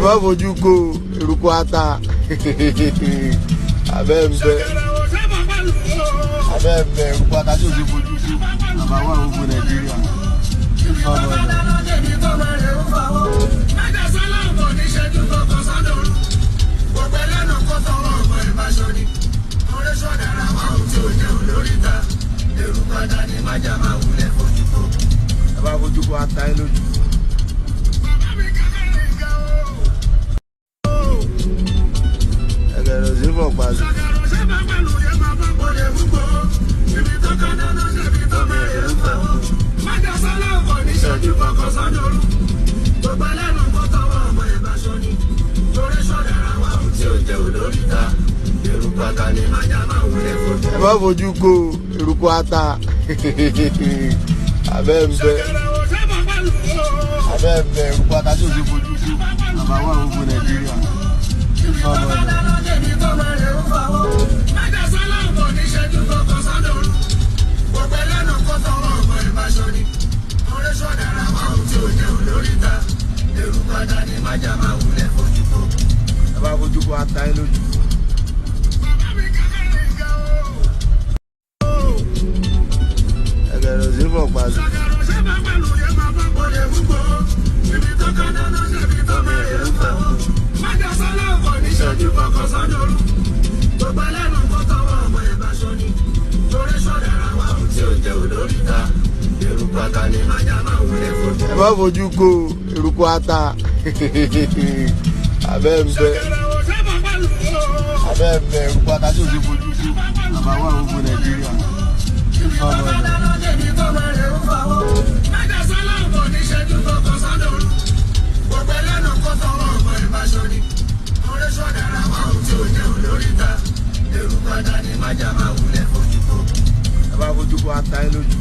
má fojú ko eruku ata abẹ́ ń bẹ eruku ata tí o ti fojú ko àbá wà gbogbo Nàìjíríà. Ẹ bá fojú ko ata ẹ lójú. Ẹgẹrẹ sí fọ pàṣẹ. Ẹ bá fojú ko eruku ata abẹ́ ń bẹ eruku ata tí o ti fojú ko àbá wà gbogbo Nàìjíríà. Ẹ bá fojú ko ata ẹ lójú. Ẹgẹrẹ sí fọ pàṣẹ. Ẹ bá fojú ko eruku ata abẹ́ ń bẹ eruku ata tí o ti fojú ko àbá wà gbogbo Nàìjíríà. Ẹ bá fojú ko ata ẹ lójú.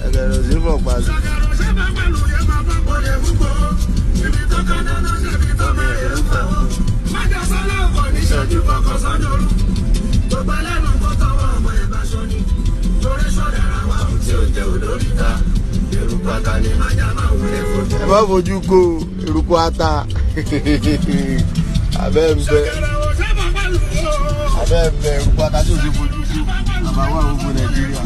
Ẹgẹrẹ sí fọ pàṣẹ. Ẹ bá fojú ko eruku ata abẹ́ ń bẹ eruku ata tí o ti fojú ko àbá wà gbogbo Nàìjíríà.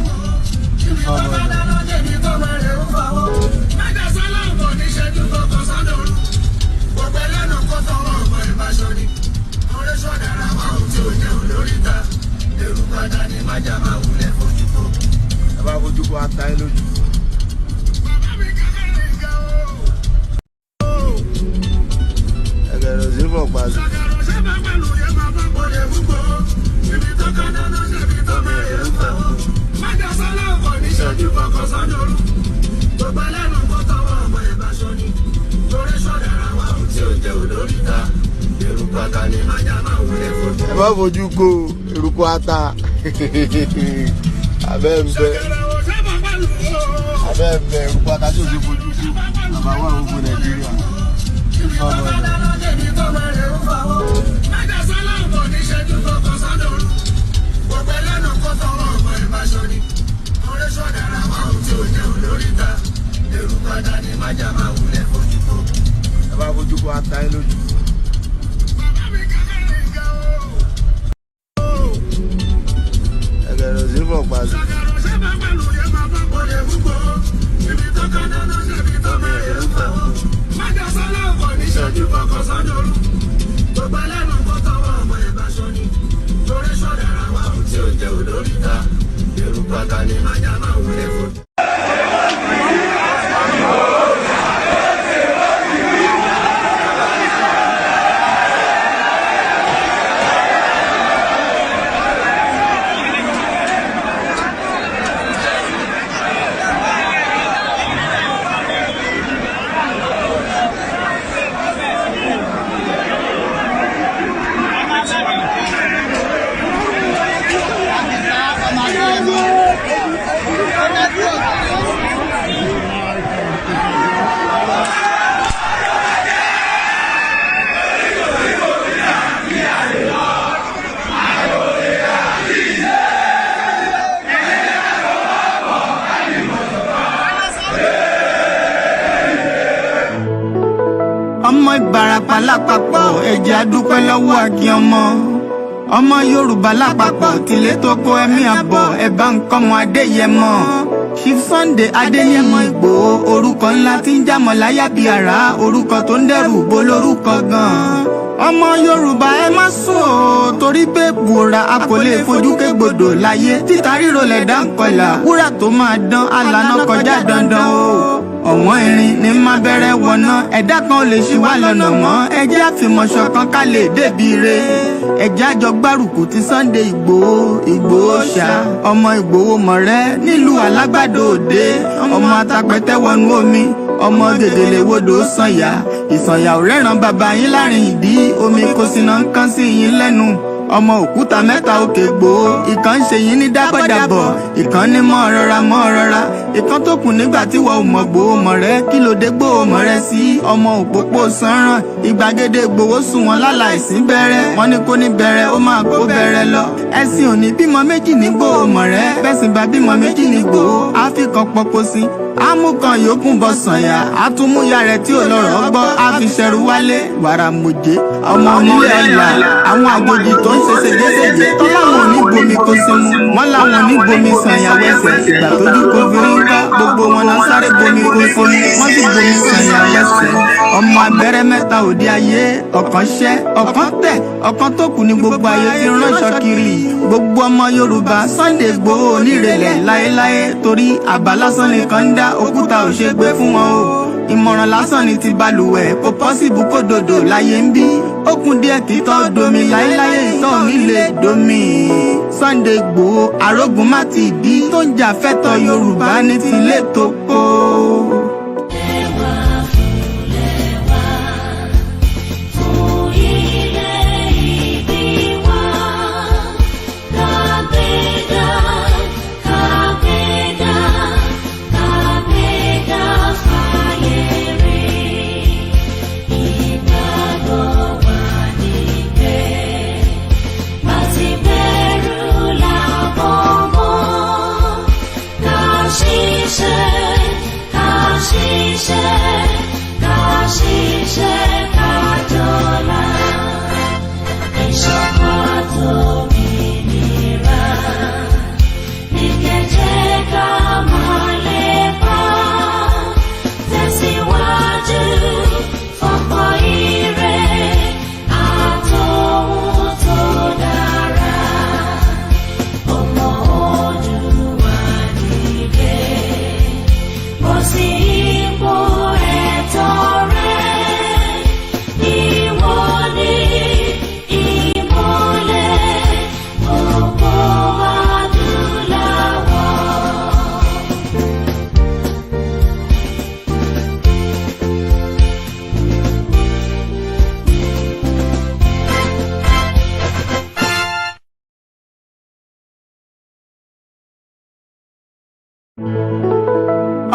Ẹ bá fojú ko ata ẹ lójú. Ẹgẹrẹ sí fọ pàṣẹ. Ẹ bá fojú ko eruku ata abẹ́ ń bẹ eruku ata tí o ti fojú ko àbá wà gbogbo Nàìjíríà. Ẹ bá fojú ko ata ẹ lójú. Ẹgẹrẹ sí fọ pàṣẹ. ìbárapá lápapọ̀ ẹ jẹ́ a dúpẹ́ lọ́wọ́ àkíọmọ ọmọ Yorùbá lápapọ̀ tìlé tó kó ẹ̀mí àbọ̀ ẹ bá ń kọ́mọ Adéyẹmọ Chief Sunday Adéyẹmọ Ìgbòho orúkọ ńlá tí ń jámọ́ láyà bí àrá orúkọ tó ń dẹ́rù bo lórúkọ gan ọmọ Yorùbá ẹ má sùn o torí pé bùrà a kò lè fojú kégbodò láyé títa ríro lẹ̀dá ń kọlà wúrà tó máa dán alànà kọjá dandan o ọ̀wọ́n irin ní má bẹ̀rẹ̀ wọ̀nà ẹ̀dá kan ò lè ṣì wá lọ́nà mọ́ ẹ jẹ́ àfìmọ̀ṣọ̀ kan ká lè débi re ẹ jẹ́ àjọ gbárùkù ti Sunday Ìgbòho ṣá ọmọ Ìgbòho mọ̀rẹ́ nílùú Alágbàdo Òde ọmọ atapẹ̀tẹ̀ wọnú omi ọmọ gèdèlè wodò sànyà ìsànyà ò rẹ́ràn bàbá yín láàrin ìdí omi kò sínà ń kán sí yín lẹ́nu ọmọ òkúta mẹ́ta òkè Ìgbòho ìkan ń ṣe yín ní dábọ̀dàbọ̀ ìkan ní mọ́ rọra ìkan tó kù nígbà tí wọ́n ò mọ̀ Ìgbòho mọ̀rẹ́ kí ló dé Ìgbòho mọ̀rẹ́ sí ọmọ òpópó sanran ìgbàgede Ìgbòho sùn wọn láláìsí bẹ̀rẹ̀ wọn ní kó ní bẹ̀rẹ̀ ó máa kó bẹ̀rẹ̀ lọ ẹ̀sìn òní bímọ méjì ní Ìgbòho mọ̀rẹ́ bẹ́sìn bá bímọ méjì ní Ìgbòho áfíkan pọpọ sí amúkan yòókù bọ sànyà àtúmúyà rẹ̀ tí ò lọ́rọ̀ gbọ́ àfiṣẹrù wálé wàrà mòjé ọmọ onílé ọ̀la àwọn àjòjì tó ń ṣe ségesège tó láwọn ò ní bomi kó símú wọn láwọn ò ní bomi sànyà wẹsẹ̀ ìgbà tójú kò fi rí ká gbogbo wọn náà sáré bomi kó símú wọn sì bomi sànyà wẹsẹ̀ ọmọ abẹ́rẹ́ mẹ́ta òde ayé ọ̀kan ṣẹ́ ọ̀kan tẹ̀ ọ̀kan tó kù ní gbogbo ayé ti ránṣọ kiri gbogbo ọmọ Yorùbá Sunday Ìgbòho onírèlẹ̀ láéláé torí àbá lásán nìkan ń dá òkúta ò ṣe gbé fún wọn o ìmọ̀ràn lásán ni ti balùwẹ̀ kò pọ́sibú kó dòdò láyé ń bí ó kún díẹ̀ títọ́ domi láéláyé ìtọ́ mi lè domi Sunday Ìgbòho arógun má ti dí tó ń jà fẹ́tọ̀ Yorùbá ní tilé tó kó.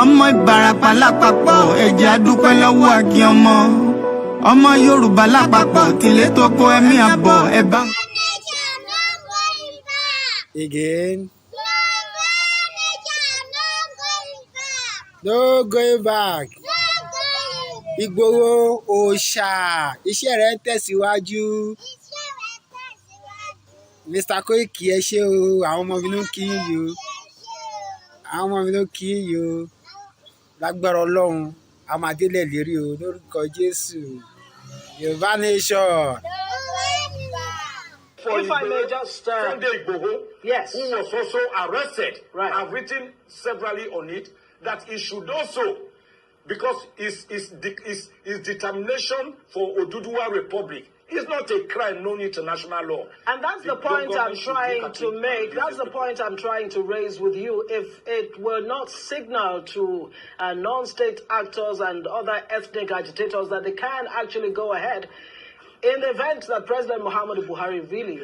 ọmọ Ìbàràpá lápapọ̀ ẹ jẹ́ a dúpẹ́ lọ́wọ́ àkíọmọ ọmọ Yorùbá lápapọ̀ tìlé tó kó ẹ̀mí àbọ̀ ẹ bá. Again. No going back. Ìgbòho òòṣà iṣẹ́ rẹ̀ ń tẹ̀síwájú. Mr. Koiki ẹ ṣé o àwọn ọmọ mi ló ń kí yìí o àwọn ọmọ mi ló ń kí yìí o lágbára Ọlọ́run a máa délẹ̀ lérí o lórúkọ Jésù Yorùbá nation. If I may just Sunday Igboho, yes, who was also arrested, right. I've written severally on it that he should also, because his determination for Oduduwa Republic is not a crime known international law. And that's the point I'm trying to make. That's the point I'm trying to raise with you. If it were not signal to non-state actors and other ethnic agitators that they can actually go ahead, in the event that President Muhammadu Buhari really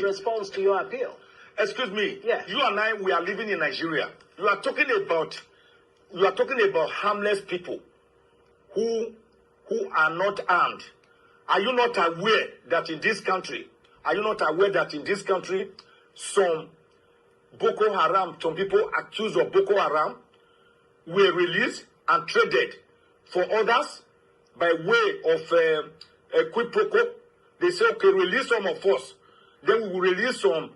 responds to your appeal. Excuse me. Yes. You and I, we are living in Nigeria. You are talking about harmless people who are not armed. Are you not aware that in this country, some Boko Haram, some people accused of Boko Haram were released and traded for others by way of a quid pro quo. They say, okay, release some of us. Then we will release some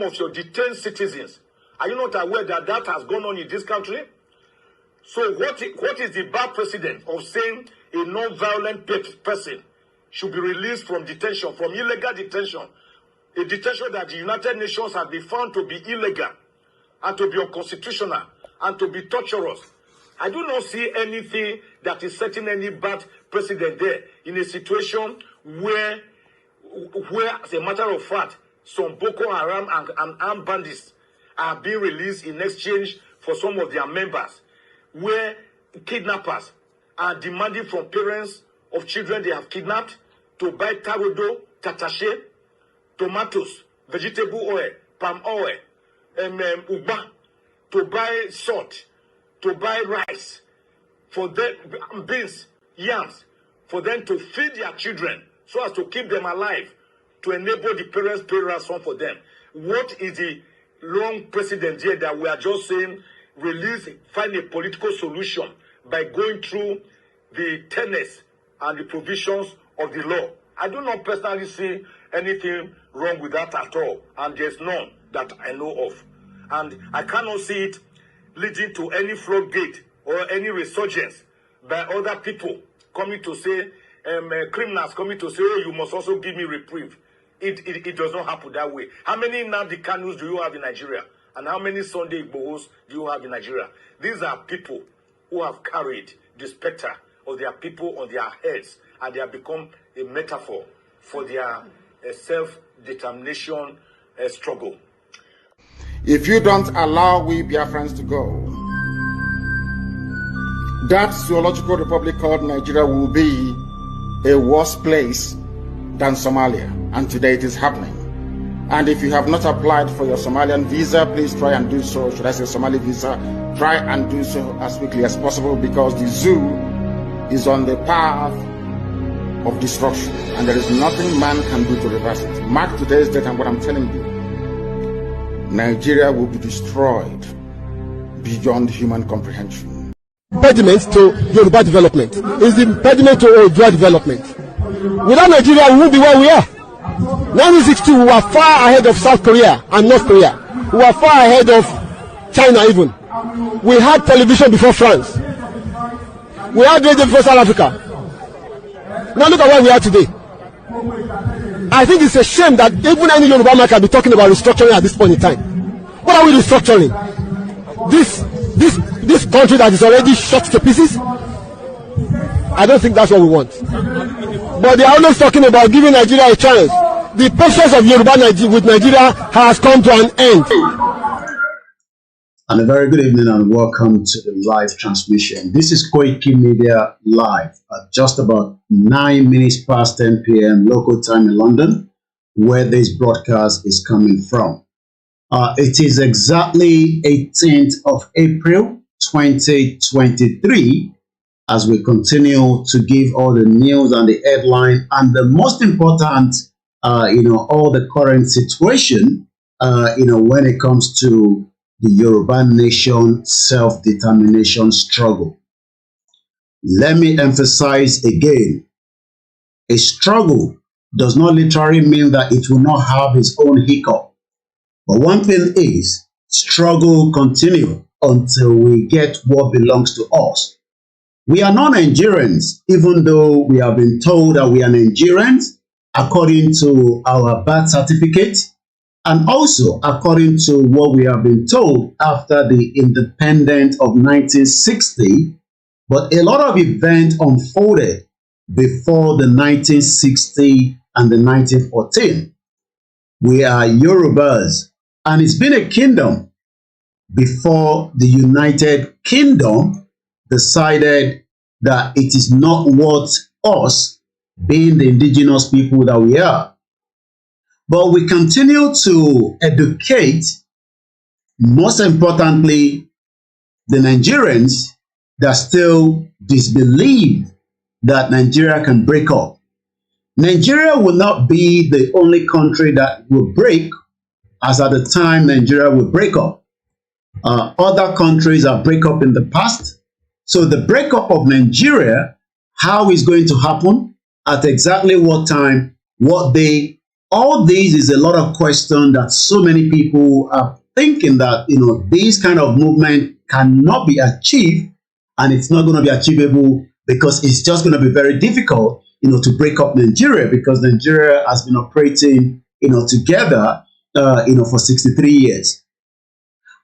of your detained citizens. Are you not aware that that has gone on in this country? So what is the bad precedent of saying a non-violent person should be released from detention, from illegal detention, a detention that the United Nations has been found to be illegal and to be unconstitutional and to be torturous? I do not see anything that is setting any bad precedent there in a situation where as a matter of fact, some Boko Haram and armed bandits are being released in exchange for some of their members, where kidnappers are demanding from parents of children they have kidnapped to buy tarodo, tatache, tomatoes, vegetable oil, palm oil, uba, to buy salt, to buy rice, for them, beans, yams, for them to feed their children so as to keep them alive, to enable the parents pay ransom for them. What is the long precedent here that we are just saying find a political solution by going through the tenets and the provisions of the law? I do not personally see anything wrong with that at all, and there's none that I know of. And I cannot see it leading to any floodgate or any resurgence by other people coming to say, criminals coming to say, oh, you must also give me reprieve. It does not happen that way. How many Nnamdi Kanus do you have in Nigeria? And how many Sunday IGBOHOs do you have in Nigeria? These are people who have carried the specter of their people on their heads, and they have become a metaphor for their self-determination struggle. If you don't allow we Biafrans to go, that zoological republic called Nigeria will be a worse place than Somalia, and today it is happening. And if you have not applied for your Somalian visa, please try and do so. Should I say Somali visa? Try and do so as quickly as possible, because the zoo is on the path of destruction, and there is nothing man can do to reverse it. Mark today's date and what I'm telling you. Nigeria will be destroyed beyond human comprehension. Impediment to Yoruba development is the impediment to Odua development. Without Nigeria, we won't be where we are. 1962, we were far ahead of South Korea and North Korea. We were far ahead of China even. We had television before France. We had radio before South Africa. Now look at where we are today. I think it's a shame that even any Yoruba man can be talking about restructuring at this point in time. What are we restructuring? This country that is already shot to pieces? I don't think that's what we want. But they are always talking about giving Nigeria a chance. The patience of Yoruba with Nigeria has come to an end. And a very good evening and welcome to the live transmission. This is koikimedia live at just about 9 minutes past 10 p.m. local time in London, where this broadcast is coming from. It is exactly 18th of April 2023, as we continue to give all the news and the headline and the most important, all the current situation, when it comes to the Yoruba nation self-determination struggle. Let me emphasize again, a struggle does not literally mean that it will not have its own hiccup. But one thing is, struggle continue until we get what belongs to us. We are not Nigerians, even though we have been told that we are Nigerians according to our birth certificate, and also according to what we have been told after the independence of 1960, but a lot of events unfolded before the 1960 and the 1914. We are Yorubas, and it's been a kingdom before the United Kingdom decided that it is not worth us being the indigenous people that we are. But we continue to educate, most importantly, the Nigerians that still disbelieve that Nigeria can break up. Nigeria will not be the only country that will break, as at the time Nigeria will break up. Other countries have break up in the past. So the breakup of Nigeria, how is going to happen at exactly what time, what day. All these is a lot of questions that so many people are thinking that, this kind of movement cannot be achieved, and it's not going to be achievable because it's just going to be very difficult, to break up Nigeria, because Nigeria has been operating, together, for 63 years.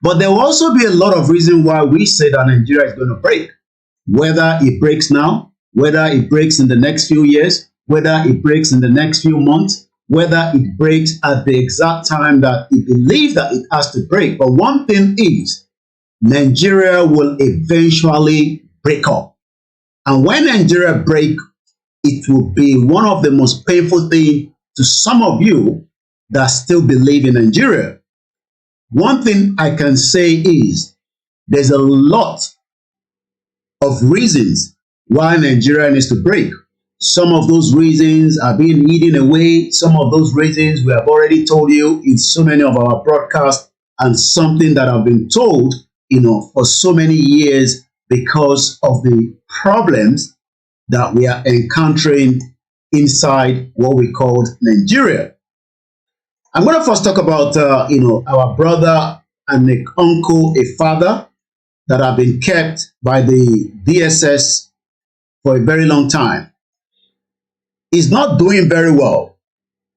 But there will also be a lot of reasons why we say that Nigeria is going to break. Whether it breaks now, whether it breaks in the next few years, whether it breaks in the next few months, whether it breaks at the exact time that it believes that it has to break. But one thing is, Nigeria will eventually break up. And when Nigeria breaks, it will be one of the most painful things to some of you that still believe in Nigeria. One thing I can say is, there's a lot of reasons why Nigeria needs to break. Some of those reasons are being hidden away. Some of those reasons we have already told you in so many of our broadcasts, and something that I've been told, for so many years because of the problems that we are encountering inside what we call Nigeria. I'm going to first talk about, our brother and an uncle, a father that have been kept by the DSS for a very long time. He's not doing very well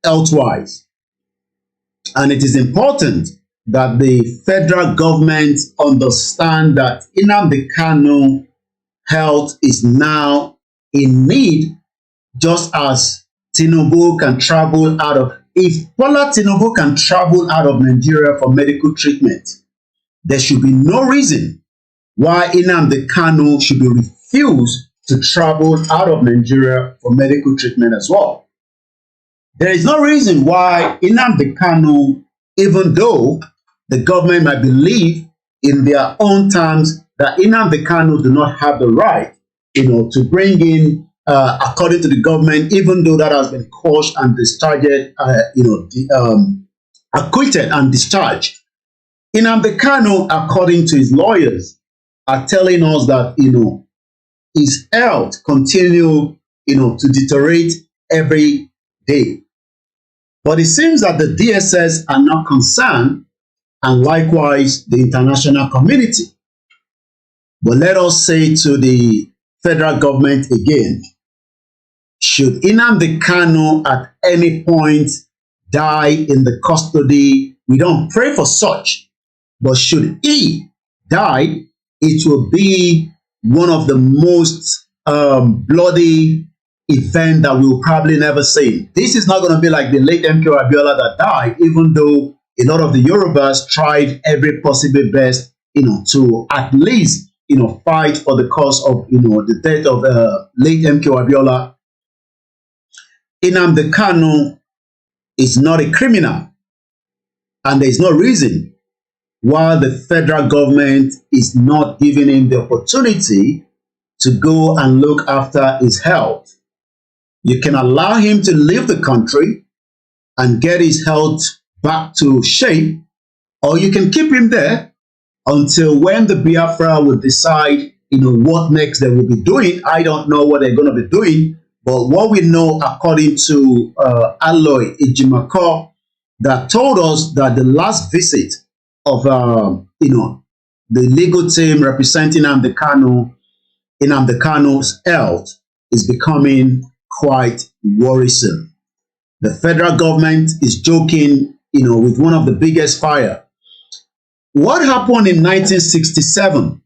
health-wise. And it is important that the federal government understand that Nnamdi Kanu health is now in need, just as Tinubu can travel out of, if Bola Tinubu can travel out of Nigeria for medical treatment, there should be no reason why Nnamdi Kanu should be refused to travel out of Nigeria for medical treatment as well. There is no reason why Nnamdi Kanu, even though the government might believe in their own terms that Nnamdi Kanu do not have the right, to bring in, according to the government, even though that has been quashed and discharged, acquitted and discharged. Nnamdi Kanu, according to his lawyers, are telling us that, his health continue, to deteriorate every day. But it seems that the DSS are not concerned, and likewise the international community. But let us say to the federal government again, should Nnamdi Kanu at any point die in the custody, we don't pray for such, but should he die, it will be one of the most bloody event that we'll probably never see. This is not going to be like the late MK Abiola that died, even though a lot of the Yorubas tried every possible best, to at least, fight for the cause of, the death of late MK Abiola. Nnamdi Kanu is not a criminal, and there is no reason why the federal government is not giving him the opportunity to go and look after his health. You can allow him to leave the country and get his health back to shape, or you can keep him there until when the Biafra will decide, what next they will be doing. I don't know what they're going to be doing, but what we know, according to Aloy Ejimako, that told us that the last visit of, the legal team representing Nnamdi Kanu's health is becoming quite worrisome. The federal government is joking, with one of the biggest fire. What happened in 1967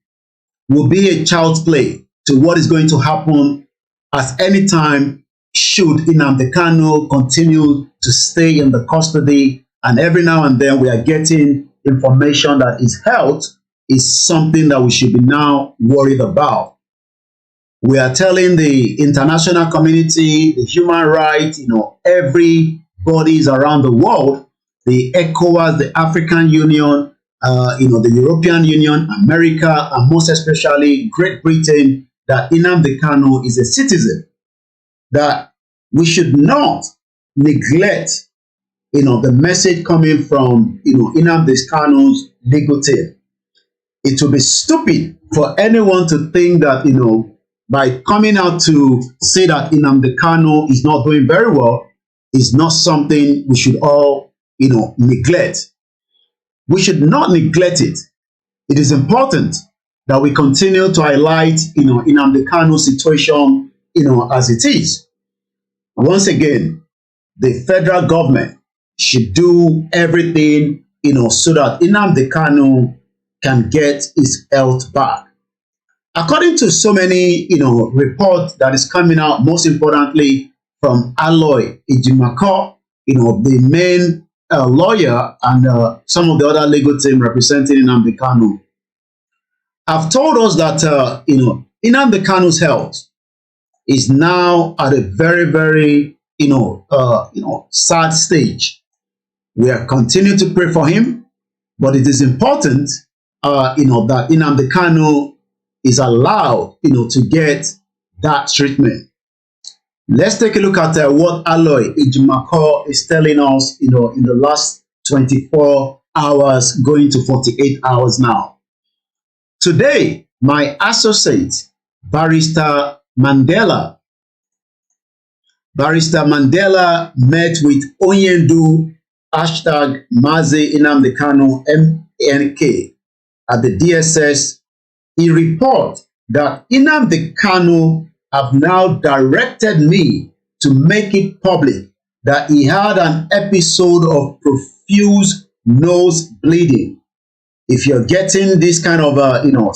will be a child's play to what is going to happen at any time should Nnamdi Kanu continue to stay in the custody. And every now and then we are getting information that his health is something that we should be now worried about. We are telling the international community, the human rights, every bodies around the world, the ECOWAS, the African Union, the European Union, America, and most especially Great Britain, that Nnamdi Kanu is a citizen, that we should not neglect, the message coming from, Nnamdi Kanu's legal team. It will be stupid for anyone to think that, by coming out to say that Nnamdi Kanu is not doing very well is not something we should all, neglect. We should not neglect it. It is important that we continue to highlight, Nnamdi Kanu's situation, as it is. Once again, the federal government should do everything, so that Nnamdi Kanu can get his health back. According to so many, reports that is coming out, most importantly from Aloy Ejimakor, the main lawyer and some of the other legal team representing Nnamdi Kanu, have told us that, Nnamdi Kanu's health is now at a very, very, sad stage. We are continuing to pray for him, but it is important, that Nnamdi Kanu is allowed, to get that treatment. Let's take a look at what Aloy Ejimakor is telling us, in the last 24 hours, going to 48 hours now. Today, my associate, Barrister Mandela, met with Onyendu #Mazi Nnamdi Kanu MNK at the DSS. He reported that Nnamdi Kanu have now directed me to make it public that he had an episode of profuse nose bleeding. If you're getting this kind of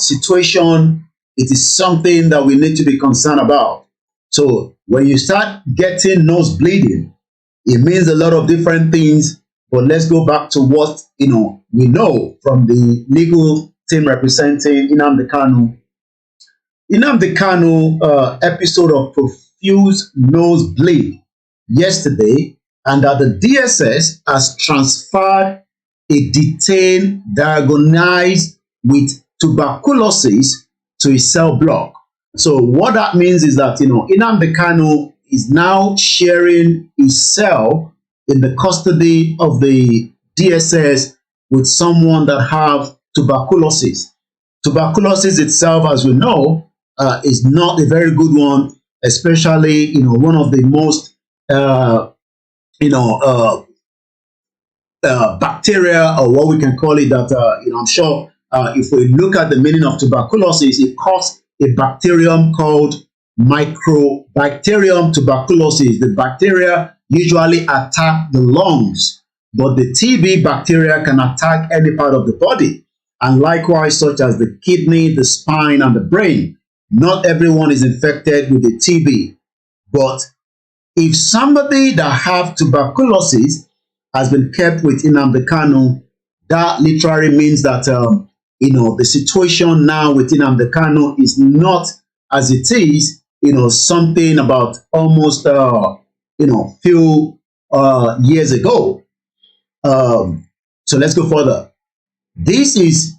situation, it is something that we need to be concerned about. So when you start getting nose bleeding, it means a lot of different things. But let's go back to what we know from the legal team representing Nnamdi Kanu. Nnamdi Kanu episode of profuse nosebleed yesterday, and that the DSS has transferred a detained diagnosed with tuberculosis to a cell block. So what that means is that Nnamdi Kanu is now sharing his cell in the custody of the DSS with someone that have tuberculosis. Tuberculosis itself, as we know, is not a very good one, especially one of the most bacteria, or what we can call it, that I'm sure if we look at the meaning of tuberculosis, it causes a bacterium called Mycobacterium tuberculosis. The bacteria usually attack the lungs, but the TB bacteria can attack any part of the body, and likewise such as the kidney, the spine, and the brain. Not everyone is infected with the TB, but if somebody that have tuberculosis has been kept with Nnamdi Kanu, that literally means that the situation now with Nnamdi Kanu is not as it is, something about almost few years ago. So let's go further. This is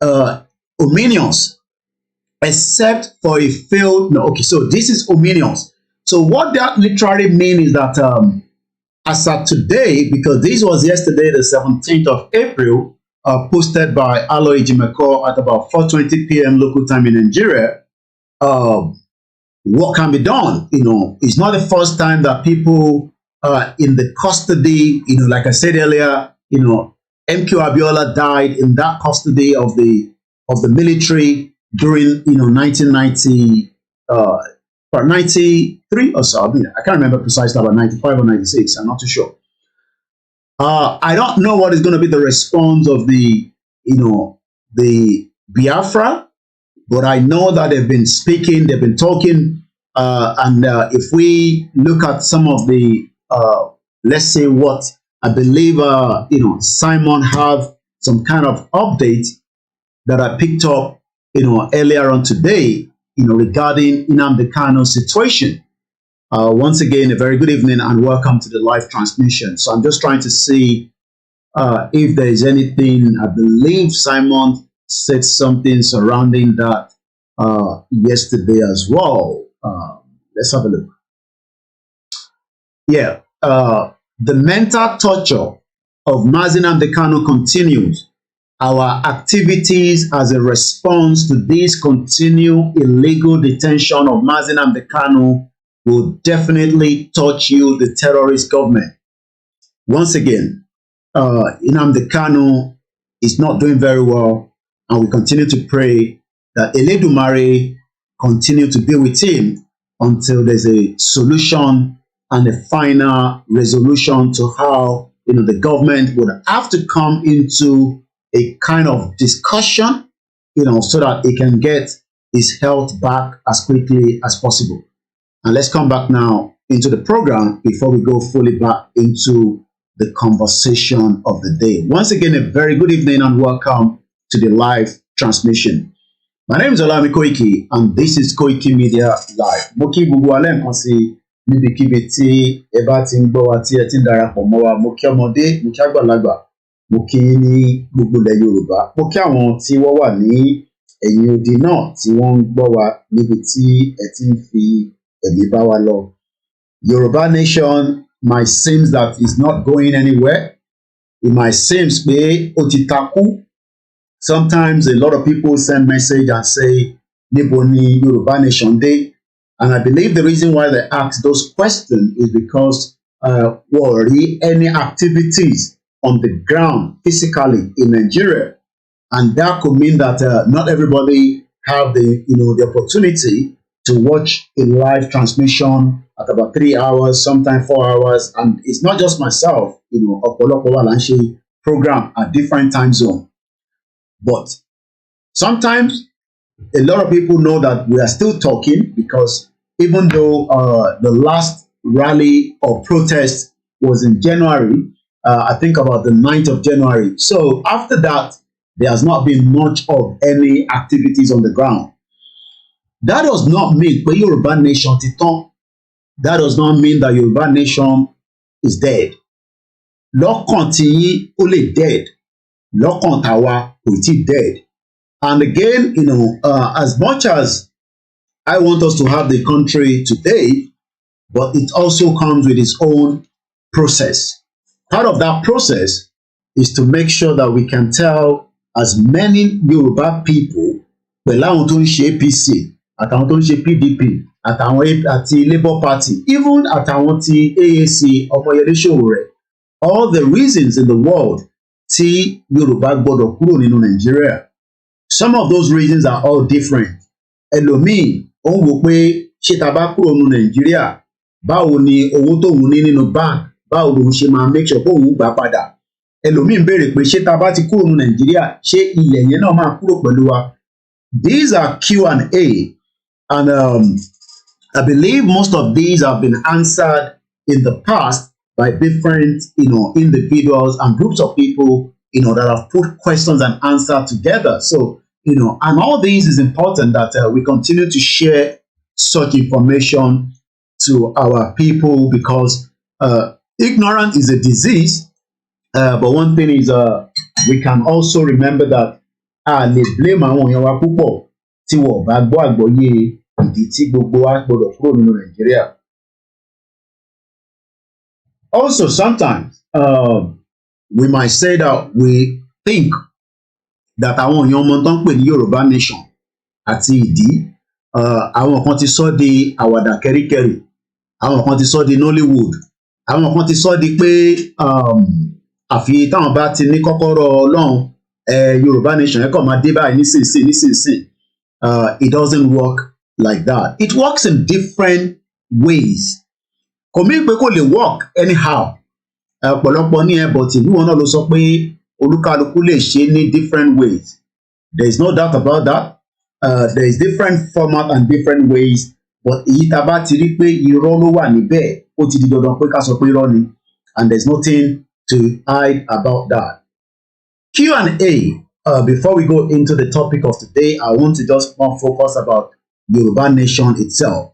ominous, except for a failed. No, okay. So this is ominous. So what that literally means is that as of today, because this was yesterday, the 17th of April, posted by Aloy Ejimakor at about 4:20 p.m. local time in Nigeria. What can be done? It's not the first time that people in the custody, like I said earlier, MQ Abiola died in that custody of the military during 1990, 93 or so. I can't remember precisely, about 95 or 96. I'm not too sure. I don't know what is going to be the response of the Biafra, but I know that they've been speaking, they've been talking, and if we look at some of the, let's say what I believe, Simon have some kind of update that I picked up, earlier on today, regarding Nnamdi Kanu's situation. Once again, a very good evening and welcome to the live transmission. So I'm just trying to see if there is anything. I believe Simon said something surrounding that yesterday as well. Let's have a look. Yeah, the mental torture of Mazi Nnamdi Kanu continues our activities as a response to this continued illegal detention of Nnamdi Kanu will definitely touch you, the terrorist government. Once again, Nnamdi Kanu is not doing very well, and we continue to pray that Eledumare continue to be with him until there's a solution and a final resolution to how the government would have to come into a kind of discussion, so that it can get his health back as quickly as possible. And let's come back now into the program before we go fully back into the conversation of the day. Once again, a very good evening and welcome to the live transmission. My name is OLAMILEKAN and this is Koikimedia Live. Mo kí gbogbo alẹ́ nǹkan sí níbikíbi tí ẹ bá ti ń gbọ́ wa tí ẹ ti ń darapọ̀ mọ́ wa. Mo kí ọmọdé, mo kí àgbàlagbà, mo kí ní gbogbo ilẹ̀ Yorùbá. Mo kí àwọn tí wọ́n wà ní ẹ̀yìn odi náà tí wọ́n ń gbọ́ wa níbi tí ẹ ti ń fi ẹ̀mí bá wa lọ. Yoruba nation might seem that it's not going anywhere. It might seem pé ó ti takú. Sometimes a lot of people send message and say, níbo ni Yoruba nation dé? And I believe the reason why they ask those questions is because wọ́n rí any activities on the ground physically in Nigeria. And that could mean that not everybody have the opportunity to watch a live transmission at about 3 hours, sometimes 4 hours. And it's not just myself, ọ̀pọ̀lọpọ̀ wa là ń ṣe program at different time zone. But sometimes a lot of people know that we are still talking, because even though the last rally or protest was in January, I think about the 9th of January. So after that, there has not been much of any activities on the ground. That does not mean that Yoruba nation ti tán. That does not mean that Yoruba nation is dead. Lọ́kàn tí ó lè dead. Lọ́kàn tàwa kò tí dead. And again, as much as I want us to have the country today, but it also comes with its own process. Part of that process is to make sure that we can tell as many Yoruba people, pẹ̀lú àwọn tó ń ṣe APC, àtàwọn tó ń ṣe PDP, àti Labour Party, even àtàwọn ti AAC Ọmọyẹlé Sowore, all the reasons in the world tí Yorùbá gbọdọ̀ kúrò nínú Nigeria. Some of those reasons are all different. Ẹlòmíì ó ń wò pé ṣé tá bá kúrò nínú Nigeria, báwo ni owó tóun ní nínú bank, báwo lòun ṣe máa make sure kóun gbà padà. Ẹlòmíì ń béèrè pé ṣé tá bá ti kúrò nínú Nigeria, ṣé ilẹ̀ yẹn náà máa kúrò pẹ̀lú wa. These are Q&A, and I believe most of these have been answered in the past by different, individuals and groups of people, that have put questions and answers together. So, and all these is important that we continue to share such information to our people, because ignorance is a disease. But one thing is, we can also remember that lè blame àwọn èèyàn wa púpọ̀ tí wọ́n bá gbọ́ àgbọ́yé ìdí tí gbogbo wa gbọdọ̀ kúrò nínú Nàìjíríà. Also, sometimes we might say that we think that àwọn èèyàn ọmọ tó ń pè ní Yorùbá nation àti ìdí, àwọn kan ti sọ di àwàdà kẹ́ríkẹ́rì, àwọn kan ti sọ di Nollywood, àwọn kan ti sọ di pé àfi táwọn bá ti ní kọ́kọ́rọ́ Ọlọ́run, Yoruba nation ẹ kàn máa dé báyìí nísinsìnyí. It doesn't work like that. It works in different ways. Kò mí pé kò lè work anyhow. Ọ̀pọ̀lọpọ̀ ní but ìlú wọn náà ló sọ pé olúkálùkù lè ṣe ní different ways. There is no doubt about that. There is different format and different ways. But èyí tá bá ti rí pé irọ́ ló wà níbẹ̀, ó ti di dandan pé ká sọ pé irọ́ ni. And there is nothing to hide about that. Q&A. Before we go into the topic of today, I want to just more focus about Yoruba nation itself.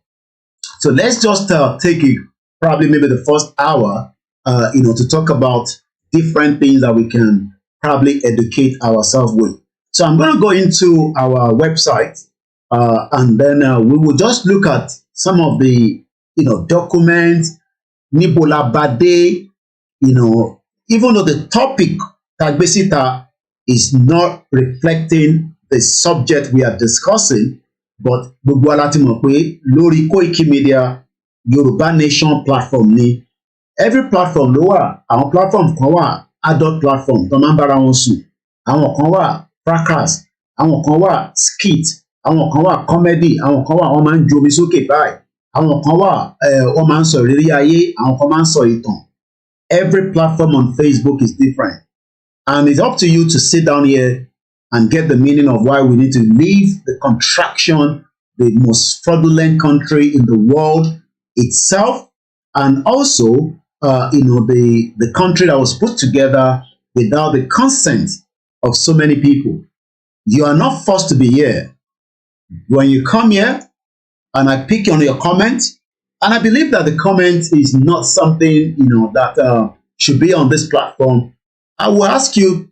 So let's just take it, probably maybe the first hour, to talk about different things that we can probably educate ourselves with. So I'm going to go into our website, and then we will just look at some of the, documents, Nibola Bade, even though the topic Tagbesita is not reflecting the subject we are discussing, but gbogbo wa la ti mọ̀ pé lórí koikimedia Yoruba Nation platform ni every platform ló wà. Àwọn platform kan wà adult platform tó máa ń bára wọn sùn, àwọn kan wà fracas, àwọn kan wà skit, àwọn kan wà comedy, àwọn kan wà wọ́n máa ń jomi sókè báyìí, àwọn kan wà wọ́n máa ń sọ ìrírí ayé, àwọn kan máa ń sọ ìtàn. Every platform on Facebook is different, and it's up to you to sit down here and get the meaning of why we need to leave the contraction, the most fraudulent country in the world itself, and also the country that was put together without the consent of so many people. You are not forced to be here. When you come here and I pick on your comment, and I believe that the comment is not something that should be on this platform, I will ask you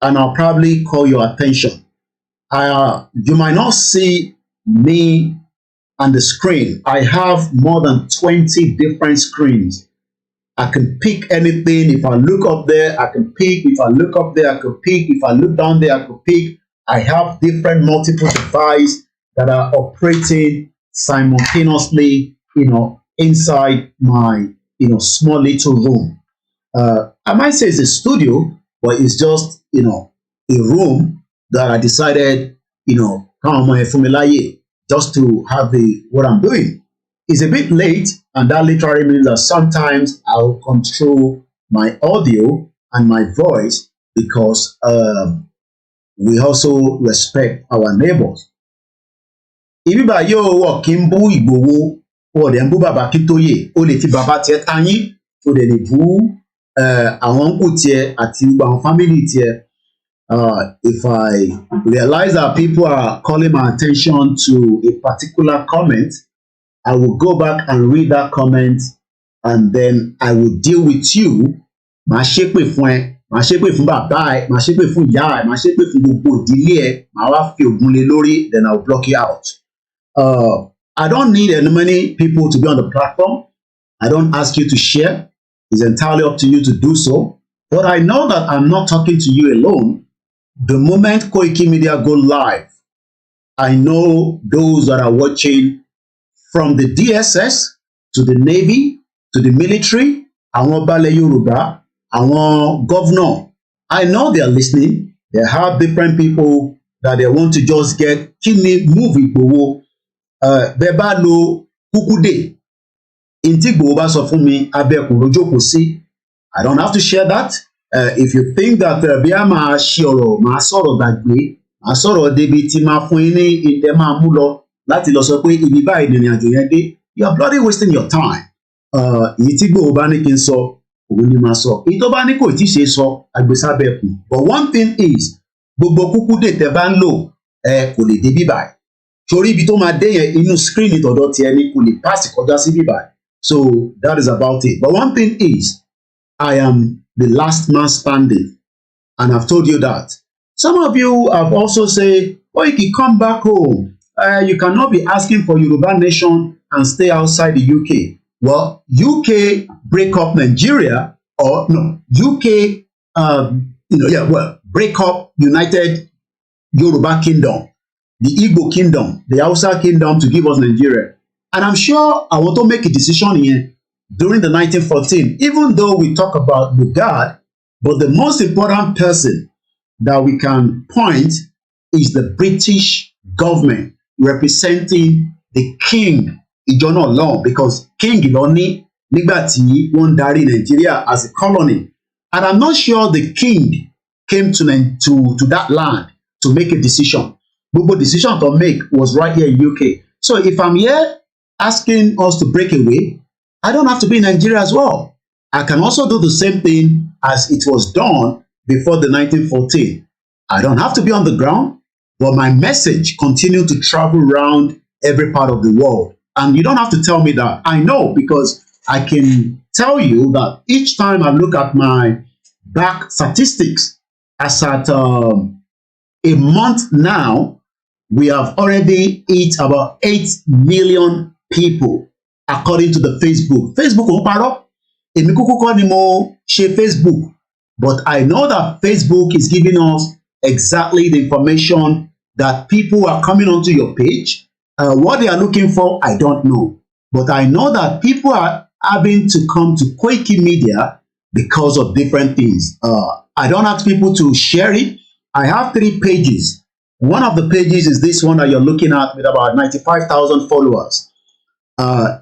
and I'll probably call your attention. You might not see me on the screen. I have more than 20 different screens. I can pick anything. If I look up there, I can pick. If I look up there, I can pick. If I look down there, I can pick. I have different multiple devices that are operating simultaneously, inside my, small little room. I might say it's a studio, but it's just, a room that I decided, just to have what I'm doing. It's a bit late, and that literally means that sometimes I'll control my audio and my voice because we also respect our neighbors. Ibi ba yo wo kin bu Igboho o de nbu baba Kintoye o le ti baba tie tayin o de le bu àwọn nku tie àti gba àwọn family tie. If I realize that people are calling my attention to a particular comment, I will go back and read that comment, and then I will deal with you. Ma ṣépè fún ẹ, ma ṣépè fún bàbá ẹ, ma ṣépè fún ìyá ẹ, ma ṣépè fún gbogbo ìdílé ẹ, ma wá fi ògùn lé lórí, then I'll block you out. I don't need any many people to be on the platform. I don't ask you to share. It's entirely up to you to do so. But I know that I'm not talking to you alone. The moment Koikimedia go live, I know those that are watching from the DSS to the Navy to the military, àwọn Bale Yoruba, àwọn governor, I know they are listening. They have different people that they want to just get kini move Igboho. Bẹ́ẹ̀ bá lo kúkúdè, ntí Igboho bá sọ fún mi, abẹ́kùn ló jókòó sí. I don't have to share that. If you think that bí a máa ṣe ọ̀rọ̀, máa sọ̀rọ̀ gbàgbé, máa sọ̀rọ̀ débi tí máa fún yín ní ìtẹ́ máa mú lọ láti lọ sọ pé ibi báyìí ni ìrìnàjò yẹn dé, you are bloody wasting your time. Èyí tí Igboho bá ní kí n sọ, òun ni máa sọ. Èyí tó bá ní kò tí ṣe sọ, àgbésábẹ́kùn. But one thing is, gbogbo kúkúdè tẹ́ bá ń lò, kò lè dé bí báyìí. Torí ibi tó máa dé yẹn inú screen ìtọ̀dọ̀ tiẹ̀ ni kò lè pass kọjá sí bí báyìí. So that is about it. But one thing is, I am the last man standing, and I've told you that. Some of you have also said, "Oh, you can come back home. You cannot be asking for Yoruba Nation and stay outside the UK." Well, UK break up Nigeria, or no, UK, break up United Yoruba Kingdom, the Igbo Kingdom, the Hausa Kingdom to give us Nigeria. And I'm sure I want to make a decision here during the 1914, even though we talk about Lugard, but the most important person that we can point is the British government representing the king, Ijono Law, because King Iloni nígbà tí wọ́n darí Nigeria as a colony. And I'm not sure the king came to that land to make a decision. Gbogbo decision to make was right here in UK. So if I'm here asking us to break away, I don't have to be in Nigeria as well. I can also do the same thing as it was done before the 1914. I don't have to be on the ground, but my message continued to travel around every part of the world. And you don't have to tell me that. I know, because I can tell you that each time I look at my back statistics, as at a month now, we have already hit about 8 million people, according to the Facebook. Facebook ò ń parọ́. Èmi kúkú kọ́ ni mo ṣe Facebook, but I know that Facebook is giving us exactly the information that people are coming onto your page. What they are looking for, I don't know. But I know that people are having to come to koikimedia because of different things. I don't ask people to share it. I have 3 pages. One of the pages is this one that you're looking at with about 95,000 followers.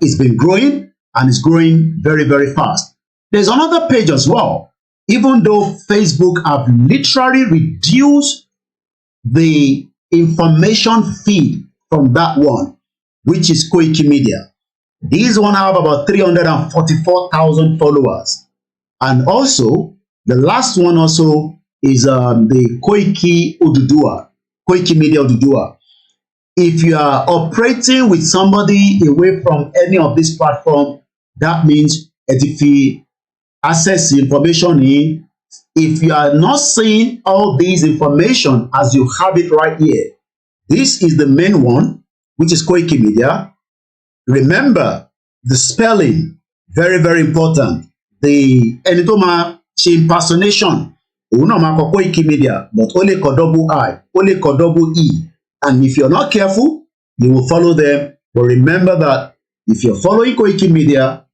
It's been growing and it's growing very, very fast. There's another page as well. Even though Facebook have literally reduced the information feed from that one, which is koikimedia. These one have about 344,000 followers. And also, the last one also is the koikimedia Odudua. If you are operating with somebody away from any of these platforms, that means if you access information in, if you are not seeing all these information as you have it right here, this is the main one, which is koikimedia. Remember the spelling, very, very important. The enitoma impersonation, koikimedia, but only double I, only double E. And if you're not careful, you will follow them. But remember that if you're following koikimedia,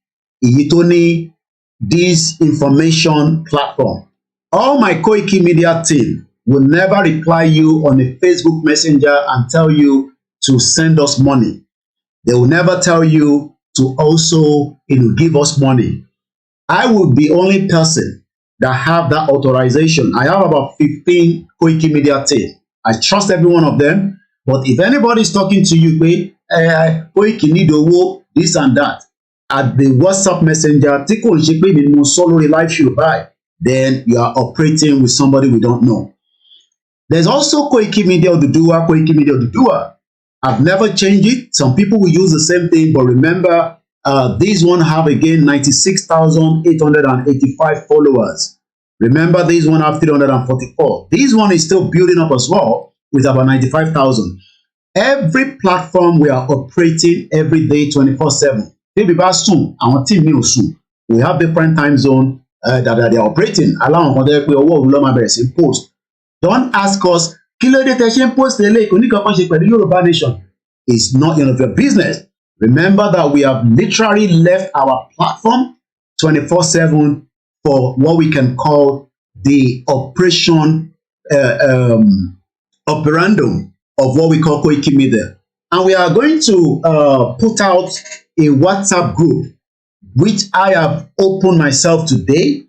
it only this information platform. All my koikimedia team will never reply you on a Facebook Messenger and tell you to send us money. They will never tell you to also give us money. I would be the only person that have that authorization. I have about 15 koikimedia team. I trust every one of them. But if anybody is talking to you, Koiki need this and that, at the WhatsApp Messenger, then you are operating with somebody we don't know. There's also koikimedia Odudua. I've never changed it. Some people will use the same thing, but remember, these one have again 96,885 followers. Remember, these one have 344. This one is still building up as well with about 95,000. Every platform we are operating every day, 24/7. Maybe soon, our team will soon. We have different time zone that they are operating. Allow post. Don't ask us, post Yoruba nation. It's not none of your business. Remember that we have literally left our platform 24/7 for what we can call the operation operandum of what we call koikimedia. And we are going to put out a WhatsApp group, which I have opened myself today.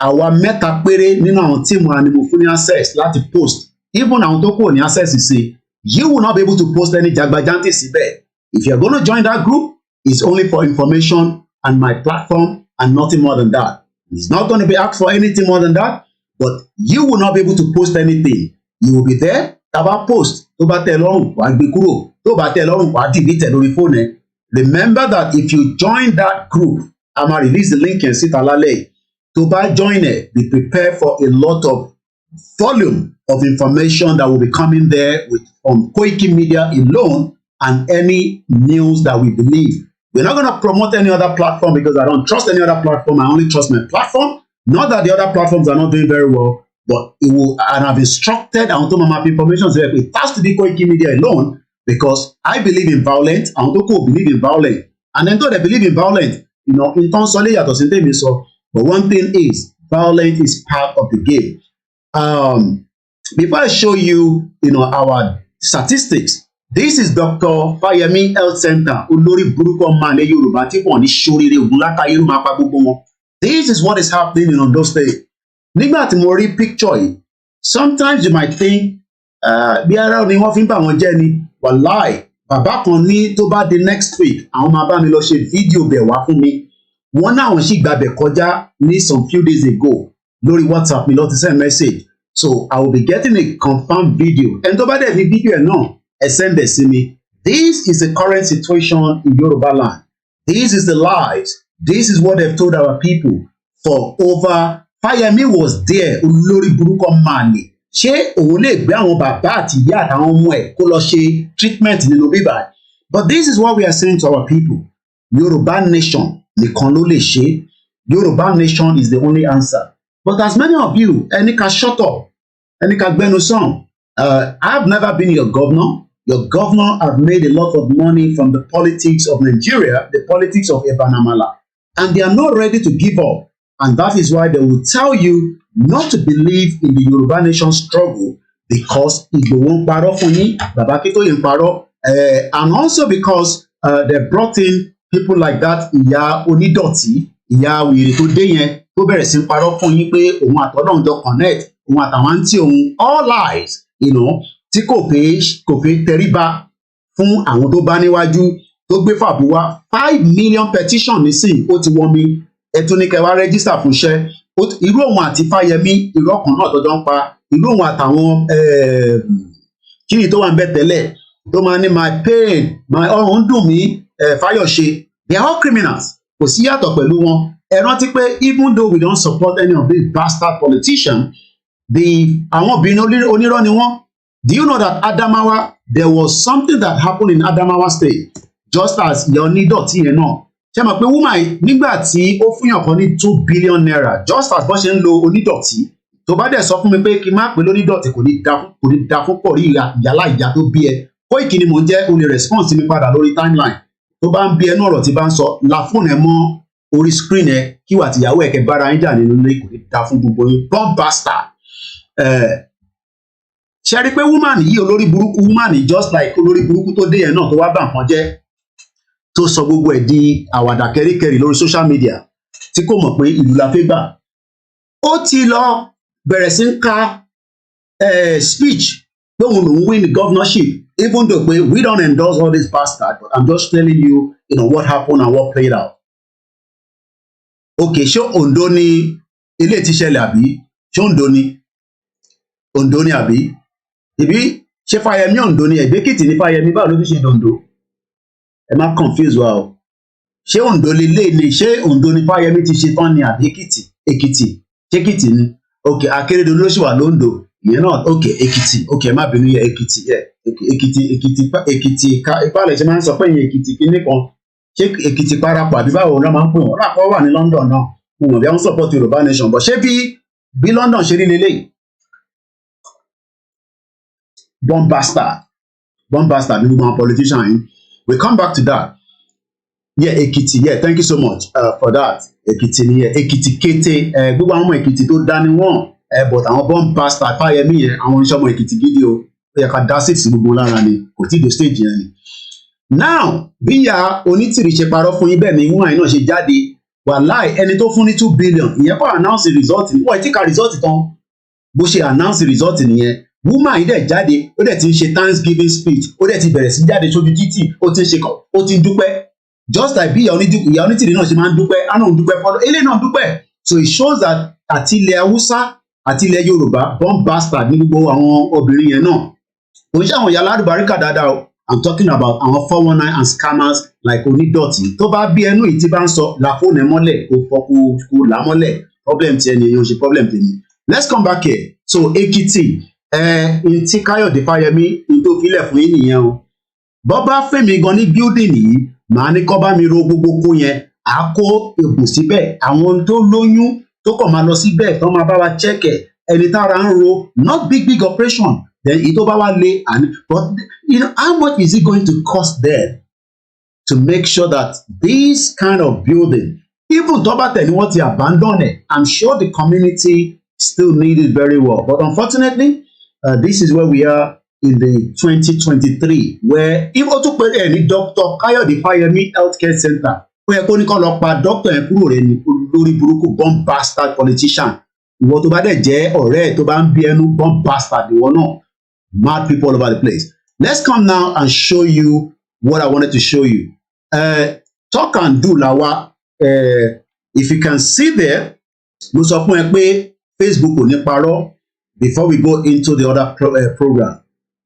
Our meta query, our team will access láti post. Even our toko ni access is say, you will not be able to post any jagbajanti sibe. If you're going to join that group, it's only for information and my platform and nothing more than that. It's not going to be asked for anything more than that, but you will not be able to post anything. You will be there, taba post, tó bá tẹ́ lọ́rùn, wá gbé kúrò, tó bá tẹ́ lọ́rùn, wá delete lórí phone ẹ. Remember that if you join that group, I'm going to release the link and sit alale. To buy join it, be prepared for a lot of volume of information that will be coming there with on koikimedia alone and any news that we believe. We're not going to promote any other platform because I don't trust any other platform. I only trust my platform. Not that the other platforms are not doing very well, but it will, and I've instructed I want to map information so it has to be koikimedia alone because I believe in violence. I want to believe in violence. And then though they believe in violence, in terms of but one thing is, violence is part of the game. Before I show you, our statistics, this is Dr. FOLAYEMI Health Center. This is what is happening in Ondo State. Nígbà tí mo rí picture yìí, sometimes you might think, bí ara ni wọ́n fi ń bà wọ́n jẹ́ ni, wàláì, bàbá kan ní tó bá di next week, àwọn máa bá mi lọ ṣe fídíò bẹ̀ wá fún mi. Wọ́n náà wọ́n sì gbàbẹ̀ kọjá ní some few days ago lórí WhatsApp mi lọ ti send message. So I will be getting a confirmed video. And tó bá dẹ̀ ní video ẹ̀ náà, ẹ send it sí mi. This is the current situation in Yoruba land. This is the lies. This is what they've told our people for over. FOLAYEMI was there, olórí burúkú máa lè. Ṣé òun lè gbé àwọn bàbá àti ìyá àtàwọn ọmọ ẹ̀ kó lọ ṣe treatment nínú bíbá? But this is what we are saying to our people. Yoruba nation nìkan ló lè ṣe. Yoruba nation is the only answer. But as many of you, ẹni ká shut up. ẹni ká gbẹnu sàn. I've never been your governor. Your governor have made a lot of money from the politics of Nigeria, the politics of Ebanamala, and they are not ready to give up. And that is why they will tell you not to believe in the Yoruba nation struggle because Igboho ń parọ́ fún yín, Baba Akintoye ń parọ́, and also because they brought in people like that, ìyá onídọ̀tí, ìyá wèrè tó dé yẹn tó bẹ̀rẹ̀ sí ń parọ́ fún yín pé òun àtọ́lọ́run jọ connect, òun àtàwọn àǹtí òun, all lies, you know, tí kò pé tẹríba fún àwọn tó bá níwájú tó gbé fàbúwá 5 million petition nísìn ó ti wọ́n mi ẹtún ní kẹwàá register fún iṣẹ́ irú òun àti Fáyẹmí irú ọkàn náà tọjọ́ ń pa irú òun àtàwọn kíni tó wà ń bẹ tẹ́lẹ̀ tó máa ní my pain my ọrùn dùn mí Fáyọ̀ṣe they are all criminals kò sí yàtọ̀ pẹ̀lú wọn ẹ rántí pé even though we don't support any of these bastard politicians àwọn obìnrin onírọ́ ni wọ́n. Do you know that Adamawa, there was something that happened in Adamawa state, just as Yonidoti yẹn náà. Ṣé mọ̀ pé woman nígbà tí ó fún yàn kan ní 2 billion naira, just as bó ṣe ń lo onídọ̀tí, tó bá dẹ̀ sọ fún mi pé kí n má pè lónídọ̀tí kò ní da fún pọ̀ rí ìyálà ìyá tó bí ẹ. Koiki ni mò ń jẹ́ o lè response mi padà lórí timeline. Tó bá ń bí ẹnu ọ̀rọ̀ tí bá ń sọ, la fóònù ẹ mọ́ orí screen ẹ kí wà tìyàwó ẹ kẹ bára yín jà nínú ilé kò ní da fún gbogbo yín. Bomb bastard. Ṣé rí pé woman yìí olórí burúkú woman just like olórí burúkú tó dé yẹn náà tó wá bá nǹkan jẹ́ tó sọ gbogbo ẹ̀ di àwàdà kẹ́ríkẹ́rí lórí social media tí kò mọ̀ pé ìlú la fẹ́ gbà. Ó ti lọ bẹ̀rẹ̀ sí ń ka speech pé òun lòún win the governorship even though pé we don't endorse all this bastard but I'm just telling you, you know, what happened and what played out. Okay, ṣé Ondo ni ilé ti ṣẹlẹ̀ àbí ṣé Ondo ni àbí? Ìbí ṣé Fáyẹmí Ondo ni Èkìtì ní Fáyẹmí báwo ló ti ṣe Ondo? Ẹ má confuse wa o. Ṣé Ondo lélẹ̀ ni ṣé Ondo ni Fáyẹmí ti ṣe tán ni àbí Èkìtì ṣé Èkìtì ni? Ok Akérédolú ló ṣì wà lóńdó ìyẹn náà ok Èkìtì ok ẹ má bínú yẹ Èkìtì ìpàlẹ̀ ṣe máa ń sọ pé ìyẹn Èkìtì kíní kan ṣé Èkìtì parapọ̀ àbí báwo ló máa ń pè wọ́n lápò wà ní London náà mo mọ̀ bí wọ́n support Yorùbá nation but ṣé bí London ṣe rí lélẹ̀ bomb bastard ní gbogbo àwọn politician yìí we come back to that yeah Èkìtì yeah thank you so much for that Èkìtì ni Èkìtì kété gbogbo àwọn ọmọ Èkìtì tó dání wọn but àwọn bomb bastard Fáyẹmí yẹn àwọn oníṣẹ́ ọmọ Èkìtì gidi o ó yẹ ká dá six gbogbo lára ni kò tí ì dé stage yẹn ni. Now bí ìyá Onítìrì ṣe parọ́ fún yín bẹ́ẹ̀ ni woman náà ṣe jáde wàláì ẹni tó fún ní 2 billion ìyẹn kọ́ announce result ni wọ́n ti ka result tán bó ṣe announce result nìyẹn woman yìí dẹ̀ jáde ó dẹ̀ ti ń ṣe thanksgiving speech ó dẹ̀ ti bẹ̀rẹ̀ sí jáde sójú títì ó ti ń ṣe kàn ó ti ń dúpẹ́ just like bí ìyá Onítìrì náà ṣe máa ń dúpẹ́ àná ń dúpẹ́ fọlọ́ eléyìí náà ń dúpẹ́ so it shows that àti ilẹ̀ Haúsá àti ilẹ̀ Yorùbá bomb bastard ní gbogbo àwọn obìnrin yẹn náà kò ń ṣe àwọn ìyá aládùbáríkà dáadáa o I'm talking about àwọn 419 and scammers like onídọ̀tí tó bá bí ẹnu yìí tí bá ń sọ la fóònù ẹ mọ́lẹ̀ kó fọ́kú kó là mọ́lẹ̀ problem ti ẹni èèyàn ṣe problem tèmi let's come back here so Èkìtì tí Káyọ̀dé Fáyẹmí ní tó filẹ̀ fún yín nìyẹn o bọ́ bá fẹ́mi gan ní building yìí màá ní kọ́ bá mi ro gbogbo kó yẹn à kó èbù síbẹ̀ àwọn tó lóyún tó kàn máa lọ síbẹ̀ tó máa bá wa check ẹni tára ń ro not big operation then ito bá wá lé and but you know how much is it going to cost them to make sure that this kind of building even tó bá tẹ̀ ni wọ́n ti abandon it I'm sure the community still need it very well but unfortunately this is where we are in the 2023 where if o tún pè é ní Dr. Káyọ̀dé Fáyẹmí healthcare center ó yẹ kó ní kó lọ pa doctor yẹn kúrò rẹ ní lórí burúkú bomb bastard politician ìwọ tó bá dẹ̀ jẹ́ ọ̀rẹ́ ẹ̀ tó bá ń bí ẹnu bomb bastard ìwọ náà mad people all over the place. Let's come now and show you what I wanted to show you. Talk and do lawa. If you can see there, mo sọ fún ẹ pé Facebook ò ní parọ́ before we go into the other program.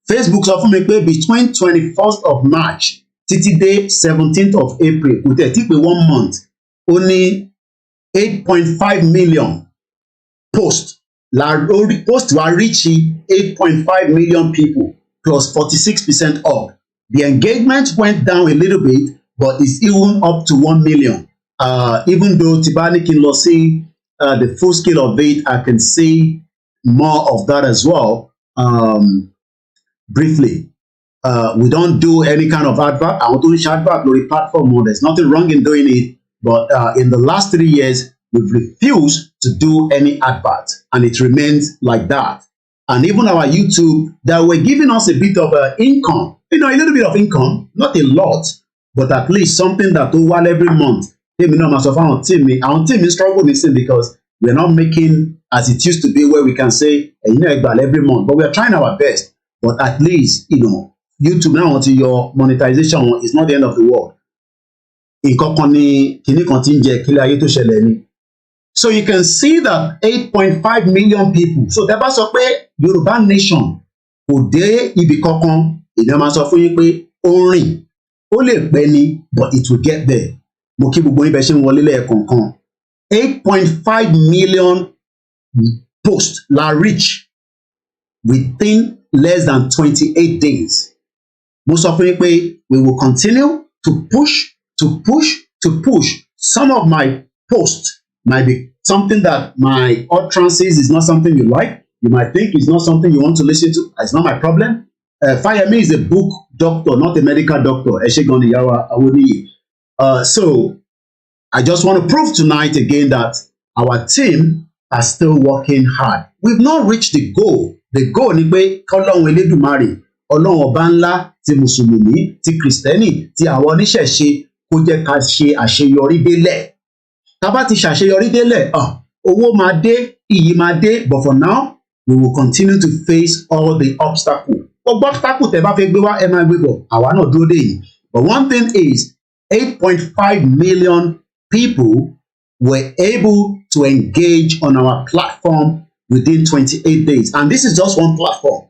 Facebook sọ fún mi pé between 21st of March títí dé 17th of April kò tẹ̀ tí pé 1 month ó ní 8.5 million post. Post wa reach 8.5 million people plus 46% up. The engagement went down a little bit, but it's even up to 1 million. Even though Tibani can see the full scale of it, I can see more of that as well. Briefly, we don't do any kind of advert. I want to advert on the platform. There's nothing wrong in doing it, but in the last 3 years, we've refused to do any advert, and it remains like that. And even our YouTube, that were giving us a bit of income, a little bit of income, not a lot, but at least something that will while every month. Our team is struggling because we're not making as it used to be, where we can say every month, but we are trying our best. But at least, YouTube now, until your monetization is not the end of the world. So you can see that 8.5 million people. So tẹ́ bá sọ pé Yoruba nation kò dé ibi kankan, èèyàn máa sọ fún yín pé ó rìn, ó lè pẹ́ ni, but it will get there. Mo kí gbogbo yín bẹ́ ṣe ń wọlé lẹ́ẹ̀kọ̀ọ̀kan. 8.5 million posts la reach within less than 28 days. Mo sọ fún yín pé we will continue to push. Some of my posts might be something that my utterances is not something you like. You might think it's not something you want to listen to. It's not my problem. FOLAYEMI is a book doctor, not a medical doctor. So I just want to prove tonight again that our team are still working hard. We've not reached the goal. The goal ni pé k'Ọlọ́run Elédùmarè, Ọlọ́run ọba ńlá, ti Mùsùlùmí, ti Kristẹni, ti àwọn oníṣẹ̀ṣe, kó jẹ́ ká ṣe àṣeyọrí délẹ̀. Tá bá ti ṣàṣeyọrí délẹ̀, owó máa dé, iyì máa dé, but for now, we will continue to face all the obstacles. Gbogbo obstacle tẹ́ bá fẹ́ gbé wá, ẹ máa gbé bọ̀, àwa náà dúró dè yín. But one thing is, 8.5 million people were able to engage on our platform within 28 days. And this is just one platform.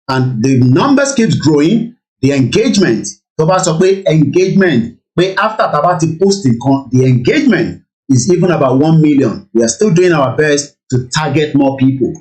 And the numbers keeps growing. The engagement, tó bá sọ pé engagement, pé after tá bá ti post nǹkan, the engagement is even about 1 million. We are still doing our best to target more people.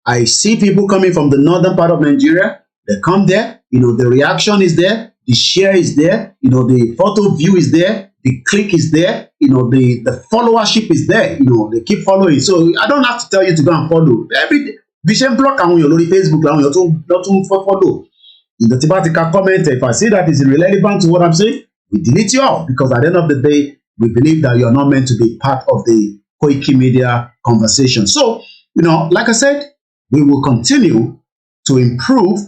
I see people coming from the northern part of Nigeria. They come there, the reaction is there, the share is there, the photo view is there, the click is there, the followership is there, they keep following. So I don't have to tell you to go and follow. Every day, Vision block àwọn èèyàn lórí Facebook làwọn èèyàn tún follow. The typical comment, if I see that is irrelevant to what I'm saying, we delete you out, because at the end of the day, we believe that you're not meant to be part of the koikimedia conversation. So, like I said, we will continue to improve,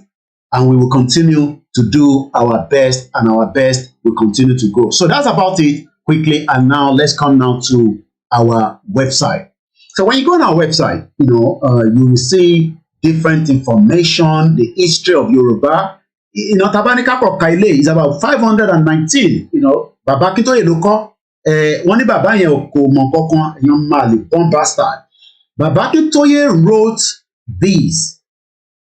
and we will continue to do our best, and our best will continue to grow. So that's about it quickly. And now let's come now to our website. So when you go on our website, you will see different information, the history of Yoruba. Tabanika Kaile is about 519. Baba Akintoye ló kọ́. Wọ́n ní bàbá yẹn kò mọ̀ kankan, èèyàn máa lè born bastard. Baba Akintoye wrote this,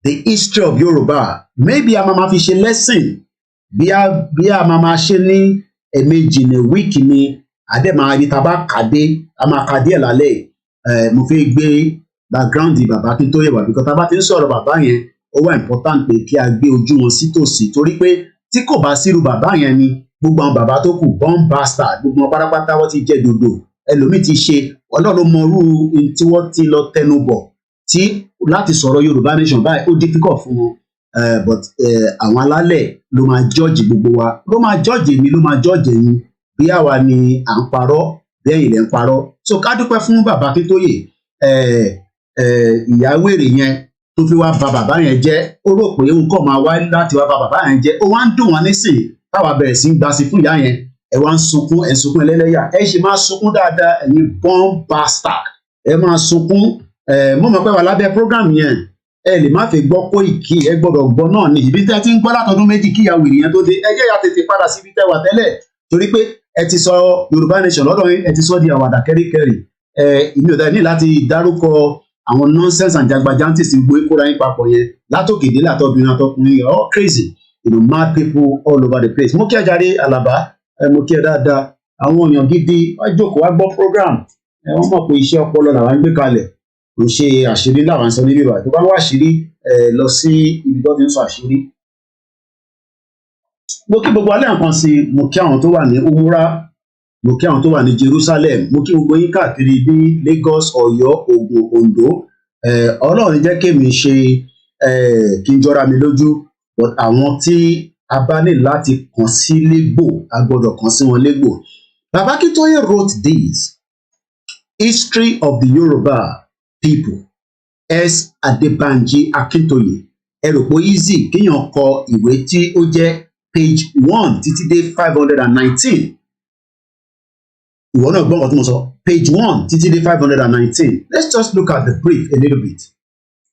the history of Yoruba. Maybe a máa fi ṣe lesson. Bí a máa ṣe ní ẹ̀ẹ̀mejì ní week ni, àdé máa rí taba kàdé, a máa kàdé ẹ̀ lálẹ́. Mo fẹ́ gbé background Baba Akintoye wá, because tá bá ti ń sọ̀rọ̀ bàbá yẹn, ó wà important pé kí a gbé ojú wọn sí tòsí, torí pé tí kò bá sírú bàbá yẹn ni, gbogbo àwọn bàbá tó kù born bastard, gbogbo wọn pátápátá wọ́n ti jẹ dòdò, ẹlòmíì ti ṣe, Ọlọ́run mọrú tí wọ́n ti lọ tẹnu bọ̀, tí láti sọ̀rọ̀ Yorùbá nation báyìí ó difficult fún wọn, but àwọn alálẹ̀ ló máa judge gbogbo wa, ló máa judge èmi, ló máa judge ẹ̀yin, bí àwa ni à ń parọ́, bí ẹ̀yin lẹ̀ ń parọ́. So ká dúpẹ́ fún Baba Akintoye, ìyá wèrè yẹn tó fi wá ba bàbá yẹn jẹ́, ó rò pé òun kàn máa wá láti wá ba bàbá yẹn jẹ́, ó wá ń dùn wọn nísìnyí táwa bẹ̀rẹ̀ sí ń gbà sí fún ìyá yẹn, ẹ wá ń sunkún, ẹ sunkún ẹlẹ́lẹ́yà, ẹ ṣe máa sunkún dáadáa, ẹ̀yin born bastard, ẹ máa sunkún. Mo mọ̀ pé wà lábẹ́ program yẹn, ẹ lè má fẹ́ gbọ́ Koiki, ẹ gbọ́dọ̀ gbọ́ náà ni, ibi tẹ́ ti ń gbọ́ látọdún méjì kí ìyá wèrè yẹn tó dé, ẹ jẹ́ ya tètè padà síbi tẹ́ wà tẹ́lẹ̀, torí pé ẹ ti sọ Yorùbá nation lọ́dọ̀ yín, ẹ ti sọ di àwàdà kẹ́ríkẹ́rì. Ìmí ò dá ní láti dárúkọ àwọn nonsense and jagbajantis gbogbo ìkóra yín papọ̀ yẹn, látòkèdè látọbìnrin àtọkùnrin, all crazy, mad people all over the place. Mo kí ẹ jàre Àlàbá, mo kí ẹ dáadáa, àwọn èèyàn gidi wá jókòó wá gbọ́ program, wọ́n mọ̀ pé iṣẹ́ ọpọlọ làwọn ń gbé kalẹ̀, kò ṣe àṣírí làwọn ń sọ níbí báyìí. Tó bá wá àṣírí, lọ sí ibi tó ti ń sọ àṣírí. Mo kí gbogbo alẹ́ nǹkan sí, mo kí àwọn tó wà ní Umura, mo kí àwọn tó wà ní Jerusalem, mo kí gbogbo yín káàkiri bí Lagos, Ọ̀yọ́, Ògùn, Oǹdó, Ọlọ́run jẹ́ kémi ṣe kí n jọra mi lójú, but àwọn tí a bá ní láti kàn sí légbò a gbọ́dọ̀ kàn sí wọn légbò. Baba Akintoye wrote this, History of the Yoruba People, S. Adebanji Akintoye. Ẹ rò pé easy kéèyàn kọ ìwé tí ó jẹ́ page 1 títí dé 519. Ìwọ náà gbọ́ nǹkan tí mo sọ, page 1 títí dé 519. Let's just look at the brief a little bit.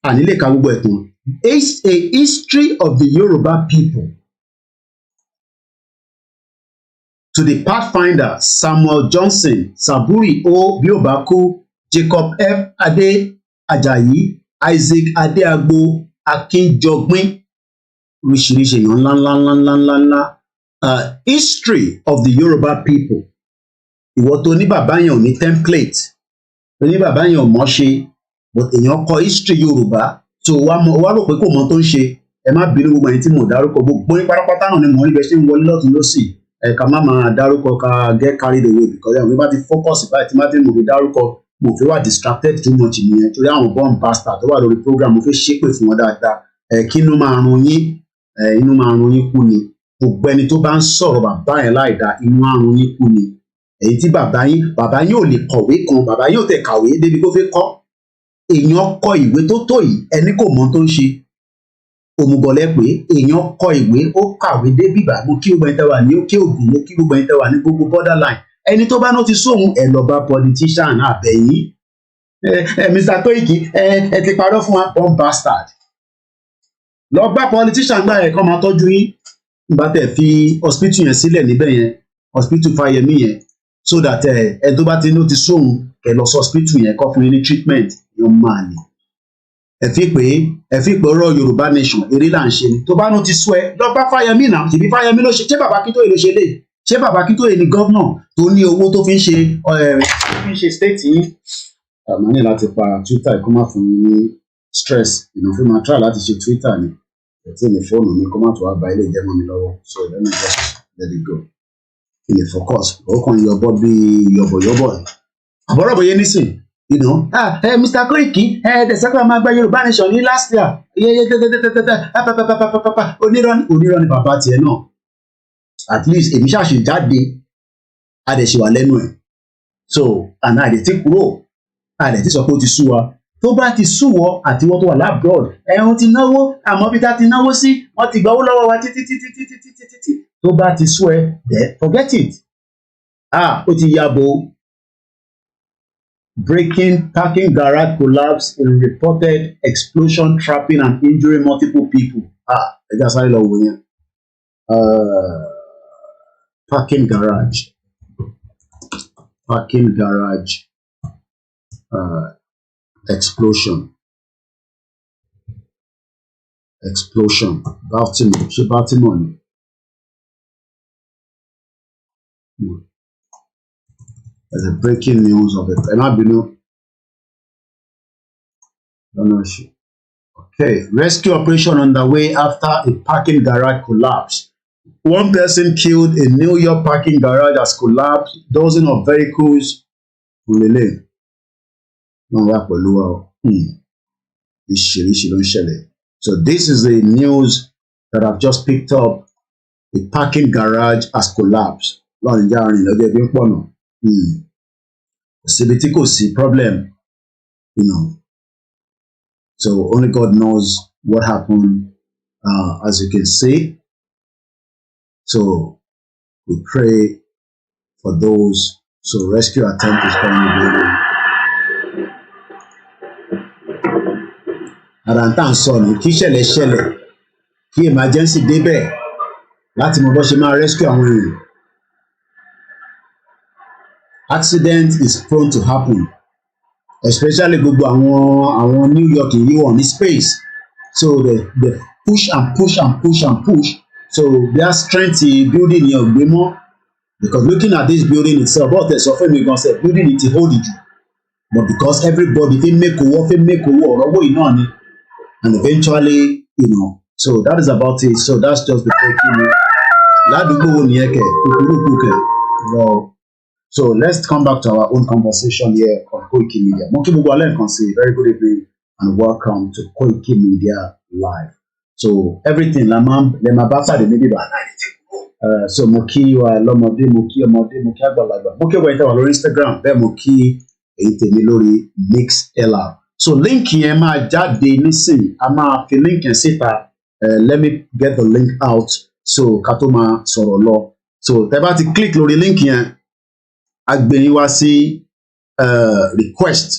Ànílè ka gbogbo ẹ̀tàn. It's a history of the Yoruba people. To the Pathfinder, Samuel Johnson, Saburi O. Biobaku, Jacob F. Ade Ajayi, Isaac Adeagbo, Akinjogbin, oríṣiríṣi èèyàn ńlá. History of the Yoruba people. Ìwọ tó ní bàbá yẹn ò ní template, tó ní bàbá yẹn ò mọ̀ ṣe, but èèyàn kọ history Yorùbá, so wá rò pé kò mọ̀ tó ń ṣe. Ẹ má bínú gbogbo ẹni tí mo dárúkọ, gbogbo ní pátápátá náà ni mo rí bẹ ṣe ń wọlé lọ́tùn lósì. Ká má máa dárúkọ ká get carried away, because àwọn bá ti focus báyìí tí má ti mọ̀ fi dárúkọ, mo fi wà distracted too much nìyẹn, torí àwọn bomb bastard tó wà lórí program mo fi ṣépè fún wọn dáadáa. Kí inú máa run yín, kú ni. Gbogbo ẹni tó bá ń sọ̀rọ̀ bàbá yẹn láìda, inú àrùn yín kú ni. Èyí tí bàbá yín ò lè kọ̀wé kan, bàbá yín ò tẹ̀ kàwé débi tó fẹ́ kọ́. Èèyàn kọ ìwé tó tó yìí, ẹni kò mọ̀ tó ń ṣe. Òmùgọ̀lẹ́ pé èèyàn kọ ìwé, ó kàwé débi bá. Mo kí gbogbo ẹni tẹ́ wà ní Òkè Ògùn, mo kí gbogbo ẹni tẹ́ wà ní gbogbo borderline. Ẹni tó bá notice sóhun, ẹ lọ bá politician àbẹ̀yìn. Mr. Koiki, ẹ ti parọ́ fún wa, bomb bastard. Lọ bá politician gbà ẹ̀ kọ́ máa tọ́jú yín. Nígbà tẹ̀ fi hospital yẹn sílẹ̀ níbẹ̀ yẹn, hospital Fáyẹmí yẹn, so that ẹ tó bá ti notice sóhun, kẹ lọ sí hospital yẹn kọ́ fún yín ní treatment. Yóò máa ní. Ẹ fi pé ọ̀rọ̀ Yorùbá nation eré là ń ṣe ni. Tó bá notice sọ ẹ, lọ bá Fáyẹmí náà, ṣèbí Fáyẹmí ló ṣe, ṣé bàbá Akintoye ló ṣe lè? Ṣé bàbá Akintoye ni governor tó ní owó tó fi ń ṣe state yín? Àmọ́ ní láti pa Twitter kó má fún mi ní stress, fún ma try láti ṣe Twitter ni. Ẹ̀tí ní fóònù mi kó má tó wá ba ilé ìjẹ́mọ́ mi lọ́wọ́, so let me just let it go. Kí ni focus? Ó kàn yọbọ bí yọ̀bọ̀yọ̀bọ̀. Àbọ̀rọ̀bọ̀ yẹn nísìn, Mr. Koiki, the second man gba Yorùbá nation ní last year. Onírọ́ ni bàbá tiẹ̀ náà. At least èmi ṣàṣì jáde, a dẹ̀ ṣì wà lẹ́nu ẹ̀. So, àná àdẹ̀ tí kúrò, àdẹ̀ tí sọ pé ó ti sú wa. Tó bá ti sú wọ àti wọ́n tó wà lábroad, ẹ̀hún ti náwó, àmọ́ bí tá ti náwó sí, wọ́n ti gbawó lọ́wọ́ wa títí. Tó bá ti sú ẹ, forget it. Ó ti yabo. Breaking parking garage collapse in reported explosion trapping and injuring multiple people. Ẹ já sáré lọ wò yẹn. Parking garage. Explosion. Baltimore. Ṣé Baltimore ni? There's a breaking news of it. Okay, rescue operation underway after a parking garage collapsed. One person killed in New York parking garage has collapsed. Dozens of vehicles on the lane. So this is the news that I've just picked up. A parking garage has collapsed. Síbi kò sí problem, So only God knows what happened, as you can see. So we pray for those. So rescue attempt is coming. Àràǹtà ń sọ ní kí ṣẹlẹ̀ kí emergency débẹ̀ láti mọ bó ṣe máa rescue àwọn èèyàn. Accident is prone to happen, especially gbogbo àwọn New York yìí wọ́n ní space, so they push and push. So their strength building yẹn ò gbé mọ́, because looking at this building itself, but there's often we gonna say building it hold it, but because everybody fit make owó ọ̀rọ̀ owó iná ni, and eventually so that is about it. So that's just the breaking. Ládùúgbò wo nìyẹn kẹ̀ kúkúrú kẹ̀. So let's come back to our own conversation here on Koikimedia. Mo kí gbogbo alẹ́ nǹkan sí, very good evening and welcome to Koikimedia Live. So everything lema basa de maybe so mo kí wa lọ́mọdé mo kí ọmọdé mo kí àgbàlagbà mo kí ọgbà ìtawà lórí Instagram bẹ́ẹ̀ mo kí èyí tèmi lórí MixLR. So link yẹn máa jáde nísìn a máa fi link yẹn síta let me get the link out so ká tó máa sọ̀rọ̀ lọ. So tẹ́ bá ti click lórí link yẹn a gbé yín wá sí request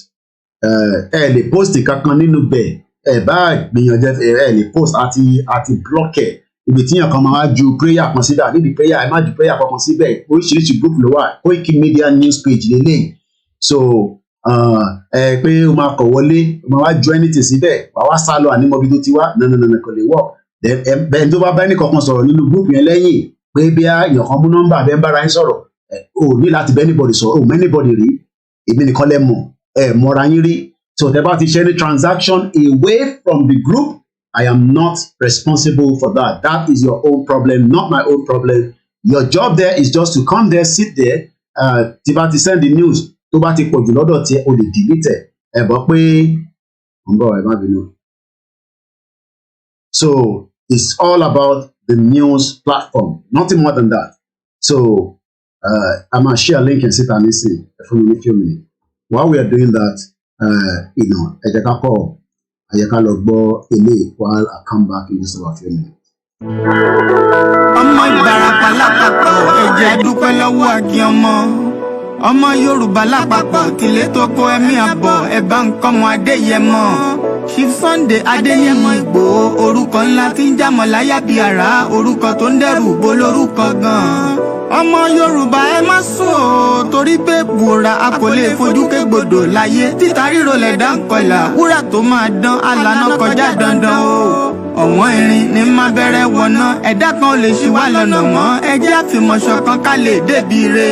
ẹ lè post kankan nínú bẹ́ẹ̀ ẹ bá gbìyànjú ẹ lè post àti block ẹ ibi tí yàn kan máa ju prayer kan síbẹ̀ níbi prayer ẹ má ju prayer kankan síbẹ̀ oríṣiríṣi group ló wà Koikimedia news page lélẹ̀ so pé o máa kọ̀ wọlé o máa wá ju anything síbẹ̀ wà wá sálọ ànímọ́bí tó ti wá nananana kò lè work bẹ́ẹ̀ tó bá bá ẹnì kankan sọ̀rọ̀ nínú group yẹn lẹ́yìn pé bí èèyàn kan mú nọ́mbà bẹ́ẹ̀ ń bára yín sọ̀rọ̀ o ní láti bẹ́ anybody sọ̀rọ̀ o mọ anybody rí èmi nìkan lẹ́ mọ̀ mọ́ra yín rí so tẹ́ bá ti ṣe any transaction away from the group I am not responsible for that. That is your own problem, not my own problem. Your job there is just to come there, sit there, tí bá ti send the news, tó bá ti pọ̀ jù lọ́dọ̀ tí o lè delete ẹ̀ bọ́ pé ẹ má bínú. So it's all about the news platform, nothing more than that. So I'm gonna share a link and sit and listen for a few minutes. While we are doing that, ẹ jẹ́ ká kọ́ ayaka lọ gbọ́ ilé while I come back in just about a few minutes. ọmọ Ìbàràpá lápapọ̀ ẹ̀jẹ̀ dúpẹ́ lọ́wọ́ àkí ọmọ Yorùbá lápapọ̀ tìlé tó kó ẹ̀mí àbọ̀ ẹ̀bá nǹkan mọ́ Adéyẹmọ Chief Sunday Adéyẹmọ Ìgbòho orúkọ ńlá tí ń jámọ̀ láyà bí àrá orúkọ tó ń dẹ́rù bo lórúkọ gan-an ọmọ Yorùbá ẹ má sùn o torí pé bùrà a kò lè fojú kégbodò láyé títa ríro lẹ̀dá ń kọlà wúrà tó máa dán alànà kọjá dandan o ọ̀wọ́n irin ní má bẹ̀rẹ̀ wọ̀nà ẹ̀dá kan ò lè ṣì wá lọ́nà mọ́ ẹjẹ́ àfìmọ̀ṣọ̀ kan ká lè débi re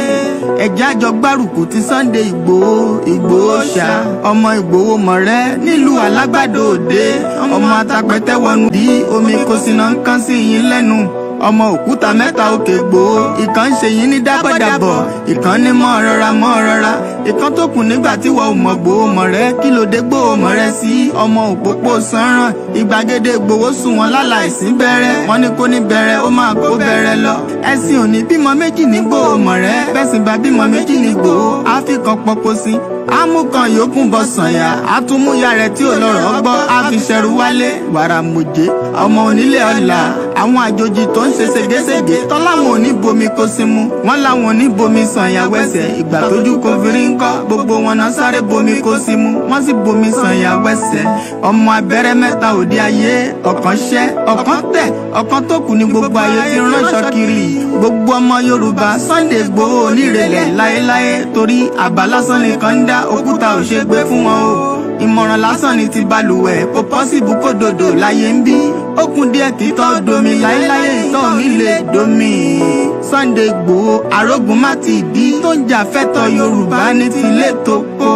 ẹjẹ́ àjọ gbárùkù ti Sunday Ìgbòho ṣá ọmọ Ìgbòho mọ̀rẹ́ nílùú Alágbàdo Òde ọmọ atapẹ̀tẹ̀ wọnú bí omi kò sí náà ń kán sí yín lẹ́nu ọmọ òkúta mẹ́ta òkè Ìgbòho ìkan ṣe yín ní dábọ̀dàbọ̀ ìkan ní mọ́ rọra ìkan tó kù nígbà tí wọ́n ò mọ̀ Ìgbòho mọ̀rẹ́ kí ló dé Ìgbòho mọ̀rẹ́ sí ọmọ òpópó sanran ìgbàgede Ìgbòho sùn wọn láláìsí bẹ̀rẹ̀ wọ́n ní kó ní bẹ̀rẹ̀ ó máa kó bẹ̀rẹ̀ lọ ẹ̀sìn òní bímọ méjì ní Ìgbòho mọ̀rẹ́ bẹ́sìn bá bímọ méjì ní Ìgbòho àfikàn pọpọ sí amúkan yòókù bọ sànyà àtúmúyà rẹ̀ tí ò lọ́rọ̀ gbọ́ àfiṣẹrù wálé wàrà mòjé ọmọ onílé ọlà àwọn àjòjì tó ń ṣe ségesège tọ́láwọn ò ní bomi kó sí mu wọ́n láwọn ò ní bomi sànyà wẹ́sẹ̀ ìgbà tójú kò fi rí ńkọ́ gbogbo wọn náà sáré bomi kó sí mu wọ́n sì bomi sànyà wẹ́sẹ̀ ọmọ abẹ́rẹ́ mẹ́ta òde ayé ọ̀kan ṣẹ́ ọ̀kan tẹ̀ ọ̀kan tó kù ní gbogbo ayé ti ránṣọ kiri gbogbo ọmọ Yorùbá Sunday Ìgbòho onírèlẹ̀ láéláé torí àbá lásán nìkan ń dá òkúta ò ṣe gbé fún wọn o ìmọ̀ràn lásán ni ti balùwẹ̀ kò pọ́sibú kó dòdò láyé ń bí ó kún díẹ̀ kí tọ́ domi láéláyé ìtọ́ mi lè domi Sunday Ìgbòho arógun má ti dí tó ń jà fẹ́tọ̀ Yorùbá ní tilé tó kó.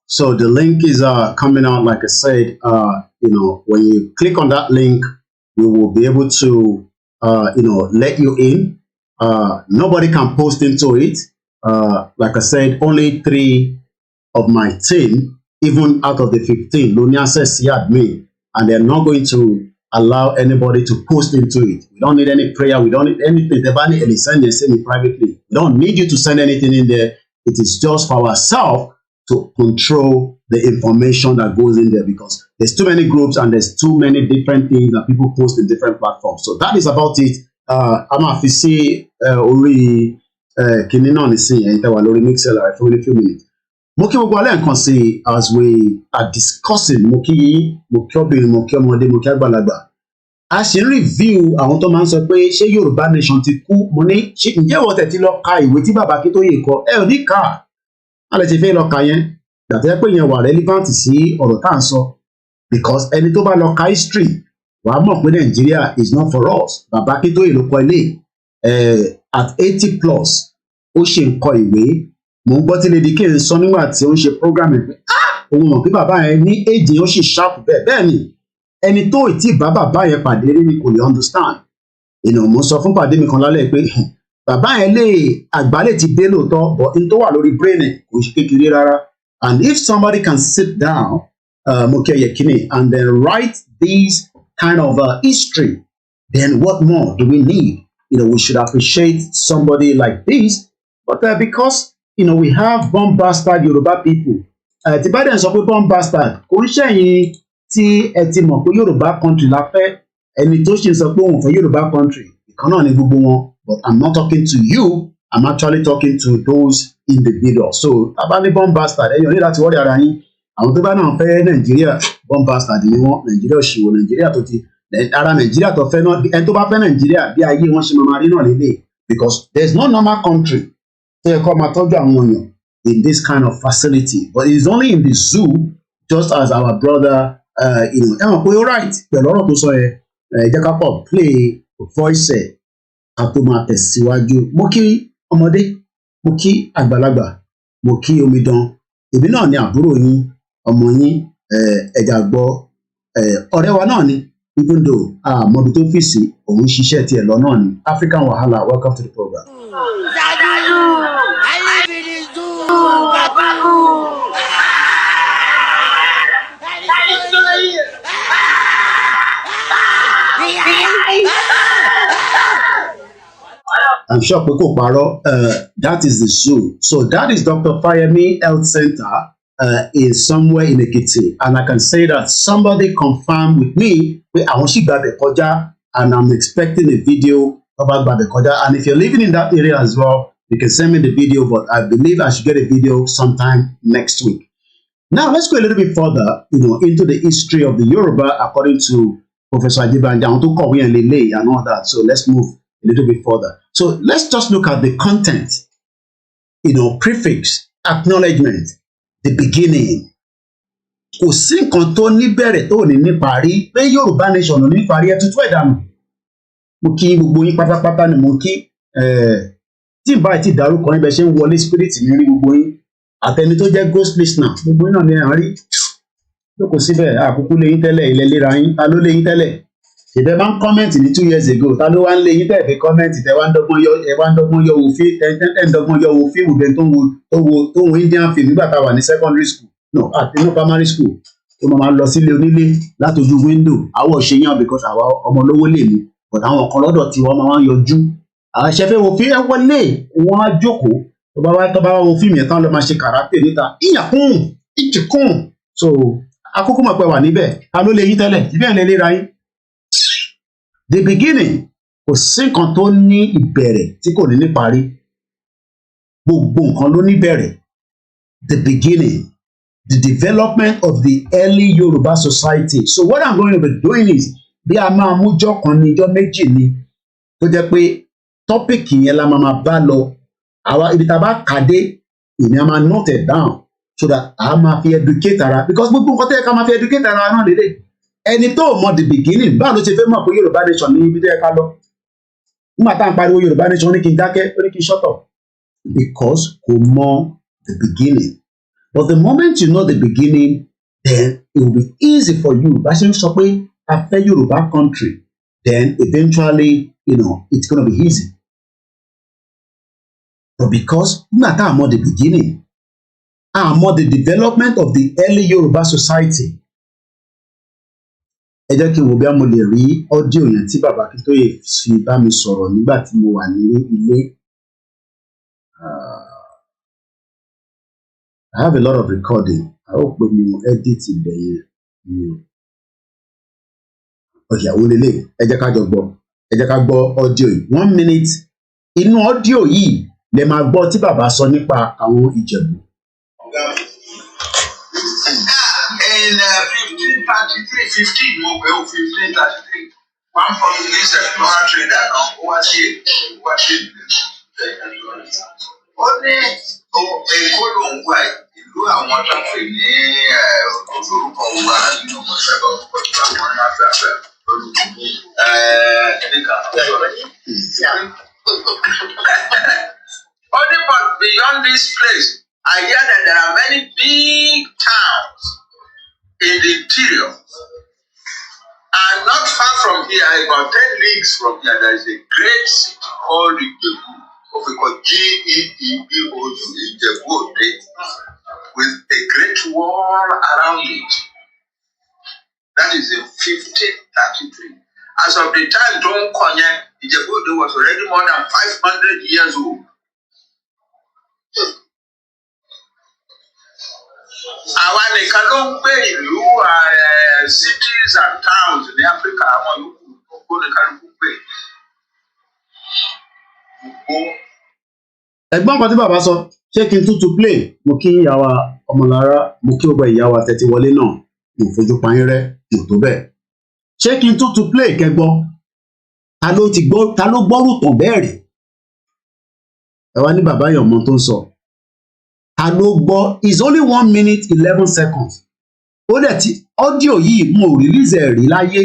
So the link is coming out, like I said, when you click on that link, we will be able to, let you in. Nobody can post into it. Like I said, only 3 of my team, even out of the 15, Lunia says he admin, and they're not going to allow anybody to post into it. We don't need any prayer. We don't need anything. They send it privately. We don't need you to send anything in there. It is just for ourselves to control the information that goes in there because there's too many groups and there's too many different things that people post in different platforms. So that is about it. I'm a ori kinina ni sin ẹ̀yin tẹ́ wà lórí MixLR for a few minutes. Mo kí gbogbo alẹ́ nǹkan sí as we are discussing mo kí obìnrin mo kí ọmọdé mo kí àgbàlagbà. A ṣe ń review àwọn tó máa ń sọ pé ṣé Yorùbá nation ti kú mo ní ǹjẹ́ wọ́n tẹ̀ ti lọ ka ìwé tí bàbá Akíntóyè kọ ẹ ò ní kà á. A lè ti fẹ́ lọ ka yẹn gbàtẹ́ pé yẹn wà relevant sí ọ̀rọ̀ tá à ń sọ because ẹni tó bá lọ ka history wàá mọ̀ pé Nàìjíríà is not for us. Bàbá Akíntóyè ló kọ ilé at 80 plus ó ṣe ń kọ ìwé mo ń gbọ́ tí Lady K ń sọ nígbà tí ó ń ṣe programming pé òun mọ̀ pé bàbá yẹn ní èjì ó sì sharp bẹ́ẹ̀ ni ẹni tó ì tí bá bàbá yẹn pàdé rí ni kò lè understand. Mo sọ fún pàdé mi kan lálẹ́ pé bàbá yẹn àgbálẹ̀ ti dé lóòótọ́ but n tó wà lórí brain ẹ̀ kò ṣe kékeré rárá And if somebody can sit down, and then write these kind of history, then what more do we need? We should appreciate somebody like this. But because, we have bomb bastard Yoruba people. Tí bá dẹ̀ sọ pé bomb bastard, kò ń ṣẹ̀yìn tí ẹ ti mọ̀ pé Yoruba country la fẹ́, ẹni tó ṣì ń sọ pé òun fẹ́ Yoruba country, ìkan náà ni gbogbo wọn. But I'm not talking to you, I'm actually talking to those individuals. So, tá bá ní bomb bastard, ẹ̀yin ò ní láti wọ́rí ara yín. Àwọn tó bá náà fẹ́ Nàìjíríà, bomb bastard ni wọ́n, Nàìjíríà òṣìwò, Nàìjíríà tó ti ara Nàìjíríà tó fẹ́ náà, ẹni tó bá fẹ́ Nàìjíríà bí ayé wọn ṣe máa rí náà lélẹ̀, because there's no normal country tó yẹ kó máa tọ́jú àwọn èèyàn in this kind of facility, but it's only in the zoo, just as our brother, ẹ mọ̀ pé ó right pẹ̀lú ọ̀rọ̀ tó sọ yẹn, jẹ́ ká pọ̀ play voice ẹ̀ ká tó máa tẹ̀síwájú. Mo kí ọmọdé, mo kí àgbàlagbà, mo kí omidan, èmi náà ni àbúrò yín, ọmọ yín, ẹ̀jà gbọ́, ọ̀rẹ́ wa náà ni, even though mọ̀bí tó fi sí òun ṣiṣẹ́ tiẹ̀ lọ náà ni. African Wahala, welcome to the program. I'm sure pé kò parọ́, that is the zoo. So that is Dr. FOLAYEMI Health Center is somewhere in Ekiti, and I can say that somebody confirmed with me pé àwọn sì gbàbẹ̀ kọjá, and I'm expecting a video about gbàbẹ̀ kọjá. And if you're living in that area as well, you can send me the video, but I believe I should get a video sometime next week. Now let's go a little bit further, into the history of the Yoruba according to Professor Ajibanje, àwọn tó kọ̀wé yẹn lélẹ̀ and all that. So let's move a little bit further. So let's just look at the content, prefix, acknowledgement, the beginning. Kò sí nǹkan tó níbẹ̀rẹ̀ tó ní níparí, pé Yorùbá nation ò ní níparí, ẹ tutù ẹ̀ dànù. Mo kí gbogbo yín pátápátá ni mo kí, tí n bá ti dárúkọ yín bẹ ṣe ń wọlé spirit ní rí gbogbo yín, àtẹni tó jẹ́ ghost listener, gbogbo yín náà ni à ń rí. Lókò síbẹ̀ àkókò lé yín tẹ́lẹ̀, ilẹ̀ léra yín, ta ló lé yín tẹ́lẹ̀? Ìbẹ̀ máa ń comment ní 2 years ago, ta ló wá ń lé yín tẹ́ẹ̀ fi comment, tẹ́ wá ń dọ́gbọ́n yọ òfin, ẹ̀ńdọ́gbọ́n yọ òfin ìwùbẹ̀ tó ń wo Indian film nígbà tá a wà ní secondary school, no primary school, tó máa lọ sílé onílé látọjú window, àwọ̀ ṣe yàn because àwa ọmọ olówó lè ní, but àwọn kan lọ́dọ̀ tí wọ́n máa ń yọjú. Àwọn ṣẹfẹ́ wo fi ẹ wọlé, wọ́n á jókòó, tó bá wá wo fíìmù yẹn tán lọ máa ṣe karate níta, ìyàkùn, ìjìkùn. So àkókò mọ̀ pé wà níbẹ̀, ta ló lé yín tẹ́lẹ̀, ìbẹ̀ ń lè léra yín. The beginning, kò sí nǹkan tó ní ìbẹ̀rẹ̀ tí kò ní níparí. Gbogbo nǹkan ló ní bẹ̀rẹ̀. The beginning, the development of the early Yoruba society. So what I'm going to be doing is, bí a máa mú jọ́ kan ní jọ́ méjì ni, tó jẹ́ pé tọ́pìkì yẹn la máa bá lọ. Àwa ibi tá a bá kàdé, ìní a máa note it down so that a máa fi educate ara. Because gbogbo nǹkan tó yẹ ká máa fi educate ara náà lédè. Ẹni tó mọ the beginning, báwo ló ṣe fẹ́ mọ̀ pé Yorùbá nation ní ibi tó yẹ ká lọ? Nígbà tá à ń pariwo Yorùbá nation, ní kí n dákẹ́, ó ní kí n shut up. Because kò mọ the beginning. But the moment you know the beginning, then it will be easy for you. Bá ṣe ń sọ pé a fẹ́ Yorùbá country, then eventually, it's going to be easy. But because nígbà tá à mọ the beginning, à mọ the development of the early Yoruba society, ẹ jẹ́ kí n wo bí a mo lè rí ọ́díò yẹn tí bàbá Akíntóyè fi bá mi sọ̀rọ̀ nígbà tí mo wà ní ilé. I have a lot of recording. I hope pé mo edit ibẹ̀ yẹn. Okay, àwọn olè ẹ jẹ́ ká jọ gbọ́. Ẹ jẹ́ ká gbọ́ ọ́díò yìí. 1 minute. Inú ọ́díò yìí lè máa gbọ́ tí bàbá sọ nípa àwọn Ìjẹ̀bú. In 1533, one Portuguese explorer trader ó ní Èkó ló ń wá ìlú àwọn tó ń pè ní orúkọ wa nínú mọ̀ṣẹ́bọ̀ ọ̀pọ̀lọpọ̀ àwọn máa fẹ́ fẹ́ only but beyond this place, I hear that there are many big towns in the interior. And not far from here, about 10 leagues from here, there is a great city called Ijebu, of a G-E-E-B-O-U, Ijebu. with a great wall around it. That is in 1533. As of the time John Konye, Ijebu-Ode was already more than 500 years old. Àwọn nìkan ló ń gbé ìlú cities and towns ní Africa, àwọn yòókù nìkan ló ń gbé. Ẹ̀gbọ́n kan tí bàbá sọ, ṣé kí n tútù play? Mo kí ìyàwó Ọmọlára, mo kí ọgbà ìyàwó àtẹ̀tí wọlé náà, mo fojú payín rẹ́, mo tó bẹ́ẹ̀. Ṣé kí n tútù play kẹgbọ́? Ta ló gbọ́rù tàn bẹ́ẹ̀ rí? Ẹ wá ní bàbá yàn mọ́ tó ń sọ. Ta ló gbọ́? It's only 1 minute 11 seconds. Ó dẹ̀ tí ọ́díò yìí mo release ẹ̀ rí láyé.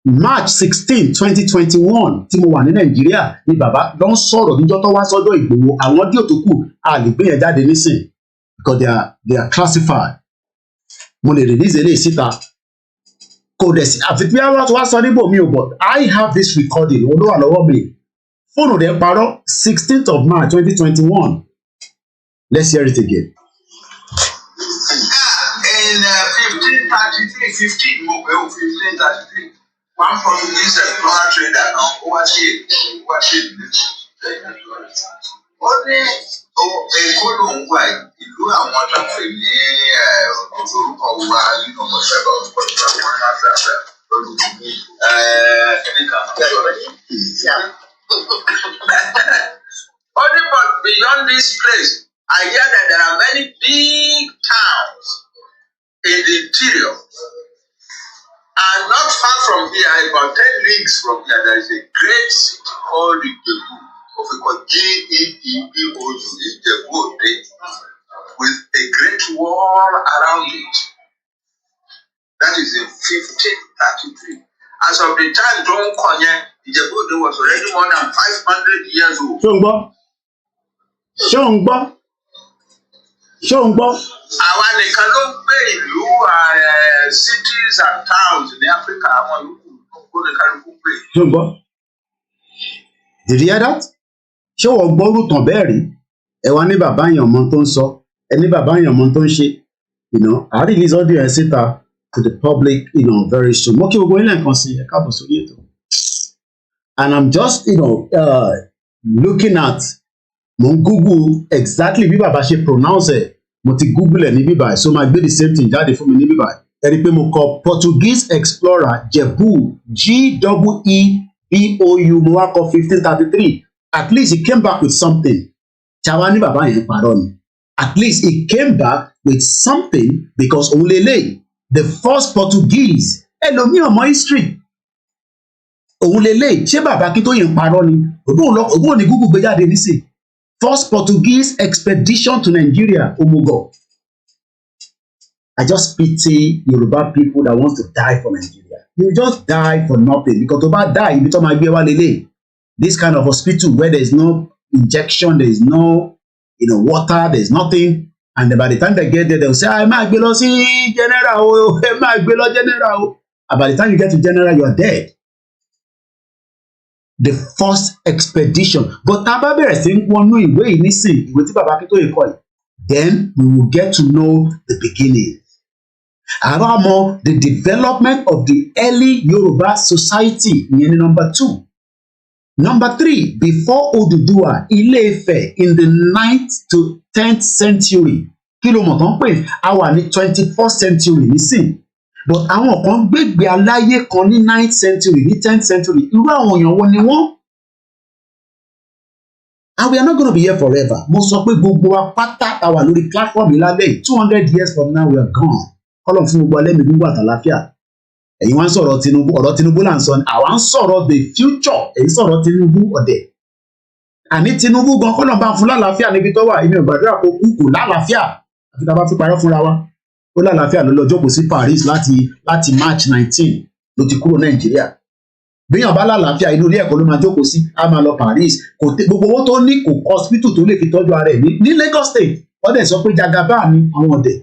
March 16, 2021 tí mo wà ní Nàìjíríà ni bàbá ló ń sọ̀rọ̀ níjọ́ tó wá sọ́dọ̀ Ìgbòho. Àwọn ọ́díò tó kù a lè gbé yẹn jáde nísìn because they are classified. Mo lè release eléyìí síta. Kò dẹ̀ sí àfi bí wọ́n wá sọ níbò mi ò bọ̀. I have this recording ó ló wà lọ́wọ́ mi. Fóònù rẹ̀ parọ́ 16th of March 2021. Let's hear it again. In 1533, 1533, one Portuguese explorer trader now overseas. Ó ní Èkó ló ń wá ìlú àwọn àtàkùn ní orúkọ wa nínú ọmọọṣẹ́bà orúkọ ìjọba wọn máa fẹ́ fẹ́ lọ́dún only but beyond this place, I hear that there are many big towns in the interior. And not far from here, about 10 leagues from here, there is a great city called Ijebu, Ijebu-Ode, with a great wall around it. That is in 1533. As of the time John Konye, Ijebu-Ode was already more than 500 years old. Ṣé ń gbọ́? Àwọn nìkan ló ń gbé ìlú cities and towns ní Africa, àwọn yòókù nìkan ló ń gbé. Ṣé ń gbọ́? Did you hear that? Ṣé wọ́n gbọ́rù tàn bẹ́ẹ̀ rí? Ẹ wá ní bàbá yàn ọmọ tó ń sọ, ẹ ní bàbá yàn ọmọ tó ń ṣe. I release audio ẹ̀ síta to the public very soon. Mo kí gbogbo ilé nǹkan sí ẹ káàbọ̀ sórí ètò. And I'm just looking at mo ń Google exactly bí bàbá ṣe pronounce ẹ̀. Mo ti Google ẹ̀ ní bíbá ẹ̀ so máa gbé the same thing jáde fún mi ní bíbá ẹ̀. Ẹ rí i pé mo kọ Portuguese explorer Jebu G-E-E-B-O-U mo wá kọ 1533. At least he came back with something. Ṣàwa ní bàbá yẹn parọ́ ni. At least he came back with something because òun lélẹ̀ the first Portuguese ẹlòmíì ọmọ history. Òun lélẹ̀ ṣé bàbá kí tó yẹn parọ́ ni? Ògbóhùn ni Google gbé jáde nísìn. First Portuguese expedition to Nigeria, Omugo. I just pity Yoruba people that want to die for Nigeria. You just die for nothing because to die, you become this kind of hospital where there is no injection, there is no water, there is nothing. And by the time they get there, they'll say, I might be lost general, I might be lost general. And by the time you get to general, you are dead. The first expedition. But tábà bẹ̀rẹ̀ sí ń wọnú ìwé yìí nísìn ìwé tí bàbá Akíntóyè kọ yìí, then we will get to know the beginning. Àwa mọ̀ the development of the early Yoruba society ìyẹn ní number 2. Number 3, before Oduduwa, Ile-Ife in the 9th to 10th century. Kí ló mọ̀ tán pé a wà ní 21st century nísìn. But àwọn kan gbégbé aláyé kan ní 9th century ní 10th century irú àwọn èèyàn wo ni wọ́n? And we are not going to be here forever. Mo sọ pé gbogbo wa pátá ta wà lórí platform yìí lálẹ́ yìí 200 years from now we are gone. Kọ́lọ̀ fún gbogbo alẹ́ mi gbogbo àtàláfíà. Ẹ̀yin wá ń sọ̀rọ̀ Tinubu, ọ̀rọ̀ Tinubu là ń sọ ni. Àwa ń sọ̀rọ̀ the future. Ẹ̀yin sọ̀rọ̀ Tinubu ọ̀dẹ̀. Àní Tinubu gan kọ́lọ̀ bá fún lálàáfíà níbi tó wà. Èmi ò gbàdúrà kó kú kò lálàáfíà. Àfi tá a bá fi parọ́ fúnra wa. Ó lálàáfíà ló lọ jókòó sí Paris láti March 19 ló ti kúrò Nàìjíríà. Béèyàn bá lálàáfíà inú ilé ẹ̀kọ́ ló máa jókòó sí á máa lọ Paris. Gbogbo owó tó ní kò hospital tó lè fi tọ́jú ara ẹ̀ ní Lagos State. Wọ́n dẹ̀ sọ pé Jagaban ni àwọn ọ̀dẹ̀.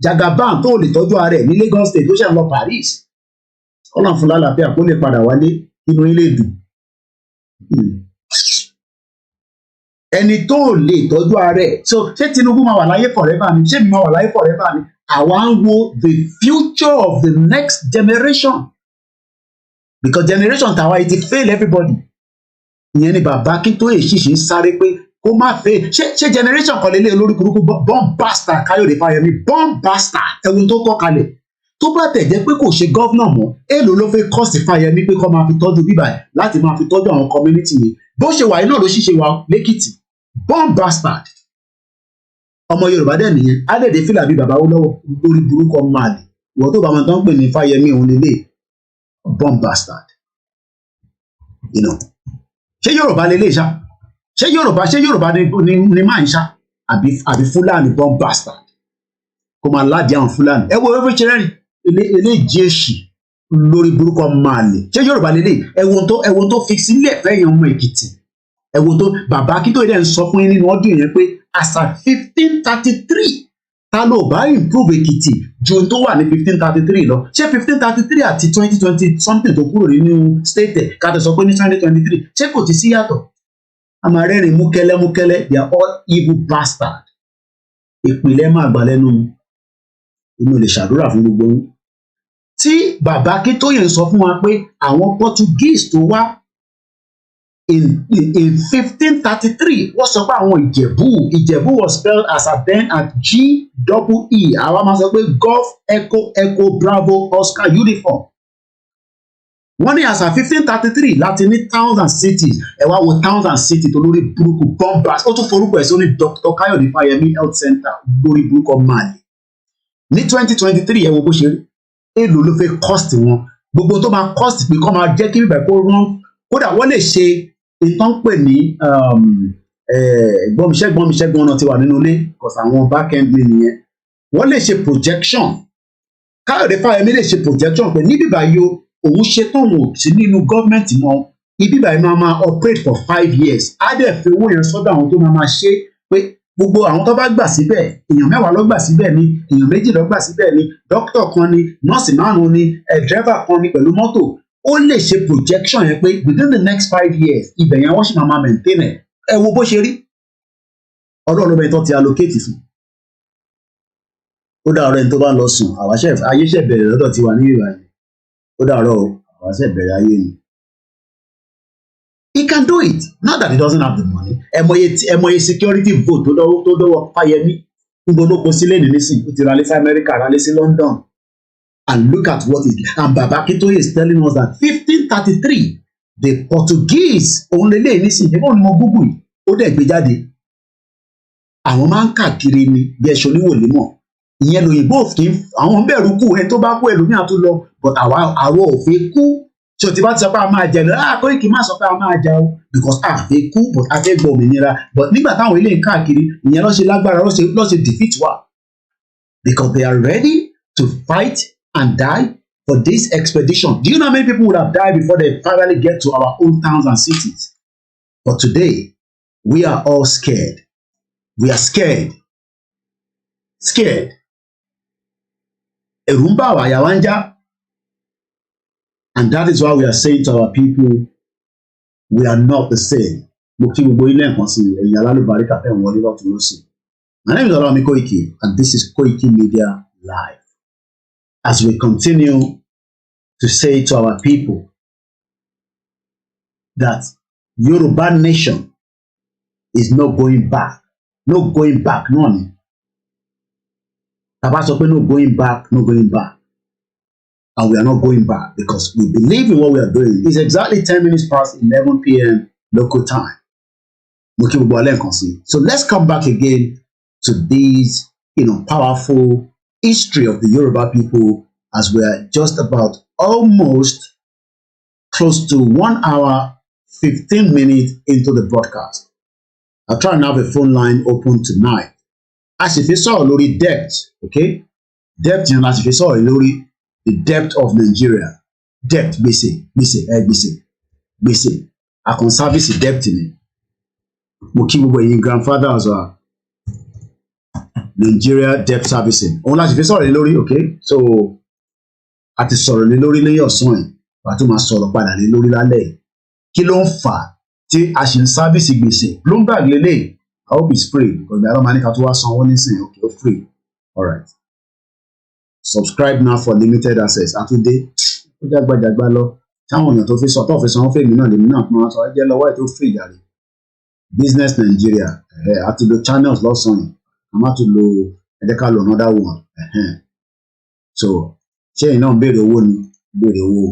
Jagaban tó lè tọ́jú ara ẹ̀ ní Lagos State ló ṣe ń lọ Paris. Ọlọ́run fún lálàáfíà kó lè padà wálé inú ilé ìdùn. ẹni tó lè tọ́jú ara ẹ̀. So ṣé Tinubu máa wà láyé forever ni, ṣé mi máa wà láyé forever ni? Àwa ń wo the future of the next generation, because generation tàwa yìí ti fail everybody. Ìyẹn ni bàbá Akíntóyè ṣìṣì ń sáré pé kó má fail. Ṣé generation kan lélẹ̀ olórí burúkú bomb bastard Káyọ̀dé Fáyẹmí, bomb bastard ẹ̀wọ̀n tó kọ́ kalẹ̀. Tó bá tẹ̀ jẹ́ pé kò ṣe gọ́vnà mọ́, èèlò ló fẹ́ kọ́ sí Fáyẹmí pé kó máa fi tọ́jú bíbà ẹ̀ láti máa fi tọ́jú àwọn community yẹn. Bó ṣe wà yìí náà ló ṣiṣẹ́ wa lẹ́kìtì, bomb bastard. Ọmọ Yorùbá dẹ̀ nìyẹn, á dẹ̀ dé fìlà bíi bàbá Awólọ́wọ̀ lórí burúkú ọmọ àlè. Ìwọ́n tó bá wọn tán pè ní Fáyẹmí òun lélẹ̀, bomb bastard. You know. Ṣé Yorùbá lélẹ̀ ṣá? Ṣé Yorùbá ni máa ń ṣá? Àbí Fúlàní bomb bastard. Kó máa ládìí àwọn Fúlàní. Ẹ wo ewé ṣe rẹ́rìn. Eléjì èṣì lórí burúkú ọmọ àlè. Ṣé Yorùbá lélẹ̀? Ẹ̀wọ̀n tó fi sílẹ̀ fẹ́yàn ọmọ Èkìtì. Ẹ̀wọ̀n tó bàbá Akíntóyè dẹ̀ ń sọ fún yín nínú ọdún yẹn pé àṣà 1533 ta ló bá improve Èkìtì ju tó wà ní 1533 lọ. Ṣé 1533 àti 2020 something tó kúrò nínú state ẹ̀ ká tó sọ pé ní 2023 ṣé kò ti sí yàtọ̀? Àmàrẹ́rìn múkẹ́lẹ́ they are all evil bastard. Ìpìlẹ̀ máa gbà lẹ́nu inú lè ṣàdúrà fún gbogbo yín. Tí bàbá Akíntóyè ń sọ fún wa pé àwọn Portuguese tó wá in 1533 wọ́n sọ pé àwọn Ìjẹ̀bú was spelled as a then at G-double-E. Àwa máa sọ pé Golf Echo Bravo Oscar uniform. Wọ́n ní àṣà 1533 láti ní towns and cities. Ẹ wá wo towns and cities tó lórí burúkú bombas. Ó tún forúkọ ẹ̀ sí ní Dr. Káyọ̀dé Fáyẹmí Health Center lórí burúkú Mali. Ní 2023 ẹ wo bó ṣe rí. Èlò ló fẹ́ cost wọn. Gbogbo tó máa cost pé kọ́ máa jẹ́ kí bíbẹ̀ kó rán. Kódà wọ́n lè ṣe ìtàn pè ní gbọ́nmiṣẹ́gbọ́n náà ti wà nínú ilé because àwọn back end mi nìyẹn. Wọ́n lè ṣe projection. Káyọ̀dé Fáyẹmí lè ṣe projection pé níbí báyìí òun ṣe tóun ò sí nínú gọ́ọ̀mẹ̀ntì mọ́, ibi báyìí máa operate for 5 years. Á dẹ̀ fi owó yẹn sọ́dọ̀ àwọn tó máa ṣe pé gbogbo àwọn tó bá gbà síbẹ̀, èèyàn 10 ló gbà síbẹ̀ ni, èèyàn 2 ló gbà síbẹ̀ ni, dókítà kan ni, nọ́ọ̀sì 5 ni, driver kan ni pẹ̀lú mọ́tò. Ó lè ṣe projection yẹn pé within the next 5 years ibẹ̀ yẹn wọ́n sì máa maintain ẹ̀. Ẹ wo bó ṣe rí. Ọlọ́run ló bẹ tó ti allocate fún. Ó dàárọ̀ ẹni tó bá lọ sùn, ayé ṣẹ̀ bẹ̀rẹ̀ lọ́dọ̀ tiwa ní ìwà yẹn. Ó dàárọ̀ àwọn ṣẹ̀ bẹ̀rẹ̀ ayé ni. He can do it. Not that he doesn't have the money. Ẹ mọye security vote tó dọ́wọ́ Fáyẹmí. Gbogbo ló kó sílé ní nísìn. Ó ti ralé sí America, ralé sí London. And look at what it is. And Baba Akíntóyè is telling us that 1533, the Portuguese, òun lè lè nísìn, ìbọn ni mo Google yìí, ó dẹ̀ gbé jáde. Àwọn máa ń káàkiri ni bí ẹṣọ oníwòlémọ̀. Ìyẹn lòyìnbó òfin, àwọn bẹ̀rù kú, ẹni tó bá kú ẹlòmíà tó lọ, but àwọ̀ òfin kú. Ṣé o ti bá ti sọ pé a máa jẹ lọ, Koiki má sọ pé a máa jẹ o, because a fẹ́ kú, but a fẹ́ gbọ́ òmìnira. But nígbà táwọn ilé ń káàkiri, ìyẹn ló ṣe lágbára, ló ṣe defeat wa. Because they are ready to fight and die for this expedition. Do you know how many people would have died before they finally get to our own towns and cities? But today, we are all scared. We are scared. Scared. Ẹ̀rù ń bà wá, àyà wa ń já. And that is why we are saying to our people, we are not the same. Mo kí gbogbo ilé nǹkan sí ẹ̀yìn alálùbáríkà fẹ́ wọlé lọ́tún lọ́sìn. My name is Olami Koiki, and this is KOKIMEDIA Live. As we continue to say to our people that Yoruba nation is not going back. No going back, none. Baba sọ pé no going back, no going back. And we are not going back because we believe in what we are doing. It's exactly 10 minutes past 11 p.m. local time. So let's come back again to these, powerful history of the Yoruba people as we are just about almost close to 1 hour, 15 minutes into the broadcast. I'll try and have a phone line open tonight. As if you saw lórí debt, okay? Debt, as if you saw lórí the debt of Nigeria. Debt, gbèsè. I can service the debt in it. Mo kí gbogbo ẹ̀yin grandfathers wa. Nigeria debt servicing. Òun láti fi sọ̀rọ̀ lórí, okay? So, a ti sọ̀rọ̀ lórí lẹ́yìn ọ̀sán ẹ̀. Wà á tún máa sọ̀rọ̀ padà lórí lálẹ́ yìí. Kí ló ń fà tí a ṣe ń sábìsì gbèsè. Bloomberg lélẹ̀, I hope it's free because the other money can to sanwó nísìnyí, okay, free. All right. Subscribe now for limited access. Àtúndé ó jágbàjàgbà lọ. Táwọn èèyàn tó fi sọ tó fi sanwó fèmí náà lèmi náà máa sọ ẹ jẹ́ lọ́wọ́ ẹ̀ tó free jàre. Business Nigeria àti lo channels lọ́sàn-án a máa tún lo ẹ jẹ́ ká lo another one. So ṣé iná ń béèrè owó ni béèrè owó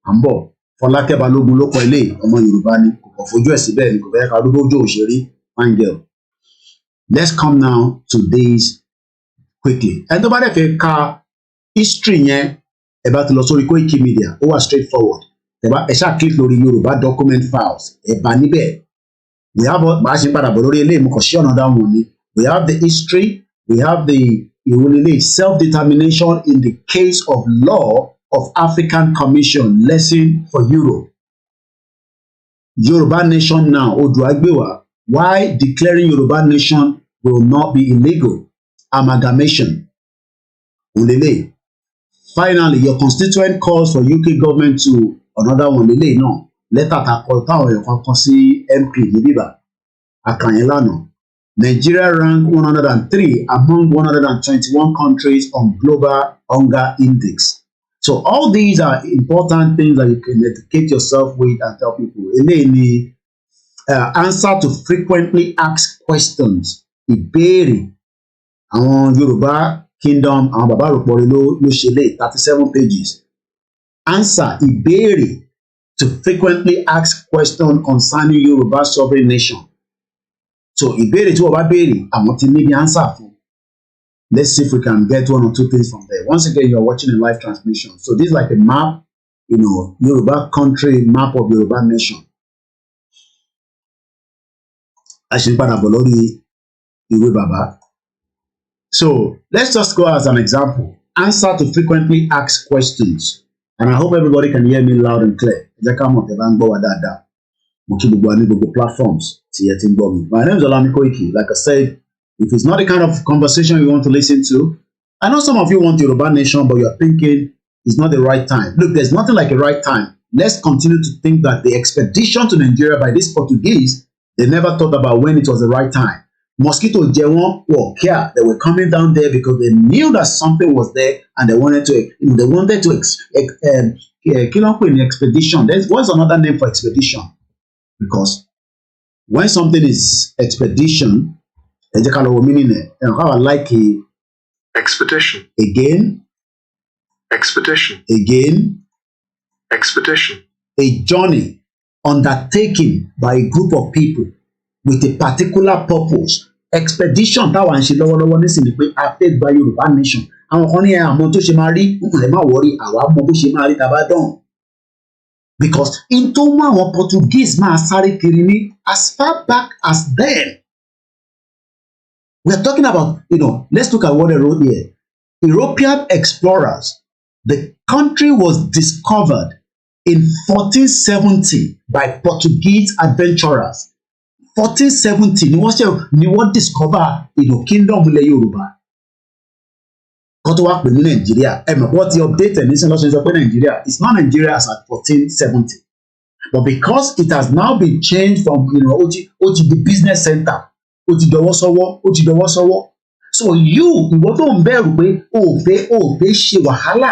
à ń bọ̀. Fọlákẹ́ Balógun ló kọ ilé ọmọ Yorùbá ni kò kàn fojú ẹ̀ síbẹ̀ ni kò fẹ́ ká dúró ojú òṣèré fine girl. Let's come now to this quickly. Ẹni tó bá dẹ̀ fẹ́ ka history yẹn ẹ bá ti lọ sórí koikimedia ó wà straightforward. Ẹ ṣáà click lórí Yorùbá document files ẹ bá níbẹ̀. We have bá a ṣe padà bọ̀ lórí eléyìí mo kàn ṣí another one ni. We have the history, we have the self-determination in the case of law of African Commission lesson for Europe. Yoruba nation now, Oduagbewa, why declaring Yoruba nation will not be illegal. Amalgamation. Ulele. Finally, your constituent calls for UK government to another one. Lele, no. Letter táwọn èèyàn kan sí MP ní bíbá. Akanyelano. Nigeria ranked 103 among 121 countries on Global Hunger Index. So all these are important things that you can educate yourself with and tell people. Eléyìí answer to frequently asked questions. Ìbéèrè àwọn Yorùbá Kingdom àwọn bàbá àròpọ̀ ló ṣe lé 37 pages. Answer ìbéèrè to frequently asked questions concerning Yoruba sovereign nation. So ìbéèrè tí wọ́n bá béèrè àwọn ti níbi answer fún. Let's see if we can get one or two things from there. Once again, you're watching a live transmission. So this is like a map, Yoruba country, map of Yoruba nation. So let's just go as an example. Answer to frequently asked questions. And I hope everybody can hear me loud and clear. Platforms. My name is OLAMILEKAN. Like I said, if it's not the kind of conversation you want to listen to, I know some of you want Yoruba nation, but you're thinking it's not the right time. Look, there's nothing like a right time. Let's continue to think that the expedition to Nigeria by these Portuguese, they never thought about when it was the right time. Mosquito Jewon were care. They were coming down there because they knew that something was there and they wanted to, expedition. What's another name for expedition? Because when something is expedition, like a expedition. Again. Expedition. Again. Expedition. A journey undertaken by a group of people with a particular purpose. Expedition táwa ń ṣe lọ́wọ́lọ́wọ́ nísìnyí pé a fẹ́ gba Yorùbá nation. Àwọn kan ní àmọ́ tó ṣe máa rí ẹ má wọrí àwa mọ bó ṣe máa rí tàbá dán. Because in tó mú àwọn Portuguese máa sáré kiri ní as far back as then. We are talking about, let's look at what they wrote here. European explorers. The country was discovered in 1470 by Portuguese adventurers. 1470 ni wọ́n discover kingdom ilẹ̀ Yorùbá. Kó tó wá pè ní Nigeria. Wọ́n ti update ní sin lọ́sọ̀ sọ pé Nigeria. It's not Nigeria as at 1470. But because it has now been changed from ó ti di business center. Ó ti dọwọ́ sọ́wọ́. So ìwọ tó ń bẹ̀rù pé ó fẹ́ ṣe wàhálà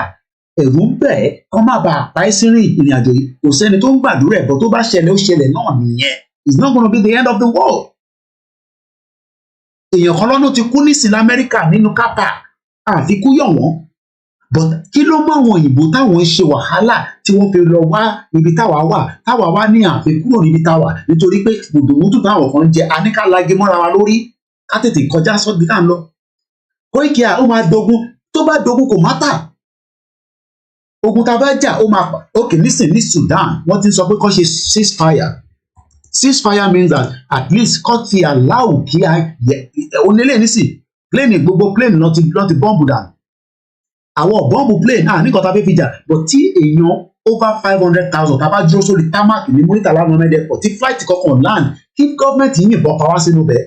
ẹ̀rù ń bẹ̀ ẹ́ kọ́ má bàa pa ẹ́ sínú ìrìn àjò yìí kò sẹ́ni tó ń gbàdúrà ẹ̀bọ̀ tó bá ṣẹlẹ̀ ó ṣẹlẹ̀ náà nìyẹn. It's not going to be the end of the world. Èèyàn kan lọ́nà ti kú nísìn Amẹ́ríkà nínú kápá àfikún yọ̀ wọ́n. But kí ló mú àwọn òyìnbó táwọn ń ṣe wàhálà tí wọ́n fi lọ wá ibi táwa wá ní àfikúrò níbi táwa nítorí pé gbòdòmútù táwọn kan jẹ aníkàlágé mọ́ra wa lórí ká tètè kọjá sọ́gbí tá ń lọ. Kóìkì ó máa dogun tó bá dogun kò mátà. Ogun tá a bá jà ó máa pa. Okay, listen, ní Sudan wọ́n ti sọ pé kó ṣe ceasefire. Ceasefire means that at least kó ti allow kí onílé nísì plane gbogbo plane lọ ti bọ́ǹbù dànù. Àwọn bọ́ǹbù plane nígbà tá a fẹ́ fi jà but tí èèyàn over 500,000 tá a bá dúró sórí tarmac ní Muritala Mohammed airport tí flight kọ̀ọ̀kan land kí gọ́ọ̀mẹ̀ntì yìnbọn pa wá sínú bẹ́ẹ̀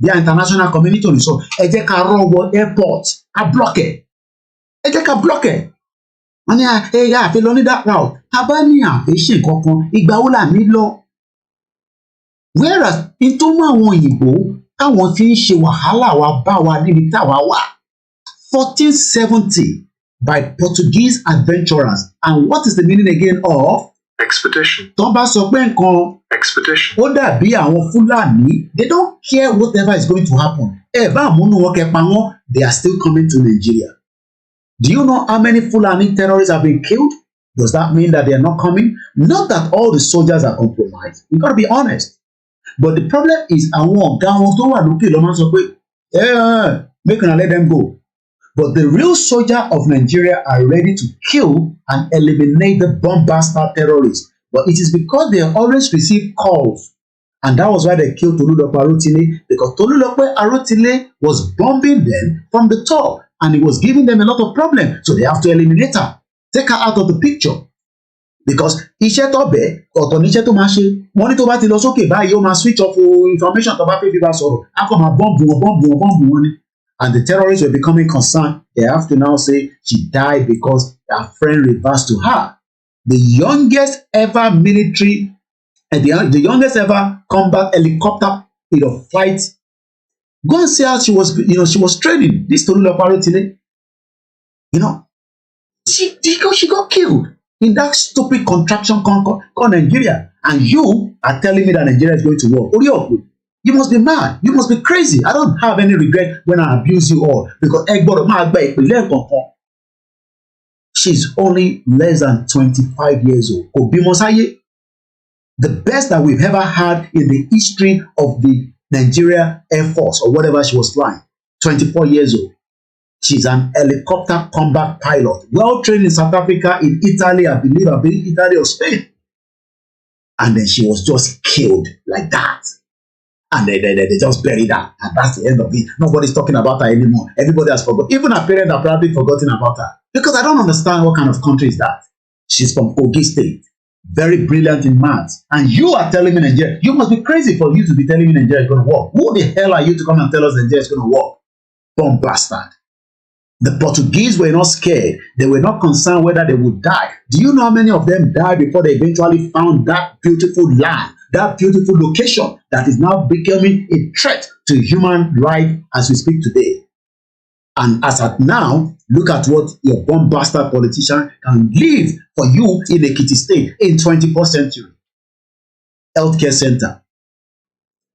bí i international community ò ní sọ ẹ jẹ́ ká rọ́wọ́ airport ká block ẹ̀ ẹ jẹ́ ká block ẹ̀. Wọ́n ní àfẹ́ lọ ní that route tá a bá ní àfẹ́ ṣe nǹkan kan ìgbà wo là ní lọ. Whereas in tó mú àwọn òyìnbó táwọn fi ń ṣe wàhálà wa bá wa níbi táwa wà 1470 by Portuguese adventurers. And what is the meaning again of expedition? Tó bá sọ pé nǹkan Expedition. ó dàbí àwọn Fúlàní, they don't care whatever is going to happen. Ẹ bá àmúnú wọn kẹpa wọn, they are still coming to Nigeria. Do you know how many Fulani terrorists have been killed? Does that mean that they are not coming? Not that all the soldiers are compromised. We got to be honest. But the problem is àwọn ọ̀gá wọn tó wà lókè ló máa ń sọ pé make una let them go. But the real soldiers of Nigeria are ready to kill and eliminate the bomb bastard terrorists. But it is because they always receive calls. And that was why they killed Tolulope Arotile, because Tolulope Arotile was bombing them from the top. And it was giving them a lot of problems. So they have to eliminate her. Take her out of the picture. Because iṣẹ́ tó bẹ̀ ọ̀tọ̀ níṣẹ́ tó máa ṣe. Wọ́n ní tó bá ti lọ sókè báyìí ó máa switch off information tó bá fẹ́ fi bá sọ̀rọ̀. A kò máa bọ́ǹbù wọn ni. And the terrorists were becoming concerned. They have to now say she died because her friend reversed to her. The youngest ever military, the youngest ever combat helicopter flight. Go and see how she was, she was training. This Tolulope Arotile, she got killed in that stupid contraction called Nigeria. And you are telling me that Nigeria is going to war. Orioku, you must be mad. You must be crazy. I don't have any regret when I abuse you all because she's only less than 25 years old. The best that we've ever had in the history of the Nigeria Air Force or whatever she was flying. 24 years old. She's an helicopter combat pilot, well trained in South Africa, in Italy, I believe Italy or Spain. And then she was just killed like that. And they just buried her. And that's the end of it. Nobody's talking about her anymore. Everybody has forgotten. Even her parents have probably forgotten about her. Because I don't understand what kind of country is that. She's from Kogi State. Very brilliant in maths. And you are telling me Nigeria. You must be crazy for you to be telling me Nigeria is going to work. Who the hell are you to come and tell us Nigeria is going to work? Bomb bastard. The Portuguese were not scared. They were not concerned whether they would die. Do you know how many of them died before they eventually found that beautiful land, that beautiful location that is now becoming a threat to human life as we speak today? And as at now, look at what your bomb bastard politician can leave for you in Ekiti State in 21st century. Healthcare center.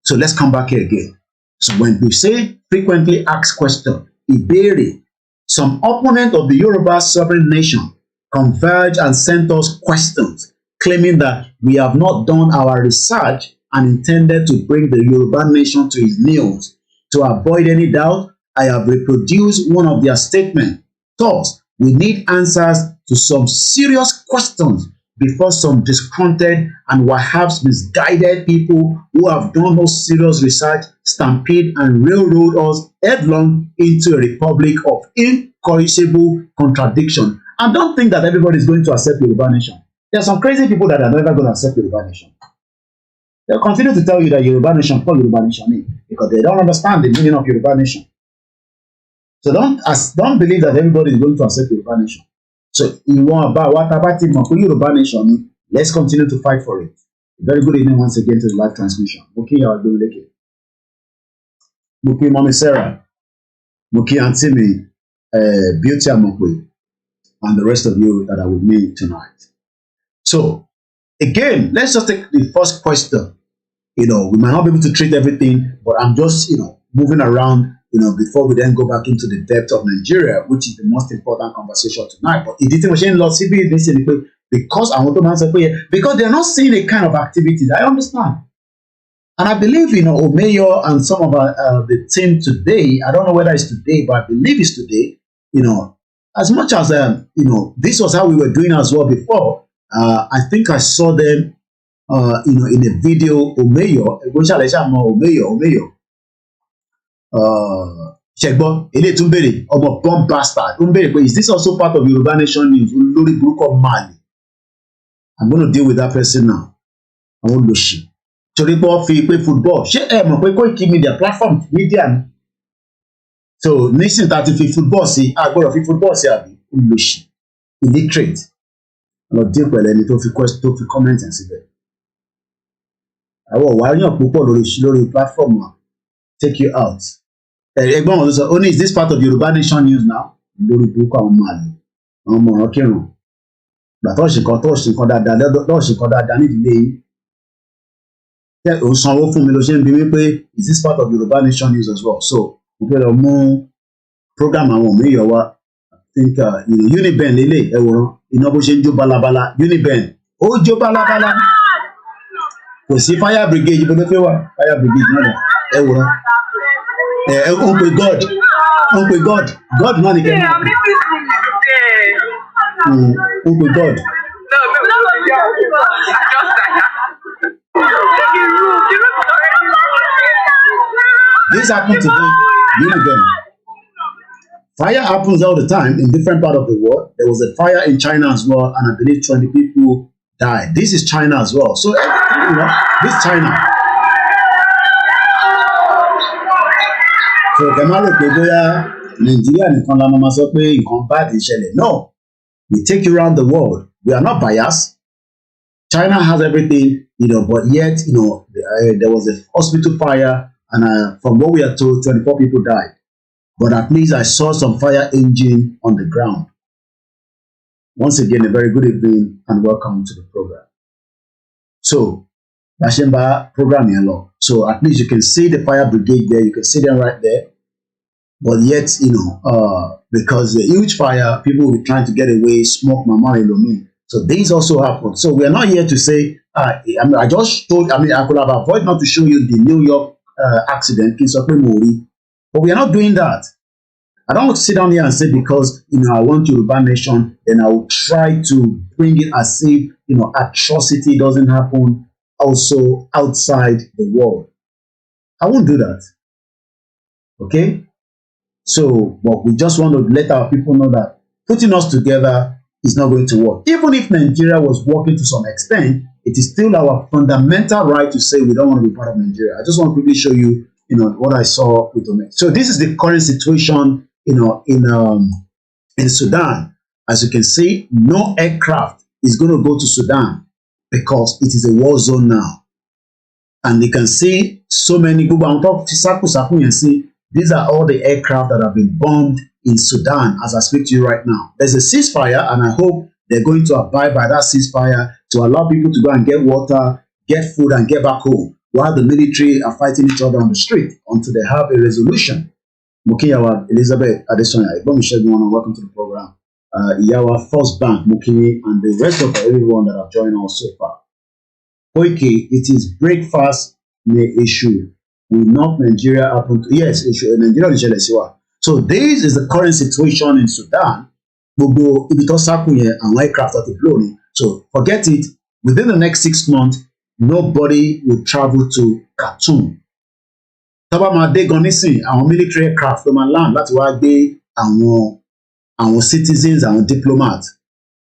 So let's come back here again. So when we say frequently asked question, Iberi, some opponent of the Yoruba sovereign nation converge and sent us questions claiming that we have not done our research and intended to bring the Yoruba nation to its knees. To avoid any doubt, I have reproduced one of their statements. Thus, we need answers to some serious questions before some disgruntled and perhaps misguided people who have done no serious research stampede and railroad us headlong into a republic of incorrigible contradiction. And don't think that everybody is going to accept Yoruba nation. There are some crazy people that are never going to accept Yoruba nation. They'll continue to tell you that Yoruba nation, what Yoruba nation is, because they don't understand the meaning of Yoruba nation. So don't believe that everybody is going to accept Yoruba nation. So Yoruba nation, let's continue to fight for it. Very good evening once again to the live transmission. Muki Yawaduleke. Muki Mommy Sarah. Muki Antimi, Beauty Amokwe, and the rest of you that are with me tonight. So again, let's just take the first question. We might not be able to treat everything, but I'm just, moving around, before we then go back into the depth of Nigeria, which is the most important conversation tonight. But because they're not seeing a kind of activities, I understand. And I believe, Omeyo and some of the team today, I don't know whether it's today, but I believe it's today, as much as, this was how we were doing as well before. I think I saw them, in a video, Omeyo, Shegbo, Ele Tumbere, Omo bomb bastard. Is this also part of Yoruba Nation News? Lori Buruko Mali. I'm going to deal with that person now. I won't lose shit. Toripo fi pe football. She mo pe koikimedia platform media. So nation that fi football see, I go fi football see abi. Lose shit. Illiterate. I'll deal with any to fi question to fi comment and see there. Àwọn wà yàn púpọ̀ lórí platform wa. Take you out. Ẹgbọ́n wọn ló sọ, only is this part of Yoruba Nation news now? Lórí burúkú àwọn ọmọ àlè, àwọn ọmọ ọ̀rọ̀ kírun. Gbà tó ṣe kan dáadáa nídìílé yìí. Tẹ́ ò ń sanwó fún mi ló ṣe ń bi mí pé is this part of Yoruba Nation news as well? So mo fẹ́ lọ mú program àwọn òmíyọ̀ wa. I think Uniben lélẹ̀ ẹ̀wòrán iná bó ṣe ń jó balabala. Uniben ó jó balabala. Kò sí fire brigade bó ló fẹ́ wà fire brigade náà ẹ̀wòrán. Ó ń pe God náà nìkan. Ó ń pe God. This happened to them. Uniben. Fire happens all the time in different parts of the world. There was a fire in China as well, and I believe 20 people died. This is China as well. So, this China. So, Kemalo Pegoya, Nigeria, no, we take you around the world. We are not biased. China has everything, but yet, there was a hospital fire, and from what we are told, 24 people died. But at least I saw some fire engine on the ground. Once again, a very good evening and welcome to the program. So, Bashemba program here. So at least you can see the fire brigade there. You can see them right there. But yet, because the huge fire, people will be trying to get away, smoke mama elomi. So these also happen. So we are not here to say, I could have avoided not to show you the New York accident, but we are not doing that. I don't want to sit down here and say because I want Yoruba Nation, then I will try to bring it as if atrocity doesn't happen also outside the world. I won't do that. Okay? So, but we just want to let our people know that putting us together is not going to work. Even if Nigeria was working to some extent, it is still our fundamental right to say we don't want to be part of Nigeria. I just want to quickly show you, what I saw with Omek. So this is the current situation, in Sudan. As you can see, no aircraft is going to go to Sudan because it is a war zone now. And you can see so many people on top of see these are all the aircraft that have been bombed in Sudan as I speak to you right now. There's a ceasefire, and I hope they're going to abide by that ceasefire to allow people to go and get water, get food, and get back home, while the military are fighting each other on the street until they have a resolution. Mukiyawa Elizabeth Adesonya, welcome to the program. Yawa First Bank, Muki, and the rest of everyone that have joined us so far. Koiki, it is breakfast may issue. Will not Nigeria happen to? Yes, issue Nigeria. So this is the current situation in Sudan. And aircraft are blown. So forget it. Within the next 6 months, nobody will travel to Khartoum. Our military aircraft from land, that's why they our citizens, our diplomats.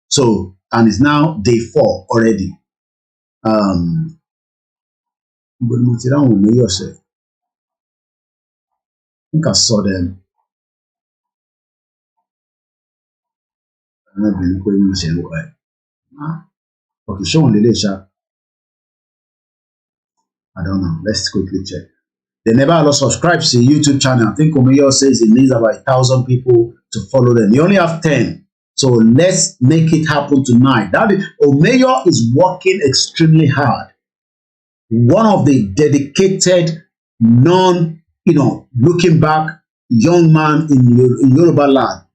So, and it's now day 4 already. I think I saw them. Okay, show on the later. I don't know. Let's quickly check. They never allow subscribe to the YouTube channel. I think Omeyo says it needs about 1,000 people to follow them. You only have 10. So let's make it happen tonight. That is, Omeyo is working extremely hard. One of the dedicated, looking back young man in Yoruba land.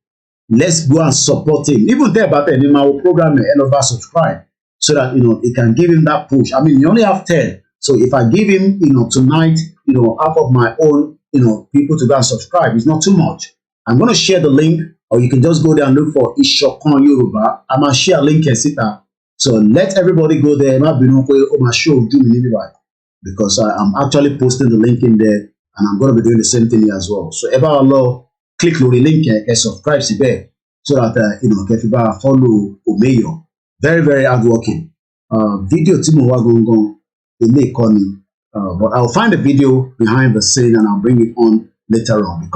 Let's go and support him. Even there, but in my program, subscribe so that it can give him that push. I mean, you only have 10. So if I give him, tonight, half of my own, people to go and subscribe, it's not too much. I'm going to share the link, or you can just go there and look for Ishokan Yoruba. I'm going to share a link here, Sita. So let everybody go there. Because I'm actually posting the link in there, and I'm going to be doing the same thing here as well. So ever Allah, click on the link and subscribe to there, so that can follow Omeyo. Very, very hardworking. Video Timo Wagongon. But I'll find the video behind the scene and I'll bring it on later on.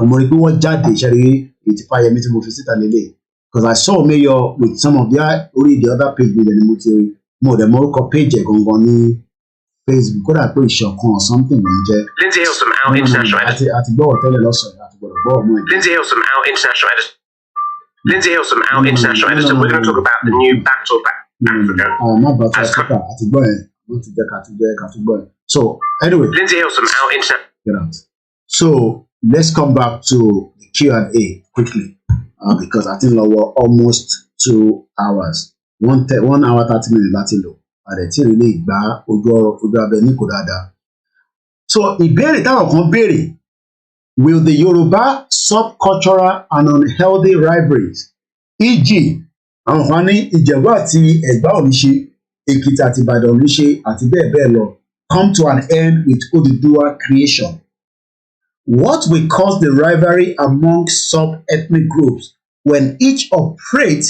Because I saw Mayor with some of the other page with the more page Facebook kódà pé ìṣọ̀kan or something ló ń jẹ́. Lindsay Hilsum, our international editor. àti gbọ́wọ́ tẹ́lẹ̀ lọ́sọ̀rọ̀ àti gbọ́dọ̀ gbọ́ ọmọ ẹ̀. Lindsay Hilsum, our international editor. We're going to talk about the new Battle Back Africa. Not Battle Africa. Àti gbọ́ ẹ̀ wọ́n ti jẹ́ ká ti gbọ́ ẹ̀. So anyway. Lindsay Hilsum, our international. Get out. So let's come back to the Q&A quickly because I think we're almost 2 hours. 1 hour 30 minutes láti lò. Àdẹ̀tí ilé ìgbà ojú abẹ ní kò dáadáa. So ìbéèrè táwọn kan béèrè, will the Yoruba subcultural and unhealthy rivalries, e.g. àwọn kan ní Ìjẹ̀bú àti Ẹ̀gbá ò ní ṣe, Èkìtì àti Ìbàdàn ò ní ṣe àti bẹ́ẹ̀ bẹ́ẹ̀ lọ, come to an end with Oduduwa creation? What will cause the rivalry among sub-ethnic groups when each operates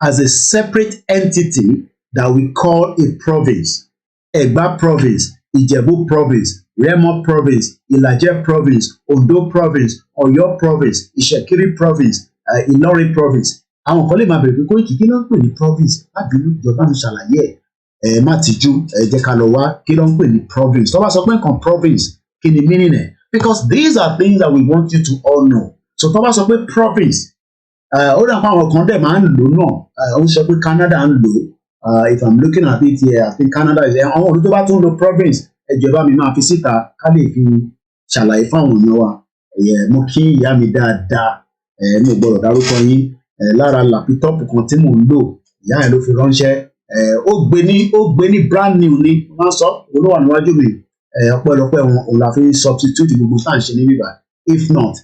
as a separate entity that we call a province? Egba province, Ijebu province, Remo province, Ilaje province, Ondo province, Oyo province, Ishekiri province, Ilorin province. Àwọn kan lè máa bẹ̀rẹ̀ pé Koiki kí ló ń pè ní province? Lábìlú ìjọba mi ṣàlàyé ẹ̀ má tìjú jẹ́ ká lọ wá kí ló ń pè ní province. Tó bá sọ pé nǹkan province kí ni meaning ẹ̀? Because these are things that we want you to all know. So tó bá sọ pé province, ó dà pé àwọn kan dẹ̀ máa ń lò náà, ó ń sọ pé Canada ń lò. If I'm looking at it here, I think Canada is there. Àwọn olùdó bá tún lo province, ẹjọba mi máa fi síta ká lè fi ṣàlàyé fáwọn èèyàn wa. Mo kí ìyá mi dáadáa, mi ò gbọ́dọ̀ dárúkọ yín. Lára làpítọ́ọ̀pù kan tí mò ń lò, ìyá ẹ̀ ló fi ránṣẹ́. Ó gbé ní brand new ni, wọ́n sọ olówó níwájú mi. Ọpẹ́lọpẹ́ wọn òun la fi substitute gbogbo tá à ń ṣe ní bíbá. If not,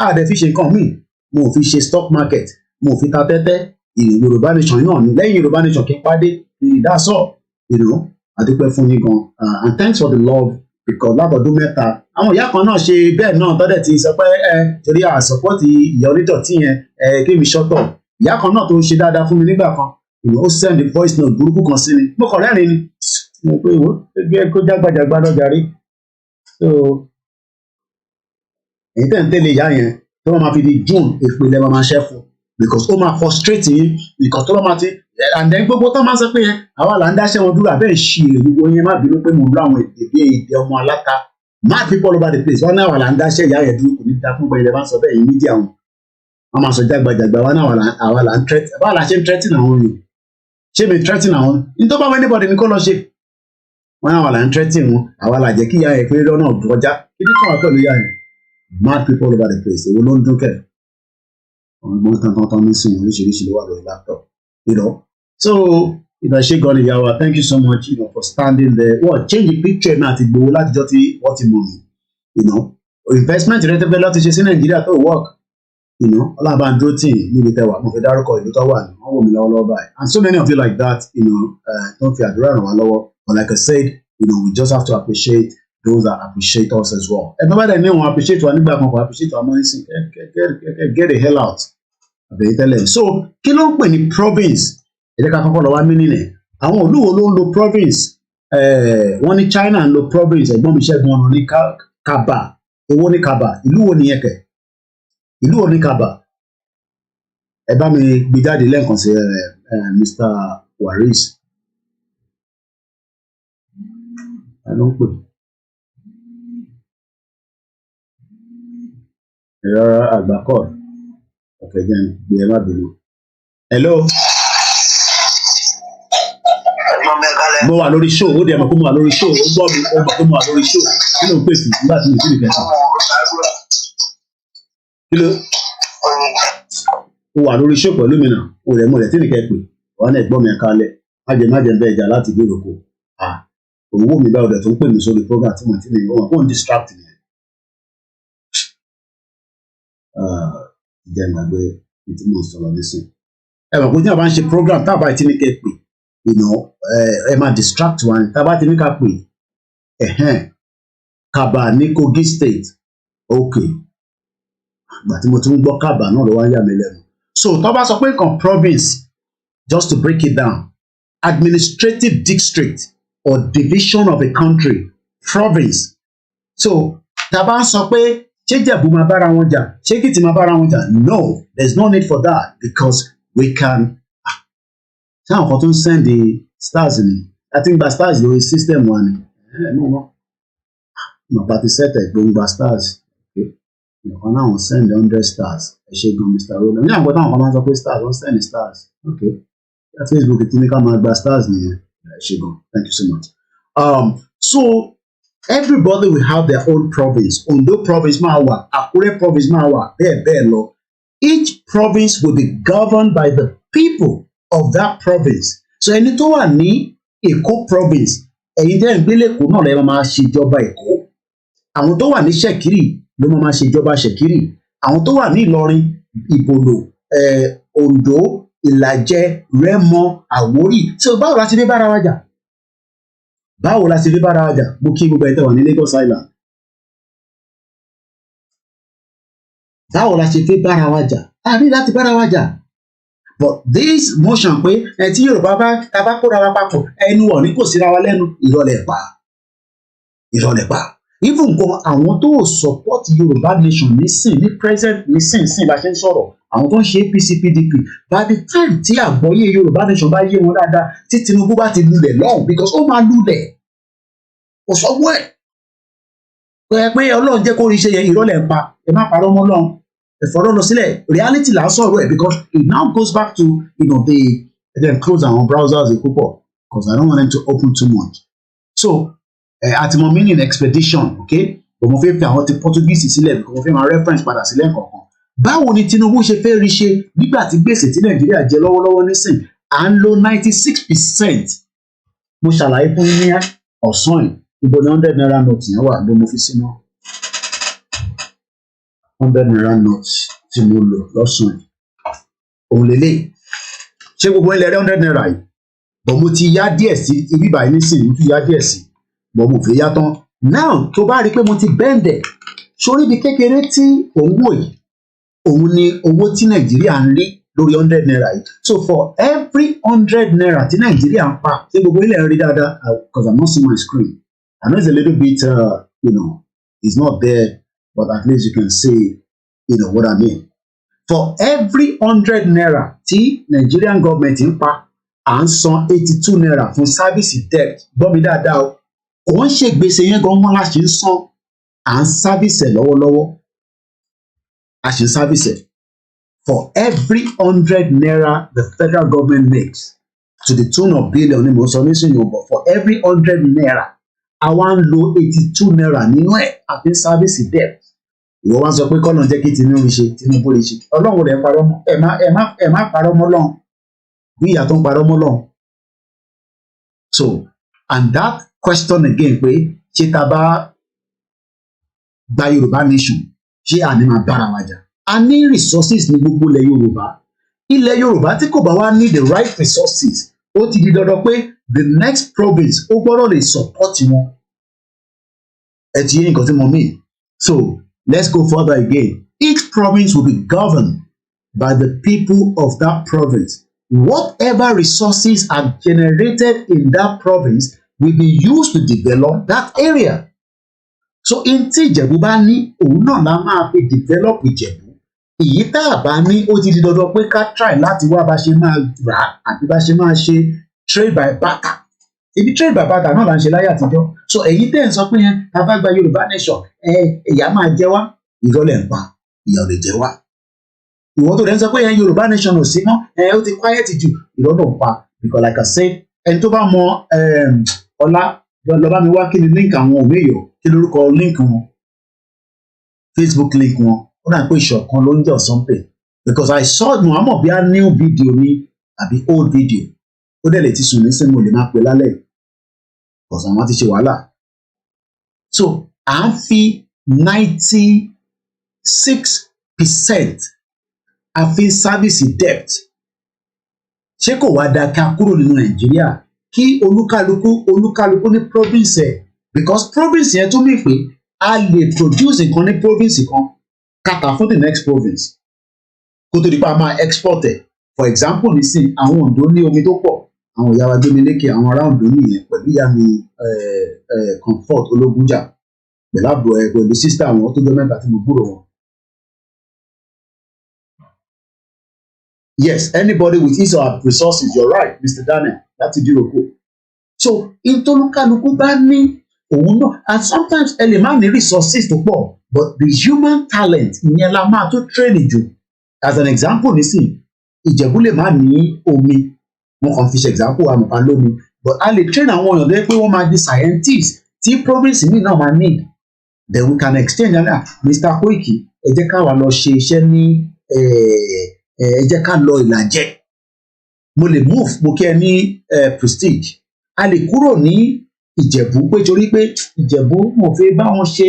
àdẹ fi ṣe nǹkan míì, mo ò fi ṣe stock market, mo ò fi ta tẹ́tẹ́. Yorùbá nation náà ni lẹ́yìn Yorùbá nation kí n pàdé ìdásọ̀ àdúpẹ́ fún yín gan and thanks for the love because látọdún mẹ́ta àwọn ìyá kan náà ṣe bẹ́ẹ̀ náà tọ́dẹ̀ ti sọ pé torí àsọpọ́tì ìyá onítọ̀tí yẹn kí mi ṣọ́tọ̀ ìyá kan náà tó ṣe dáadáa fún mi nígbà kan ó send voice note burúkú kan sí mi mo kọ̀ rẹ́rìn ni mo pé ìwọ gbé kó jágbàjàgbà lọ́jà rí so èyí tẹ̀ ń tẹ̀lé ìyá yẹn tó máa fi di June èpè lẹ́ẹ̀ máa ṣẹ́ fún because ó máa frustrate yín because tó bá máa ti and then gbogbo tó máa sọ pé àwa là ń dáṣẹ́ wọn dúró àbẹ́ ìṣe gbogbo yẹn má bínú pé mo ń lo àwọn èdè ọmọ aláta mad people all over the place wọn náà wà là ń dáṣẹ́ ìyá rẹ̀ dúró kò ní ta fún gbẹ̀yìn lẹ́bàá sọ bẹ́ẹ̀ yìí mídíà wọn máa sọ jágbàjàgbà wọn náà àwa là ń threaten báwa la ṣe ń threaten àwọn èèyàn ṣé mi threaten àwọn ní tó bá wọn anybody ní kó lọ ṣe wọn náà wà là ń threaten wọn àwa là jẹ́ kí ìyá rẹ̀ pé lọ́nà ọjà kí ní kàn wá pẹ̀lú ìyá rẹ̀ mad people all over the place èwo ló ń dún kẹ̀ ọgbọ́n tán ní sìn oríṣiríṣi ló wà lórí laptop so ṣé gan ni ìyá wa thank you so much for standing there change the picture náà ti gbowó látijọ́ tí wọ́n ti mọ̀ mí investment rẹ tẹ́fẹ́ láti ṣe sí Nàìjíríà tó work ọlábàndó tí níbi tẹwà mo fi dárúkọ ìlú tó wà ní wọ́n wò mí lọ́wọ́lọ́wọ́ báyìí and so many of you like that don't fi àdúrà ràn wá lọ́wọ́ but like I said we just have to appreciate those that appreciate us as well. Ẹ bá dẹ̀ ní wọn appreciate wa nígbà kan kò appreciate wa mọ́ nísìn get the hell out. Àbẹ̀yẹ tẹ́lẹ̀. So kí ló ń pè ní province? Ẹ jẹ́ ká kọ́kọ́ lọ wá mí nílẹ̀. Àwọn olúwo ló ń lo province. Wọ́n ní China ń lo province. Ẹ̀gbọ́n mi Ṣẹ́gun ọ̀nà ní Kaba. Èwo ní Kaba? Ìlú wo nìyẹn kẹ̀? Ìlú wo ní Kaba? Ẹ bá mi gbé jáde lẹ́ẹ̀kan sí Mr. Waris. Ẹ ló ń pè. Ẹ̀rọ àgbàkọ́ ọ̀kẹ́ jẹ́ gbé ẹ má bínú. Hello. Mo wà lórí show ó dẹ̀ mọ̀ pé mo wà lórí show ó gbọ́ mi ó mọ̀ pé mo wà lórí show kí ló ń pè sí nígbà tí mo ti nìkẹ́ sí. Kí ló ó wà lórí show pẹ̀lú mi náà ó rẹ̀ mọ̀ rẹ̀ tí nìkẹ́ pè wọ́n náà gbọ́ mi ẹ̀ka alẹ̀ májẹ̀ bẹ́ẹ̀ jà láti gbé roko. Òwò mi bá ọ̀dẹ̀ tó ń pè mí sórí program tí mo ti ní ìwọ̀n kó ń distract mi. Jẹ́ ìgbàgbé tí mo sọ̀rọ̀ nísìn. Ẹ mọ̀ pé tí a bá ń ṣe program tá a bá ti ní kẹ́ pè ẹ máa distract wa tá a bá ti ní ká pè Kaba ní Kogi state okay ìgbà tí mo tún ń gbọ́ Kaba náà ló wá yà mí lẹ́nu. So tó bá sọ pé nǹkan province just to break it down administrative district or division of a country province. So tá a bá ń sọ pé ṣé Jẹ̀bú máa bára wọn jà ṣé Èkìtì máa bára wọn jà no there is no need for that because we can ṣé àwọn kan tó ń send the stars ni àti gba stars lórí system wa ni No. But the set bring back stars. Okay. Now send 100 stars. She go Mr. Roland. Yeah, but now come on stars. Don't send the stars. Okay. That Facebook it make come back stars near. She go. Thank you so much. So everybody will have their own province. Ondo province Mawa, Akure province Mawa, Belo. Each province will be governed by the people of that province. So ẹni tó wà ní Èkó province, ẹ̀yin tẹ́ ń gbé l'Èkó náà lẹ máa ṣèjọba Èkó. Àwọn tó wà ní Ṣẹ̀kírì ló máa ṣèjọba Ṣẹ̀kírì. Àwọn tó wà ní Ìlọrin, Ìbòlò, Oǹdó, Ìlàjẹ, Rẹ́mọ, Àwórì. So báwo la ṣe fẹ́ bára wa jà? Báwo la ṣe fẹ́ bára wa jà? Mo kí gbogbo ẹ̀ tẹ́ wà ní Lagos Island. Báwo la ṣe fẹ́ bára wa jà? A ní láti bára wa jà. But this motion pé tí Yorùbá bá kóra wa papọ̀ ẹnu wọn ní kò síra wa lẹ́nu ìrọ̀lẹ́ pa. Even gan àwọn tó support Yorùbá nation nísìn ní present nísìn bá ṣe ń sọ̀rọ̀ àwọn tó ń ṣe APC PDP by the time tí àgbọ́yé Yorùbá nation bá yé wọn dáadáa tí Tinubu bá ti lulẹ̀ lọ́hùn because ó máa lulẹ̀ kò sọ́wọ́ ẹ̀ pé Ọlọ́run jẹ́ kó rí iṣẹ́ yẹn ìrọ̀lẹ́ pa ẹ má parọ́ mọ́ Ọlọ́run ẹ̀fọ́rọ́ lọ sílẹ̀ reality là ń sọ̀rọ̀ ẹ̀ because it now goes back to then close our browsers púpọ̀ because I don't want them to open too much. So àti mo meaning expedition okay but mo fẹ́ fi àwọn ti Portuguese sílẹ̀ because mo fẹ́ máa reference padà sílẹ̀ kọ̀ọ̀kan. Báwo ni Tinubu ṣe fẹ́ rí ṣe nígbà tí gbèsè tí Nàìjíríà jẹ lọ́wọ́lọ́wọ́ nísìn à ń lo 96%. Mo ṣàlàyé fún yín ní ọ̀sán yìí ibo ni 100 naira note yẹn wà ló mo fi sínú 100 naira note tí mo lò lọ́sàn yìí òun lélẹ̀ ṣé gbogbo ilẹ̀ rẹ̀ 100 naira yìí bọ̀ mo ti yá díẹ̀ sí ibi báyìí nísìnyí mo tún yá díẹ̀ sí bọ̀ mo fẹ́ yá tán now tó bá rí i pé mo ti bẹ́ǹdẹ̀ sórí ibi kékeré tí òun wò yìí òun ni owó tí Nàìjíríà ń rí lórí 100 naira yìí so for every 100 naira tí Nàìjíríà ń pa ṣé gbogbo ilẹ̀ ń rí dáadáa because I'm not seeing my screen I know it's a little bit it's not there but at least you can see what I mean. For every 100 naira tí Nigerian government ń pa à ń san 82 naira fún service debt gbọ́ mi dáadáa o kò ń ṣe gbèsè yẹn gan wọn la ṣe ń san à ń service ẹ̀ lọ́wọ́lọ́wọ́ a ṣe ń service ẹ̀ for every 100 naira the federal government makes to the tune of billion ní mo sọ nísìnyí but for every 100 naira àwa ń lo 82 naira nínú ẹ̀ àfi service debt. Ìwọ wá sọ pé kọ́nà jẹ́ kí Tinubu lè ṣe Ọlọ́run rẹ̀ parọ́ mọ́ ẹ má parọ́ mọ́ Ọlọ́run bí ìyá tó ń parọ́ mọ́ Ọlọ́run. So and that question again pé ṣé ta bá gba Yorùbá nation ṣé àní máa bára wa jà a ní resources ní gbogbo ilẹ̀ Yorùbá tí kò bá wá ní the right resources ó ti di dandan pé the next province ó gbọ́dọ̀ lè support wọn ẹ ti yé nǹkan tí mo mean. So let's go further again. Each province will be governed by the people of that province. Whatever resources are generated in that province will be used to develop that area. So in tí Ìjẹ̀bú bá ní òun náà la máa fi develop Ìjẹ̀bú. Èyí tá a bá ní ó ti di dandan pé ká try láti wá bá ṣe máa rà àti bá ṣe máa ṣe trade by barter. Ibi trade by barter náà là ń ṣe láyé àtijọ́. So èyí tẹ́ ń sọ pé yẹn ta bá gba Yorùbá nation ẹ̀yà máa jẹ wá ìrọ̀lẹ́ ń pa ìyà ò lè jẹ wá. Ìwọ tó dẹ̀ ń sọ pé yẹn Yorùbá nation ò sí mọ́ ó ti quiet jù ìrọ̀lẹ́ ń pa because like I said ẹni tó bá mọ ọlá lọ bá mi wá kí ni link àwọn òmíyọ̀ kí lórúkọ link wọn Facebook link wọn ó dà pé ìṣọ̀kan ló ń jẹ́ something because I saw Muhammad bí a new video ní àbí old video ó dẹ̀ lè ti sùn ní sẹ́mu lè máa pè lálẹ́ because àwọn ti ṣe wàhálà. So à ń fi 96% a fi service debt ṣé kò wá dáa ká kúrò nínú Nàìjíríà kí olúkálukú ní province ẹ̀ because province yẹn tún mí pé a lè produce nǹkan ní province kan kàtà fún the next province kó tó di pa máa export ẹ̀. For example nísìn àwọn Oǹdó ní omi tó pọ̀ àwọn ìyá wa gbémi lékè àwọn ará Oǹdó nìyẹn pẹ̀lú ìyá mi Comfort Ológunjà pẹ̀lú àbọ̀ ẹ̀ pẹ̀lú sísítà àwọn tó jẹ́ mẹ́ta tí mo gbúrò wọn. Yes, anybody with his or her resources, you're right, Mr. Daniel, láti díròkó. So ìtọ́lúkálukú bá ní òun náà, and sometimes ẹ lè má ní resources tó pọ̀, but the human talent ìyẹn la máa tó train jù. As an example nísìn, Ìjẹ̀bú lè má ní omi, wọn kàn fi ṣe example àmọ̀pá lómi, but a lè train àwọn èèyàn lẹ́yìn pé wọ́n máa di scientists tí province mi náà máa need. Then we can exchange and Mr. Koiki, ẹ jẹ́ ká wá lọ ṣe iṣẹ́ ní ẹ jẹ́ ká lọ Ìlàjẹ. Mo lè move mo kí ẹ ní Prestige. A lè kúrò ní Ìjẹ̀bú pé torí pé Ìjẹ̀bú mo fẹ́ bá wọn ṣe,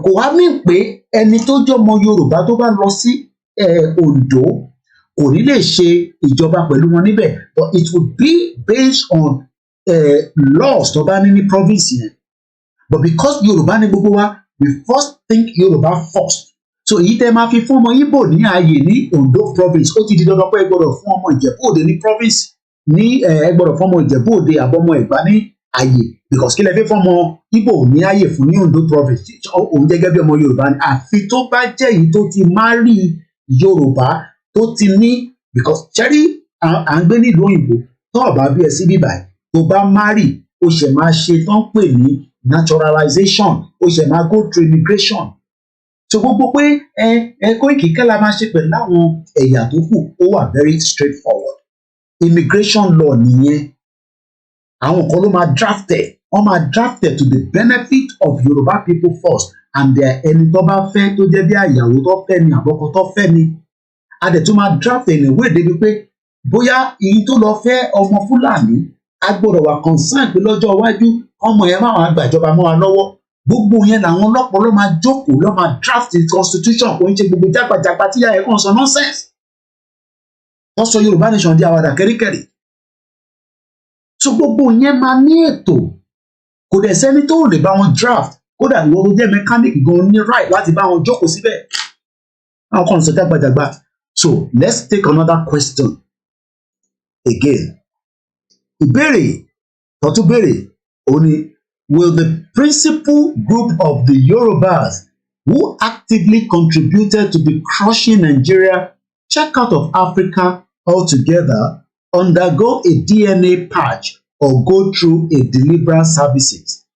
kò wá mí pé ẹni tó jọmọ Yorùbá tó bá lọ sí Oǹdó kò ní lè ṣe ìjọba pẹ̀lú wọn níbẹ̀, but it would be based on laws tó bá ní ní province yẹn. But because Yorùbá ní gbogbo wa, we first think Yorùbá first. So èyí tẹ́ máa fi fún ọmọ Ìgbò ní ààyè ní Ondo province, ó ti di dandan pé ẹ gbọ́dọ̀ fún ọmọ Ìjẹ̀bú Òde ní province ní ẹ gbọ́dọ̀ fún ọmọ Ìjẹ̀bú Òde àbọ̀mọ Ẹ̀gbá ní ààyè, because kí lẹ fi fún ọmọ Ìgbò ní ààyè fún ní Ondo province òun gẹ́gẹ́ bí ọmọ Yorùbá ni, àfi tó bá jẹ́ èyí tó ti marry Yorùbá tó ti ní, because ṣẹ́rí à ń gbé nílùú òyìnbó tó ọ̀bá bí ẹ sí bíbà tó bá marry ó ṣẹ̀ máa ṣe tán pè ní naturalization, ó ṣẹ̀ máa go through immigration. So gbogbo pé Koiki kẹ́la máa ṣe pẹ̀lú àwọn ẹ̀yà tó kù ó wà very straightforward. Immigration law nìyẹn, àwọn kan ló máa drafted, wọ́n máa drafted to the benefit of Yoruba people first, and ẹni tó bá fẹ́ tó jẹ́ bí àyàwó tó fẹ́ ni àbọ̀kọ tó fẹ́ ni, a dẹ̀ tún máa drafted ní ìwé débi pé bóyá èyí tó lọ fẹ́ ọmọ Fúlàní a gbọ́dọ̀ wà concern pé lọ́jọ́ iwájú ọmọ yẹn máa wà gbàjọba mọ́ wa lọ́wọ́. Gbogbo yẹn làwọn ọlọ́pàá ló máa jókòó ló máa draft the constitution, kò ń ṣe gbogbo jágbàjàgbà tíyà ẹ̀ kàn sọ nonsense. Wọ́n sọ Yorùbá nation di àwàdà kẹ́ríkẹ́rí. So gbogbo yẹn máa ní ètò, kò dẹ̀ sẹ́ni tó lè bá wọn draft, kódà ìwọ tó jẹ́ mechanic gan ní right láti bá wọn jókòó síbẹ̀. Àwọn kan sọ jágbàjàgbà. So let's take another question again. Ìbéèrè tó tún béèrè ó ní, will the principal group of the Yorubas who actively contributed to the crushing Nigeria check out of Africa altogether undergo a DNA patch or go through a deliberate services?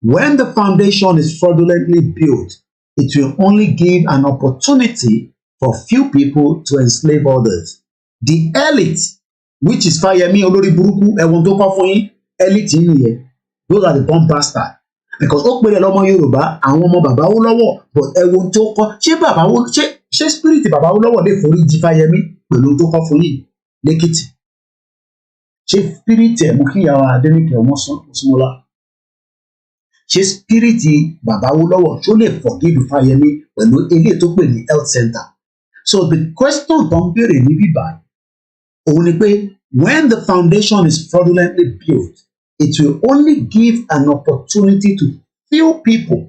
When the foundation is fraudulently built, it will only give an opportunity for few people to enslave others. The elite, which is Fáyẹmí olórí burúkú ẹ̀wọ̀n tó kọ́ fún yín, elite nìyẹn. Those are the bomb bastards. Because ó pèrè lọ́mọ Yorùbá àwọn ọmọ bàbá Awólọ́wọ̀, but ẹ̀wọ̀n tó kọ́ ṣé spirit bàbá Awólọ́wọ̀ lè forí jì Fáyẹmí pẹ̀lú tó kọ́ fún yín lẹ́kìtì? Ṣé spirit ẹ̀ mú kí ìyàwó Adéníkẹ́ ọmọ Súnmọ́lá? Ṣé spirit bàbá Awólọ́wọ̀ tó lè forgive Fáyẹmí pẹ̀lú eléyìí tó pè ní health center? So the question tó ń béèrè ní bíbá òun ni pé when the foundation is fraudulently built, it will only give an opportunity to few people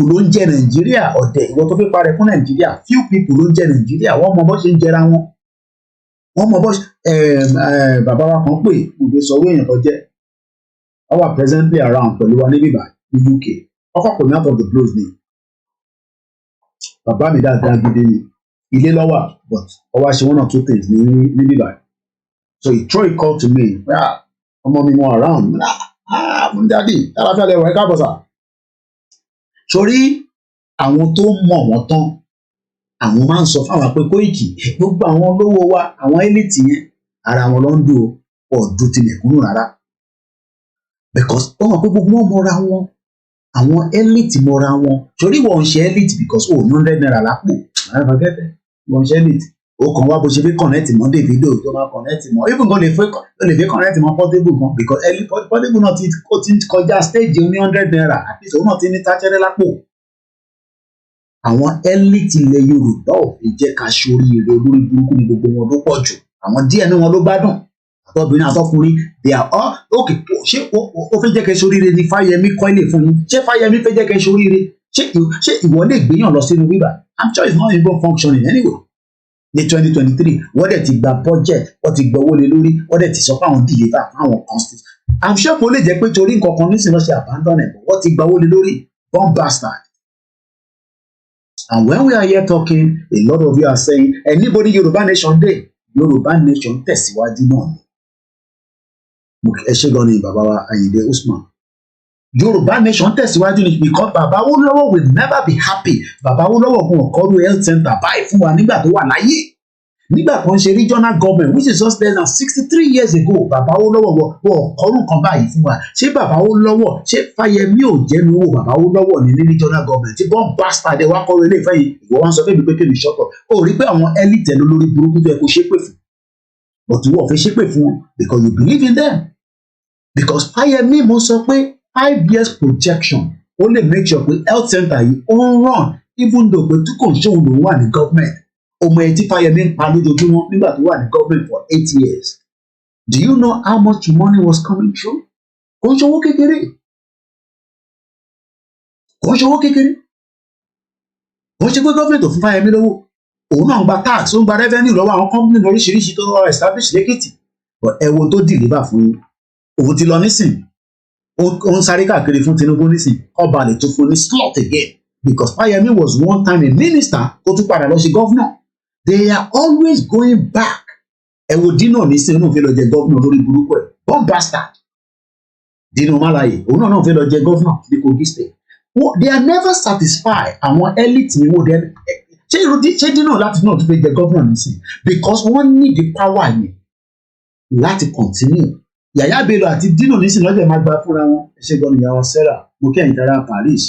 ló ń jẹ Nàìjíríà ọ̀dẹ̀ ìwọ tó fi parẹ́ fún Nàìjíríà, few people ló ń jẹ Nàìjíríà, wọ́n mọ bó ṣe ń jẹra wọn, wọ́n mọ bó bàbá wa kan pè òde sọ owó èèyàn tó jẹ́ ọ wà presently around pẹ̀lú wa ní bíbá ní UK, ọkọ̀ kò ní out of the blues ni bàbá mi dáadáa gidi ni, ilé lọ́wọ́ but ọwọ́ àṣẹ one or two things ní bíbá. So he throw a call to me, ọmọ mi wọn around mo jáde aláfẹ́ lẹ́wọ̀ ẹ káàbọ̀ sà. Sórí àwọn tó mọ̀ wọ́n tán àwọn máa ń sọ fún àwọn pé Koiki gbogbo àwọn olówó wa àwọn élìtì yẹn ara wọn ló ń dùn ọ̀dùn tilẹ̀ kúrò rárá, because wọ́n mọ̀ pé gbogbo wọn mọ̀ra wọn, àwọn élìtì mọ̀ra wọn. Sórí wọn ń ṣe élìtì because ó ní 100 naira lápò wọn ṣe élìtì ó kàn wá bó ṣe fi connect mọ́ Davido tó máa connect mọ́, even gan lè fi connect mọ́ Portable gan, because Portable náà ti kọjá stage ní 100 naira àti ìṣòwò náà ti ní tájẹ́rẹ́ lápò. Àwọn elite ilẹ̀ Yorùbá ò fi jẹ́ ká ṣoríire, olórí burúkú ni gbogbo wọn ló pọ̀ jù, àwọn díẹ̀ ní wọn ló gbádùn, àtọ́bìnrin àtọ́kùnrin they are all okay. Ṣé ó fẹ́ jẹ́ kẹ́ ṣoríire ni Fáyẹmí kọ́ ilé fún yín? Ṣé Fáyẹmí fẹ́ jẹ́ kẹ́ ṣoríire? Ṣé ìwọ lè gbéyàn lọ sínú bíbá? I'm sure it's not even functioning anyway. Ní 2023 wọ́n dẹ̀ ti gba budget, wọ́n ti gbọ́ owó lé lórí, wọ́n dẹ̀ ti sọ pé àwọn deliver fáwọn constitution. I'm sure kò lè jẹ́ pé torí nǹkan kan nísìnyí lọ́ ṣe abandon ẹ̀, wọ́n ti gba owó lé lórí, bomb bastard. And when we are here talking, a lot of you are saying anybody Yorùbá nation day, Yorùbá nation tẹ̀síwájú náà ni. Ẹ ṣé gan ni bàbá wa Àyìndé Usman. Yoruba nation tẹ̀síwájú ni because Baba Awólọ́wọ̀ will never be happy. Baba Awólọ́wọ̀ gun ọ̀kọ́rù health center báyìí fún wa nígbà tó wà láyé. Nígbà kan ṣe regional government which is just less than 63 years ago. Baba Awólọ́wọ̀ wọ ọ̀kọ́rù kan báyìí fún wa. Ṣé Baba Awólọ́wọ̀ ṣé Fáyẹmí ò jẹ́nu owó Baba Awólọ́wọ̀ ní regional government tí bọ́n bastard ẹ̀ wá kọ́rọ̀ ilé ìfẹ́ yìí ìwọ wá ń sọ fún mi pé kémi ṣọ́tọ̀. Ó rí pé àwọn elite ẹ̀ lórí burúkú tó yẹ kó ṣépè fún. But wọ́n fẹ́ ṣépè fún wọn because you believe in them. Because Fáyẹmí mo sọ pé 5 years projection ó lè make sure pé health center yìí ó ń run even though pé tí kò ń ṣòwò lòun wà ní government ọmọ ẹ̀ tí Fáyẹmí ń pa lójoojúmọ́ nígbà tó wà ní government for 8 years. Do you know how much money was coming through? Kò ń ṣòwò kékeré. Kò ń ṣòwò kékeré. Kò ń ṣe pé government ò fún Fáyẹmí lówó. Òun náà ń gba tax ó ń gba revenue lọ́wọ́ àwọn company lóríṣiríṣi tó lọ́wọ́ establish lẹ́kìtì. But ẹ wo tó deliver fún yín. Òun ti lọ nísìn. Ó ń sáré káàkiri fún Tinubu nísìn. Ọba lè tún fún ní slot again. Because Fáyẹmí was one time a minister kó tún padà lọ ṣe governor. They are always going back. Ẹ wo Dino nísìn òun náà fẹ́ lọ jẹ governor lórí burúkú ẹ̀. Born bastard. Dino Malaye òun náà fẹ́ lọ jẹ governor ní Kogi state. They are never satisfied. Àwọn elite ni wọ́n dẹ́ ṣé Dino láti náà tún fẹ́ jẹ governor nísìn. Because wọ́n need the power yẹn láti continue. Yàyà Bello àti Dino nísìn lọ́jọ́ máa gba fúnra wọn. Ẹ ṣe gan-an ìyàwó Sarah mo kí ẹ̀yin tara Paris.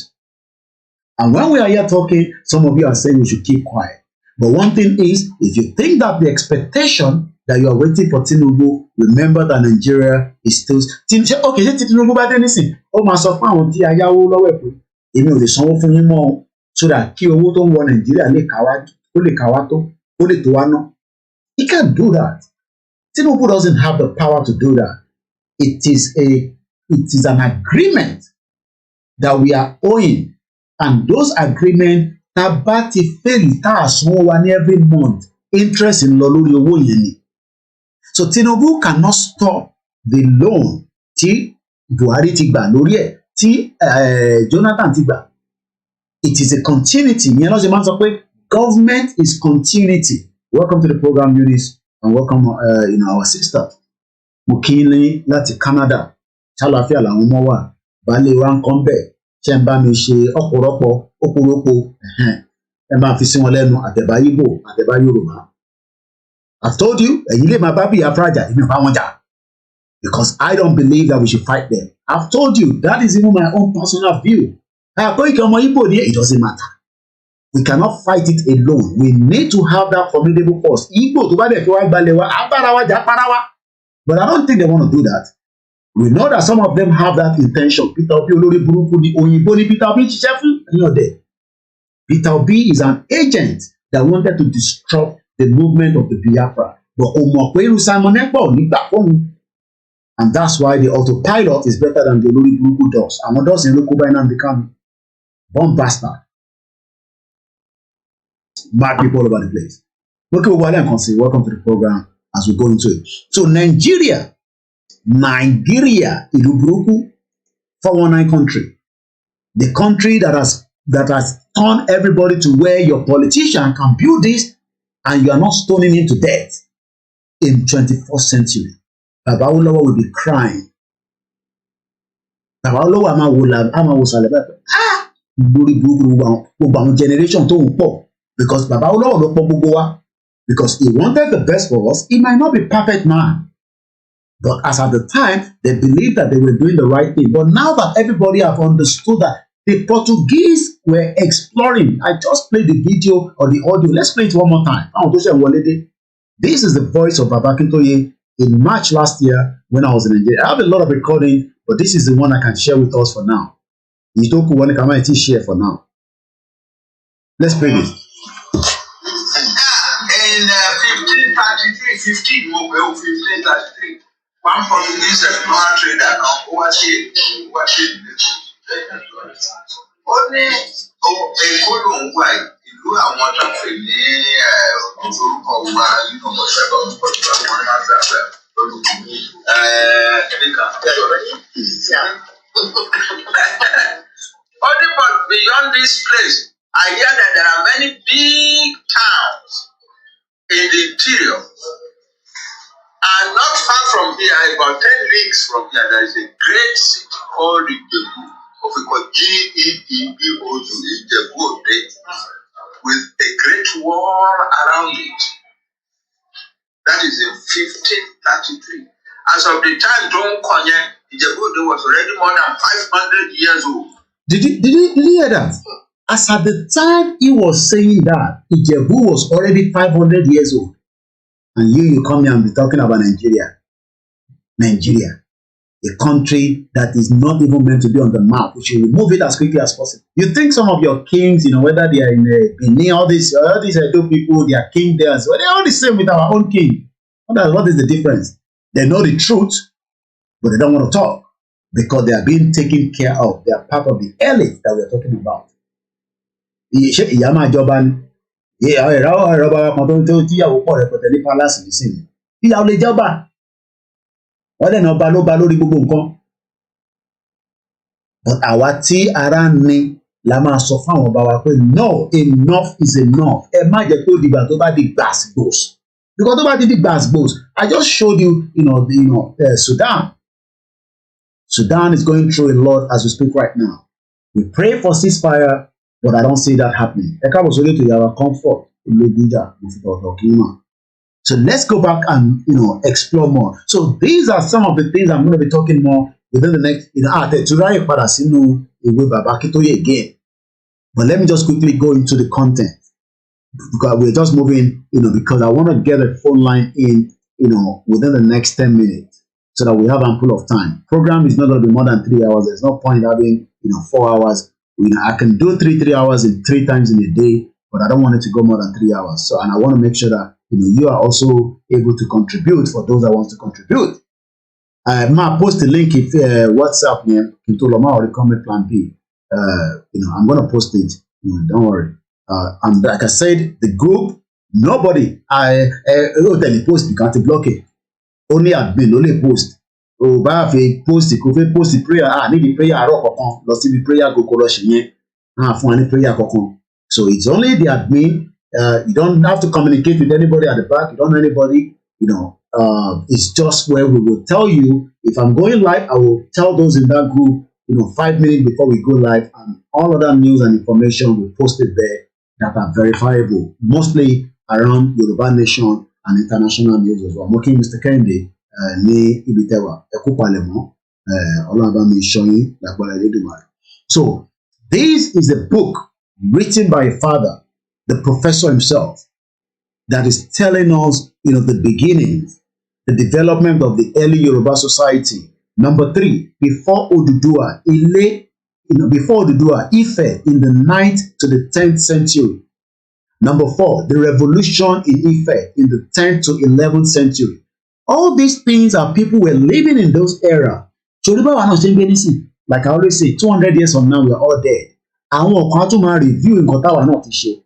And when we are here talking, some of you are saying we should keep quiet. But one thing is, if you think that the expectation that you are waiting for Tinubu, remember that Nigeria is still. Okay, ṣé Tinubu bá dé nísìn? Ó máa sọ fún àwọn tí a yáwó lọ́wọ́ ẹ̀ pé èmi ò lè sanwó fún yín mọ́ o, so that kí owó tó ń wọ Nàìjíríà lè káwá tó, ó lè tó wá ná. He can't do that. Tinubu doesn't have the power to do that. It is an agreement that we are owing, and those agreements tá bá ti fail tá a sanwó wa ní every month interest ń lọ lórí owó yẹn ni. So Tinubu cannot stop the loan tí Buhari ti gbà lórí ẹ̀ tí Jonathan ti gbà. It is a continuity. Yẹn lọ́sẹ̀ máa ń sọ pé government is continuity. Welcome to the program, Eunice, and welcome our sister. Mo kí ní láti Canada. Ṣàlàáfíà làwọn ọmọ wà. Baálé wa ń kọ́ bẹ́ẹ̀. Ṣé ń bá mi ṣe ọ̀pọ̀lọpọ̀ ẹ máa fi sí wọn lẹ́nu àtẹ̀bá Ìgbò àtẹ̀bá Yorùbá. I've told you, ẹ̀yin lè máa bá Biafra jà, èmi ò bá wọn jà. Because I don't believe that we should fight them. I've told you, that is even my own personal view. Koiki ọmọ Igbo ni it doesn't matter. We cannot fight it alone. We need to have that formidable force. Igbo tó bá dẹ̀ fi wá gbalẹ̀ wa, á bára wa jà para wa. But I don't think they want to do that. We know that some of them have that intention. Peter Obi olórí burúkú ni òyìnbó ni Peter Obi ṣiṣẹ́ fún ẹ̀yìn ọ̀dẹ̀. Peter Obi is an agent that wanted to disrupt the movement of the Biafra. But ó mọ̀ pé irú Simon Ekpa ò ní gbà fóun. And that's why the autopilot is better than the olórí burúkú does. Àwọn does yẹn ló kó báyìí náà bí Kanu. Born bastard. Mad people all over the place. Okay, welcome to the program as we go into it. So Nigeria, ìlú burúkú, 419 country. The country that has turned everybody to where your politician can build this and you are not stoning him to death in 21st century. Baba Awólọ́wọ̀ will be crying. Baba Awólọ́wọ̀ àmà wò sàlẹ̀ bẹ́ẹ̀. Lórí burúkú gbogbo àwọn generation tó ń pọ̀. Because Baba Awólọ́wọ̀ ló pọ̀ gbogbo wa. Because he wanted the best for us. He might not be perfect man. But as at the time, they believed that they were doing the right thing. But now that everybody have understood that the Portuguese were exploring, I just played the video or the audio. Let's play it one more time. This is the voice of Baba Akintoye in March last year when I was in Nigeria. I have a lot of recording, but this is the one I can share with us for now. Itoku one can share for now. Let's play this. In 1533, one Portuguese trader only Èkó ló ń wá ìlú àwọn traffic ní orúkọ wa nínú ọ̀sẹ̀ orúkọ tí wọ́n máa ń gbà lórúkọ only but beyond this place I hear that there are many big towns in the interior and not far from here, about 10 leagues from here, there is a great city called Ijebu, G-E-E-B-O-U, Ijebu, with a great wall around it. That is in 1533. As of the time Don Konye, Ijebu was already more than 500 years old. Did you hear that? As at the time he was saying that, Ijebu was already 500 years old. And you come here and be talking about Nigeria. Nigeria, a country that is not even meant to be on the map. We should remove it as quickly as possible. You think some of your kings, whether they are in Benin, all these Edo people, they are king there, so they're all the same with our own king. What is the difference? They know the truth, but they don't want to talk because they are being taken care of. They are part of the elite that we are talking about. But àwa tí ara ni la máa sọ fún àwọn ọba wa pé no, enough is enough. Ẹ má jẹ́ pé ó dìgbà tó bá di gbàsgbòs. Because tó bá di gbàsgbòs, I just showed you, Sudan. Sudan is going through a lot as we speak right now. We pray for ceasefire, but I don't see that happening. Ẹ káàbọ̀ sórí ètò Yàrá Comfort Olódùjà Mufitọ̀tọ̀. So let's go back and explore more. So these are some of the things I'm going to be talking more within the next. Again, but let me just quickly go into the content because we're just moving. Because I want to get a phone line in. Within the next 10 minutes, so that we have ample of time. Program is not going to be more than 3 hours. There's no point having 4 hours. I can do 3 hours in 3 times in a day, but I don't want it to go more than 3 hours. So, and I want to make sure that you are also able to contribute for those that want to contribute. I might post the link if WhatsApp name into Loma or the comment plan B. I'm going to post it. Don't worry. And like I said, the group, nobody. I post you can't block it. Only admin, only post. Oh, but if post it, post the prayer. Need the prayer. Lost the prayer. KOKORO shenye. For any prayer. So it's only the admin. You don't have to communicate with anybody at the back. You don't know anybody. It's just where we will tell you if I'm going live. I will tell those in that group, 5 minutes before we go live, and all other news and information we posted there that are verifiable, mostly around Yoruba Nation and international news as well. I'm working Mr. Kende ní Ibitewa Ekupalemo Olabami showing like. So this is a book written by a father, the professor himself, that is telling us, the beginnings, the development of the early Yoruba society. Number 3, before Odudua, before Odudua, Ife in the 9th to the 10th century. Number 4, the revolution in Ife in the 10th to 11th century. All these things are people were living in those era. Like I always say, 200 years from now, we are all dead. Àwọn kan tún máa review nǹkan táwa náà ti ṣe.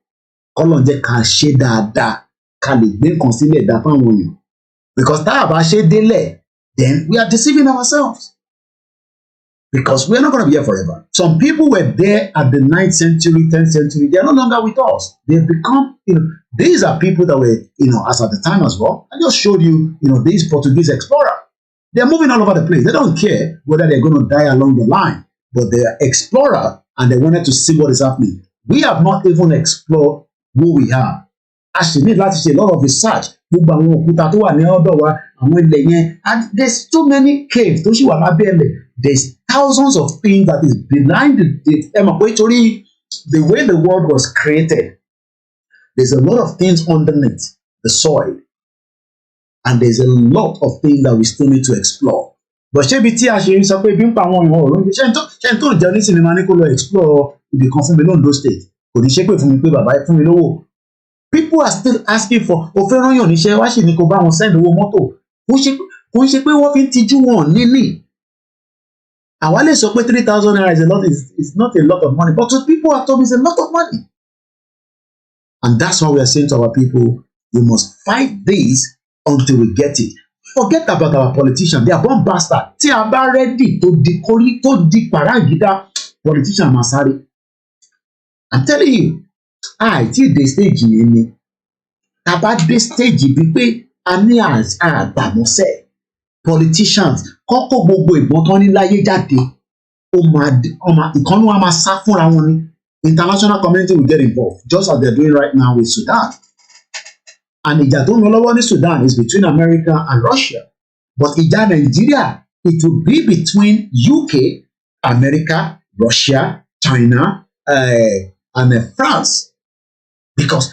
Kọ́lọ́n jẹ́ ká ṣe dáadáa, ká lè gbé nǹkan sílẹ̀ dá fáwọn èèyàn. Because tá a bá ṣe délẹ̀, then we are deceiving ourselves. Because we are not going to be here forever. Some people were there at the 9th century, 10th century. They are no longer with us. They've become, these are people that were, as at the time as well. I just showed you, these Portuguese explorer. They're moving all over the place. They don't care whether they're going to die along the line, but they're explorer and they wanted to see what is happening. We have not even explored who we are. Actually, need to a lot of research. And there's too many caves. There's thousands of things that is behind the way the world was created. There's a lot of things underneath the soil. And there's a lot of things that we still need to explore. But people are still asking for Awale sọ pé 3,000 naira is not a lot of money, but to people at home it's a lot of money. And that's why we are saying to our people, we must fight this until we get it. Forget about our politicians. They are born bastard. Tí a bá ready to di parangida politician masari. I'm telling you, till the stage yìí ni. Tá bá dé stage bí pé a ní àgbàmọ́sẹ̀. politicians kọ́kọ́ gbogbo ìbọn tán ní láyé jáde ìkànnì wa máa sá fúnra wọn ni. International community will get involved just as they're doing right now with Sudan. And ìjà tó ń lọ lọ́wọ́ ní Sudan is between America and Russia. But ìjà Nàìjíríà, it will be between UK, America, Russia, China, and France. Because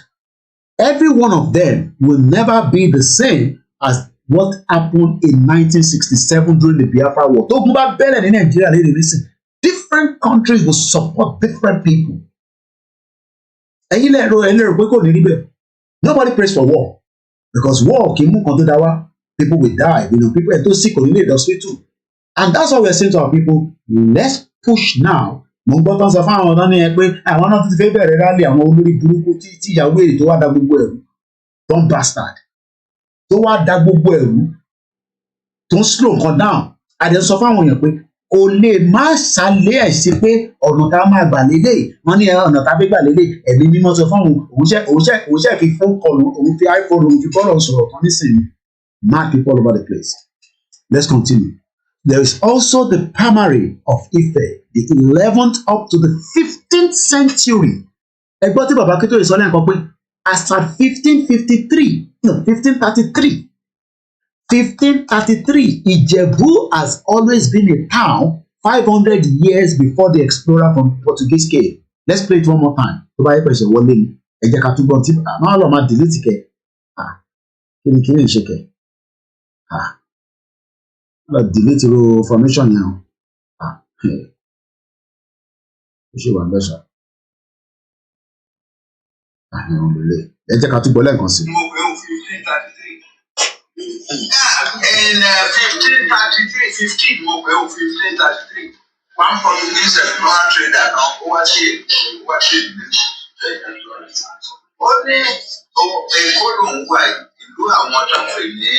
every one of them will never be the same as what happened in 1967 during the Biafra War. Tó bá bẹ̀rẹ̀ ní Nàìjíríà lè listen, different countries will support different people. Ẹ̀yin lẹ́rọ pé kò ní rí bẹ́ẹ̀. Nobody prays for war because war kì í mú kan tó dá wá. People will die, people are too sick or in the hospital. And that's what we're saying to our people. Let's push now. Mo gbọ́ tán sọ fún àwọn ọ̀dọ́ ní ẹ pé àwọn náà ti fẹ́ bẹ̀rẹ̀ rálẹ̀ àwọn olórí burúkú tí ìyàwó èrè tó wá da gbogbo ẹ̀rú tó ń bastard tó wá da gbogbo ẹ̀rú tó ń slow nǹkan down. Àdé sọ fún àwọn èèyàn pé kò lè má ṣàlẹ́ ẹ̀ sí pé ọ̀nà tá a máa gbà lélẹ̀ wọ́n ní ọ̀nà tá a fẹ́ gbà lélẹ̀ ẹ̀mí mímọ́ sọ fún òun ṣe fi phone call òun fi iPhone òun fi bọ́ọ̀lù sọ̀rọ̀ kan nísìnyí. Mad people all over the place. Let's continue. There is also the primary of Ife, the 11th up to the 15th century. Ẹgbọ́n tí bàbá Akintoye sọ lẹ́yìn kan pé as at 1533, Ìjẹ̀bú has always been a town 500 years before the explorer from Portuguese came. Let's play it one more time. Tó bá yẹ pẹ̀sẹ̀ wọlé ni, ẹ jẹ́ ká túbọ̀ tí máa lọ máa delete kẹ̀. Kí ni ìṣe kẹ̀? Delete your formation now. Ṣé wà lẹ́sà? Ẹ jẹ́ ká túbọ̀ lẹ́ẹ̀kan sí. In 1533, one Portuguese explorer trader náà ó wá sí ó ní Èkó ló ń wá ìlú àwọn tó ń pè ní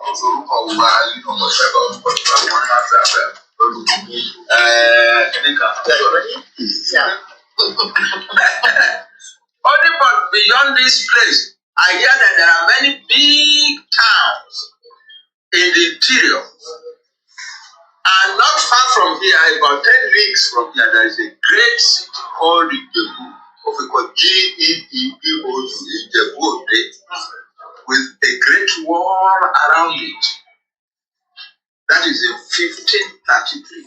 orúkọ wa nínú ọ̀sẹ̀gbọ̀n orúkọ tó wà wọ́n máa fẹ́ fẹ́ olùkọ́ nìkan. Only but beyond this place, I hear that there are many big towns in the interior. And not far from here, about 10 leagues from here, there is a great city called Ìjẹ̀bú, GEBOHO, Ìjẹ̀bú, with a great wall around it. That is in 1533.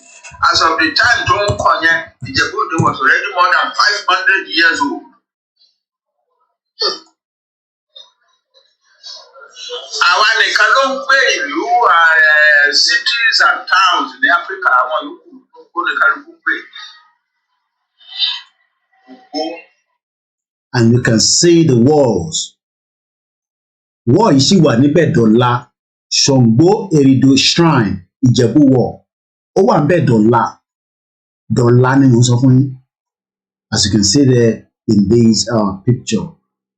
As of the time John Konya, Ìjẹ̀bú was already more than 500 years old. Àwa nìkan ló ń gbé ìlú cities and towns ní Africa, àwọn yòókù nìkan ló ń gbé. And you can see the walls. Wall yìí sì wà níbẹ̀ dọ̀la. Ṣàngó Èrìdò shrine Ìjẹ̀bú wall. Ó wà níbẹ̀ dọ̀la. Dọ̀la ni mo sọ fún yín. As you can see there in this picture.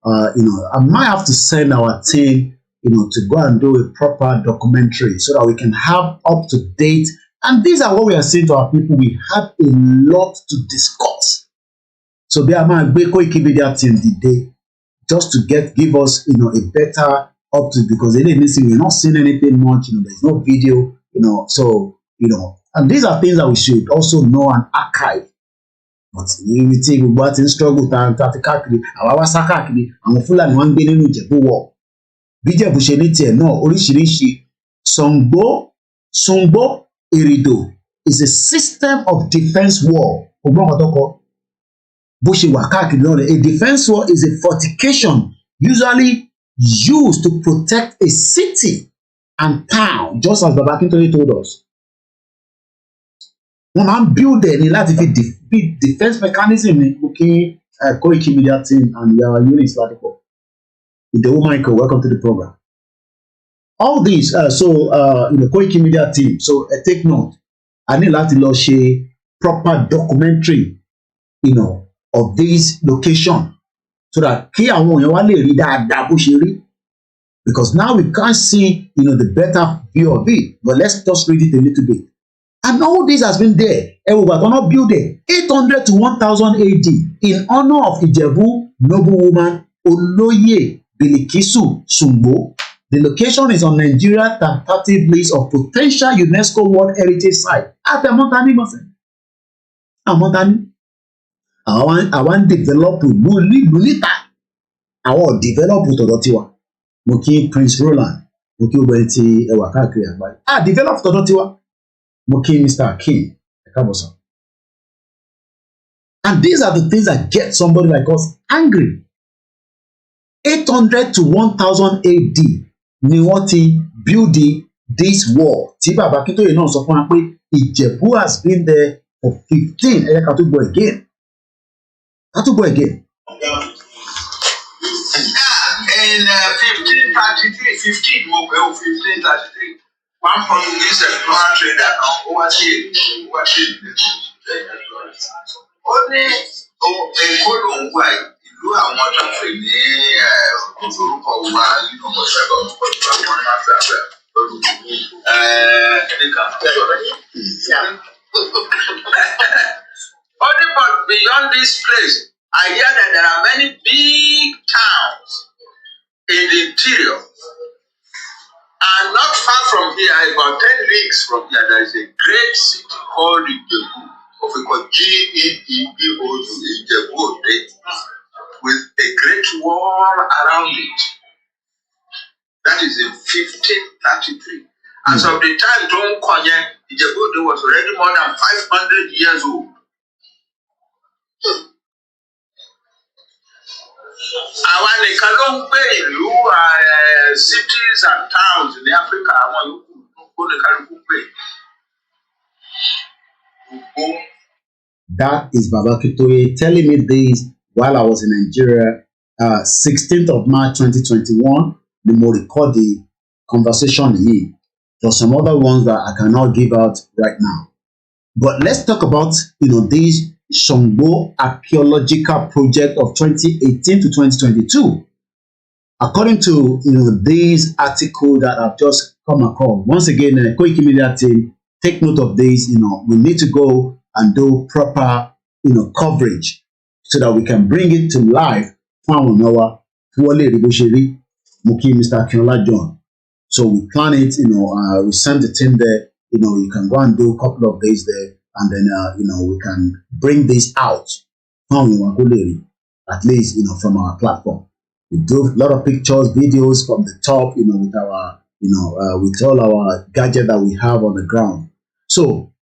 I might have to send our team, to go and do a proper documentary so that we can have up to date. And these are what we are saying to our people. We have a lot to discuss. So bí a máa gbé koikimedia team dìde just to give us, a better up to, because we're not seeing anything much. There's no video, so, and these are things that we should also know and archive. But ibi tí gbogbo àti ń struggle ta fi káàkiri àwa wá sá káàkiri àwọn Fúlàní wọn ń gbé nínú Ìjẹ̀bú wọ̀ bí Ìjẹ̀bú ṣe ní tiẹ̀ náà oríṣiríṣi. Ṣàngó Èrìdò is a system of defence wall. Ògbọ́n kan tó kọ bó ṣe wà káàkiri náà rẹ̀. A defence wall is a fortification usually used to protect a city and town, just as Baba Akintoye told us. Wọ́n máa ń build ẹ̀ ní láti fi defence mechanism ní kí koikimedia team and our units ládùúgbò. Ìdòwú Michael, welcome to the program. All these, koikimedia team, so take note. A ní láti lọ ṣe proper documentary, of this location so that kí àwọn èèyàn wá lè rí dáadáa bó ṣe rí. Because now we can't see, the better view of it. But let's just read it a little bit. And all this has been there. We cannot build it. 800 to 1000 AD in honor of Ìjẹ̀bú noblewoman Olóyè Bilikisu Ṣàngó, The location is on Nigeria's tentative list of potential UNESCO World Heritage Site. Àtẹ̀mọ́tání gbọ̀nsẹ̀. Àmọ́tání. Àwọn develop ìlú níta. Àwọn develop tọ̀dọ̀ tiwa. Mo kí Prince Roland. Mo kí obìnrin tí ẹwà káàkiri àgbáyé. Develop tọ̀dọ̀ tiwa. Mo kí Mr. Akin. Ẹ káàbọ̀ sọ. And these are the things that get somebody like us angry. 800 to 1000 AD ni wọ́n ti build this wall. Tí Bàbá Akíntóyè náà sọ fún wa pé Ìjẹ̀bú has been there for 15. Ẹ yẹ ká tún gbọ́ again. Ká tún gbọ́ again. In 1533, one Portuguese explorer trader ó ní Èkó lòún wà ìlú àwọn tó ń pè ní orúkọ wa nínú ọ̀sẹ̀gbọ̀n pẹ̀lú àwọn afẹ́fẹ́ only but beyond this place, I hear that there are many big towns in the interior. And not far from here, about 10 leagues from here, there is a great city called Ìjẹ̀bú. We call IGBOHO, with a great wall around it. That is in 1533. As of the time John Konye, Ìjẹ̀bú was already more than 500 years old. Àwọn nìkan ló ń gbé ìlú cities and towns ní Africa, àwọn yòókù nìkan ló ń gbé. That is Baba Akíntóyè telling me this while I was in Nigeria, 16th of March 2021. The more record the conversation here. There are some other ones that I cannot give out right now. But let's talk about this Songbo archaeological project of 2018 to 2022. According to this article that I've just come across, once again, koikimedia team, take note of this. We need to go and do proper, coverage so that we can bring it to life. Mr. Akinola John. So we plan it, we send the team there, you can go and do a couple of days there, and then, we can bring this out, at least, from our platform. We do a lot of pictures, videos from the top, with our, with all our gadget that we have on the ground. So,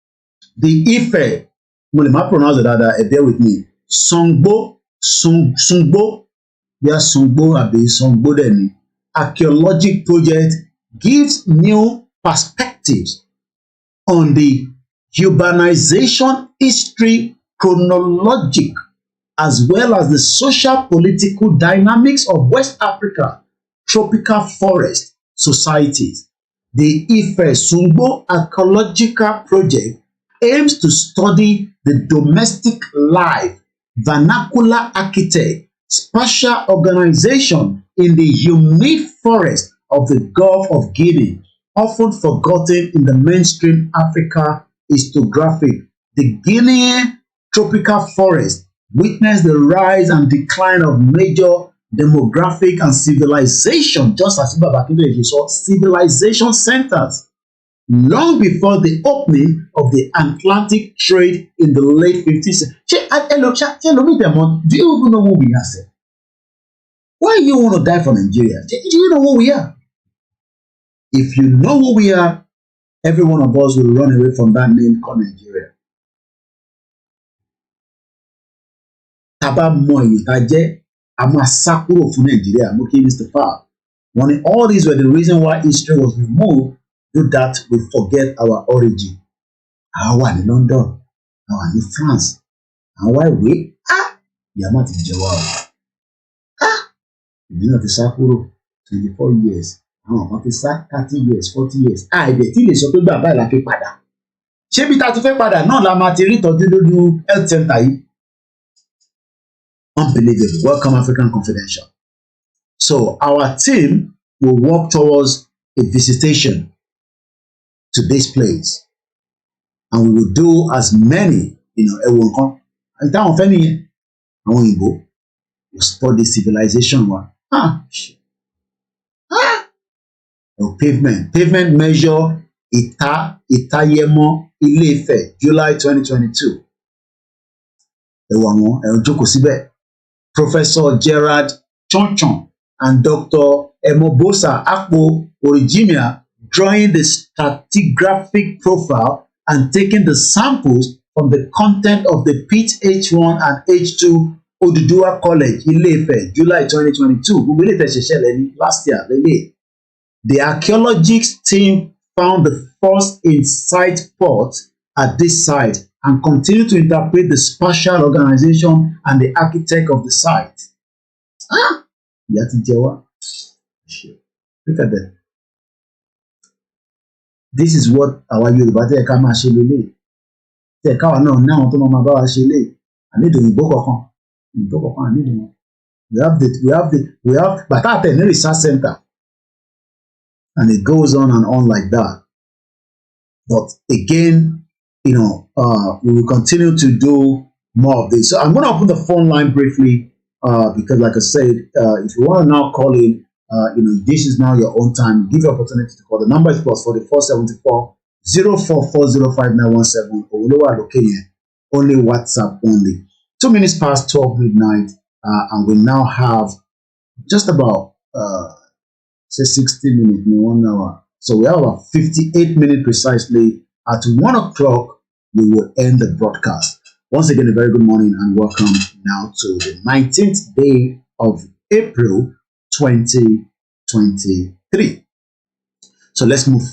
the Ife, well, I pronounce it bear with me. Songbo, yeah, Songbo, Abi Songbo Deni. Archaeological project gives new perspectives on the urbanization history chronologic, as well as the social-political dynamics of West Africa tropical forest societies. The Ife Songbo archaeological project aims to study the domestic life, vernacular architect, spatial organization in the humid forest of the Gulf of Guinea, often forgotten in the mainstream Africa historiography. The Guinean tropical forest witnessed the rise and decline of major demographic and civilization, just as Baba Akíntóyè saw, civilization centers, long before the opening of the Atlantic trade in the late 50s. Do you even know who we are, sir? Why you want to die for Nigeria? Do you know who we are? If you know who we are, every one of us will run away from that name called Nigeria. Taba mo ìyítajẹ́, a máa sá kúrò fún Nigeria. Mo kí Mr. Far. All these were the reason why history was removed. Do that, we forget our origin. Àwa wà ní London, àwa wà ní France, àwa ìwé, ìyá má ti jẹ wá o. Èmi náà ti sá kúrò 24 years, àwọn kan ti sá 30 years, 40 years. Àìdẹ̀ tí lè sọ pé bàbá ẹ̀ la fi padà. Ṣé bí ta ti fẹ́ padà náà la máa ti rí ìtọ́jú lójú health center yìí? Unbelievable. Welcome, African Confidential. So our team will work towards a visitation to this place, and we will do as many, everyone come. And that of any, will study civilization one. Pavement measure Itayemo Ile-Ife, July 2022. Professor Gerard Chonchon and Dr. Emobosa Akpo Origimia drawing the stratigraphic profile and taking the samples from the content of the pit H1 and H2 Oduduwa College, Ile-Ife, July 2022. Last year, the archaeologists team found the first in-site port at this site and continue to interpret the spatial organization and the architect of the site. Look at that. This is what our Yoruba teka ma ṣe lele. Teka wa náà náà tó máa bá wa ṣe lé. I need òyìnbó kankan. Òyìnbó kankan I need wọn. We have Batata in the research center. And it goes on and on like that. But again, we will continue to do more of this. So I'm going to open the phone line briefly because, like I said, if you want to now call in, this is now your own time. Give you opportunity to call. The number is +44 04405917. Only WhatsApp only. 2 minutes past 12 midnight, and we now have just about 60 minutes, 1 hour. So we have about 58 minutes precisely. At 1 o'clock, we will end the broadcast. Once again, a very good morning and welcome now to the 19th day of April 2023. So let's move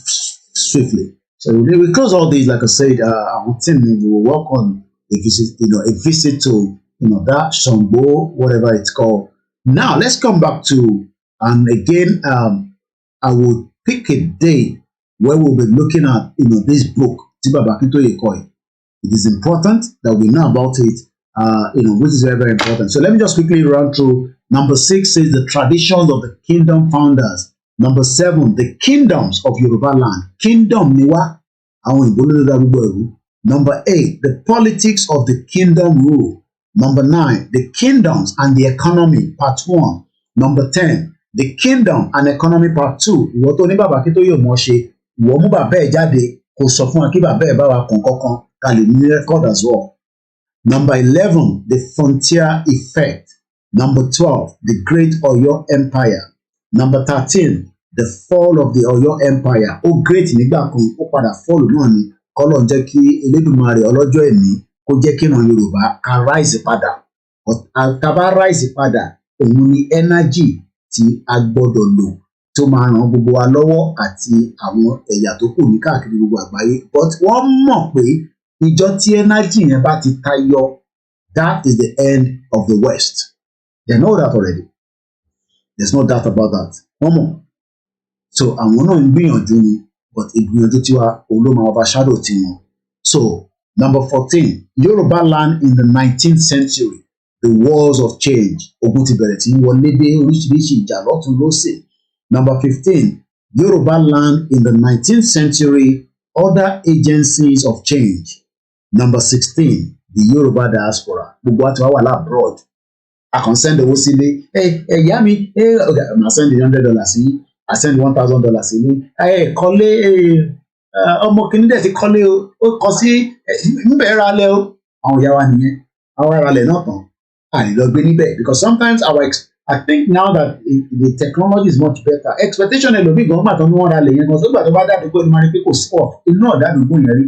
swiftly. So we close all these, like I said, our team we will work on a visit, a visit to that Shambo, whatever it's called. Now let's come back to, and again, I will pick a day where we'll be looking at this book, Tiba Bakintoye Koi. It is important that we know about it, which is very, very important. So let me just quickly run through. Number 6 says the traditions of the kingdom founders. Number 7, the kingdoms of Yoruba land. Kingdom Niwa. Number 8, the politics of the kingdom rule. Number 9, the kingdoms and the economy, part 1. Number 10, the kingdom and economy, part 2. Ìwọ tó ní bàbá kí tó yóò mọ̀ ṣe, ìwọ mú bàbá ẹ̀ jáde, kò sọ fún wa kí bàbá ẹ̀ bá wa kàn kankan, ká lè ní record as well. Number 11, the frontier effect. Number 12, the Great Oyo Empire. Number 13, the fall of the Oyo Empire. Ó great nígbà kan, ó padà fall náà ni, kọ́lọ̀ jẹ́ kí Elédùmarè ọlọ́jọ́ ẹ̀mí kó jẹ́ kí ìran Yorùbá ká rise padà. Tá bá rise padà, òun ni energy tí a gbọ́dọ̀ lò tó máa ràn gbogbo wa lọ́wọ́ àti àwọn ẹ̀yà tó kù ní káàkiri gbogbo àgbáyé. But wọ́n mọ̀ pé ìjọ tí energy yẹn bá ti tayọ, that is the end of the West. They know that already. There's no doubt about that. Wọ́n mọ̀. So àwọn náà ń gbìyànjú ni, but ìgbìyànjú tiwa òun ló máa overshadow tiwọn. So number 14, Yoruba land in the 19th century. The wars of change. Ogun ti bẹ̀rẹ̀ tí wọlé dé oríṣiríṣi ìjà lọ́tún lósì. Number 15, Yoruba land in the 19th century. Other agencies of change. Number 16, the Yoruba diaspora. Gbogbo àti wà abroad. I can send owó sílé. Ìyá mi, okay, I send $100 sí. I send $1,000 sílé. Kọ́lé ọmọ kìíní dẹ̀ ti kọ́lé o. Ó kọ sí níbẹ̀ ra lẹ̀ o. Àwọn ìyá wa nìyẹn. Àwọn ará lẹ̀ náà tán. Because sometimes I think now that the technology is much better. Expectation ẹ lòmí gan gbàtọ́ ní wọ́n ra lè yẹn gan sógbà tó bá dàdúgbò ní máa rí pé kò sí ọ̀ iná ọ̀dàdúgbò yẹn rí.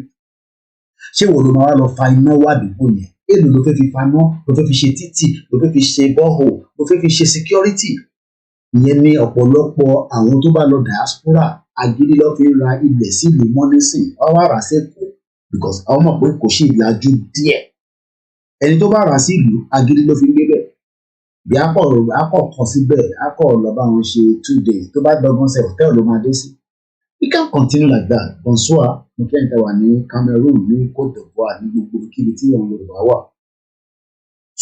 Ṣé wo ló máa wá lọ fa iná wá àdúgbò yẹn? Èlò ló fẹ́ fi faná, ló fẹ́ fi ṣe títì, ló fẹ́ fi ṣe bọ́ọ̀hò, ló fẹ́ fi ṣe security. Ìyẹn ní ọ̀pọ̀lọpọ̀ àwọn tó bá lọ diaspora agídí lọ́ fi ra ilẹ̀ sílùú mọ́nísìn wọ́n wá rà sẹ́kọ̀ọ́ because àwọn mọ̀ pé kò ṣe ìlàjú díẹ̀. Ẹni tó bá rà sí ìlú agídí ló fi ń gbé bẹ̀ bí akọ̀ kọ síbẹ̀ akọ̀ lọ bá wọn ṣe 2 days tó bá dọ́gbọ́n sẹ hòtẹ́ẹ̀lì ló máa dé sí. We can't continue like that. Bonsoir, mo kẹ́ ń tẹ̀wà ní Cameroon ní Côte d'Ivoire ní gbogbo kíbi tí àwọn Yorùbá wà.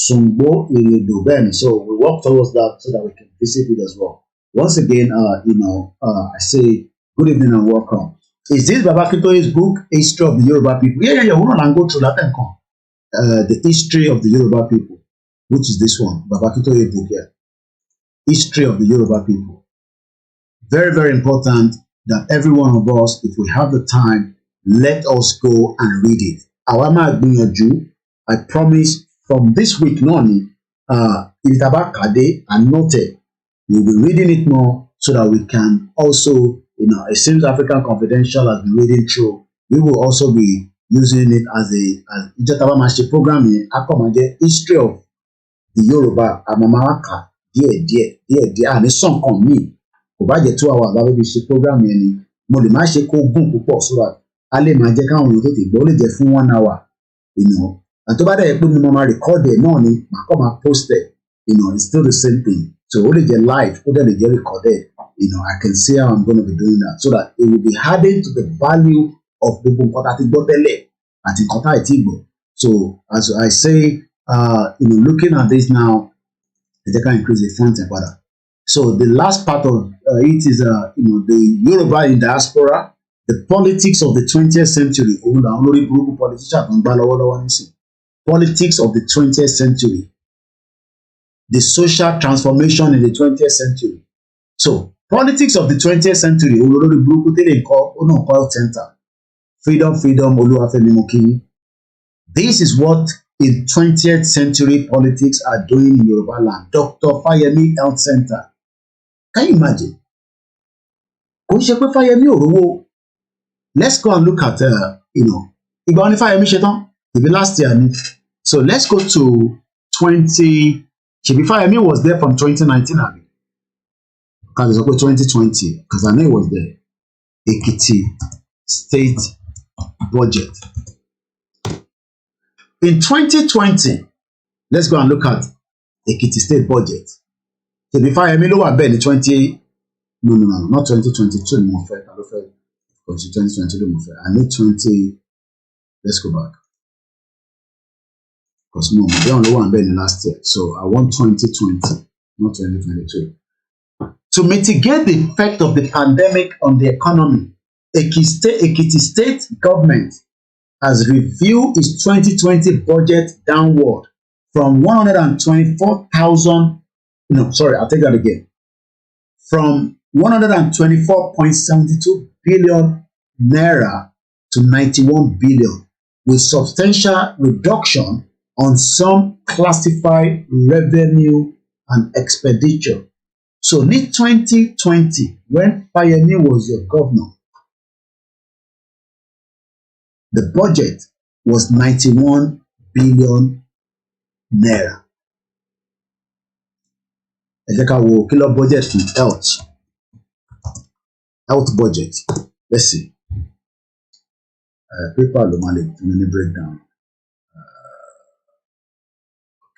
Sùngbó Ìrèdò bẹ́ẹ̀ ni, so we work towards that so that we can visit it as well. Once again, I say good evening and welcome. Is this Baba Akintoye's book, History of the Yoruba People? Yeah. We're not going to go through that and come. The history of the Yoruba people, which is this one, Baba Akintoye book here. History of the Yoruba people. very, very important that every one of us, if we have the time, let us go and read it. Awama Agbiyanju, I promise from this week, Noni, Itabak Kade and Note, we'll be reading it more so that we can also, it seems African Confidential has been reading through. We will also be using it as a program in Akomaje, history of the Yoruba, Amamaka, dear, and a song on me. Kò bá jẹ́ 2 hours lábẹ́ bí ṣe program yẹn ni mo lè má ṣe kó gùn púpọ̀ so that a lè máa jẹ́ káwọn èèyàn tètè gbọ́ ó lè jẹ́ fún 1 hour, and tó bá dẹ̀ pé mo máa record ẹ̀ náà ni màá kọ́ máa post ẹ̀, it's still the same thing. So ó lè jẹ́ live ó dẹ̀ lè jẹ́ recorded, I can see how I'm going to be doing that so that it will be adding to the value of gbogbo nǹkan tá a ti gbọ́ tẹ́lẹ̀ àti nǹkan tá a ti gbọ́. So as I say, looking at this now, ẹ jẹ́ ká increase the font and padà. So the last part of it is, the Yoruba in diaspora, the politics of the 20th century. Politics of the 20th century, the social transformation in the 20th century. So politics of the 20th century. Freedom. This is what in 20th century politics are doing in Yoruba land. Dr. FOLAYEMI Health Center. Can you imagine? Let's go and look at, last year. So let's go to 20. FOLAYEMI was there from 2019, because it's 2020, because I know it was there. Ekiti State Budget. In 2020, let's go and look at Ekiti State Budget. FOLAYEMI ló wà bẹ́ẹ̀ ní 20. No, not 2022. Mo fẹ́, because 2022 mo fẹ́. I need 20. Let's go back. Because no, they only wà bẹ́ẹ̀ ní last year. So I want 2020, not 2022. To mitigate the effect of the pandemic on the economy, Ekiti State government has reviewed its 2020 budget downward from 124,000. No, sorry, I'll take that again. From 124.72 billion naira to 91 billion, with substantial reduction on some classified revenue and expenditure. So in 2020, when FOLAYEMI was your governor, the budget was 91 billion naira. Kilo budget for health budget. Let's see. Paper many breakdown.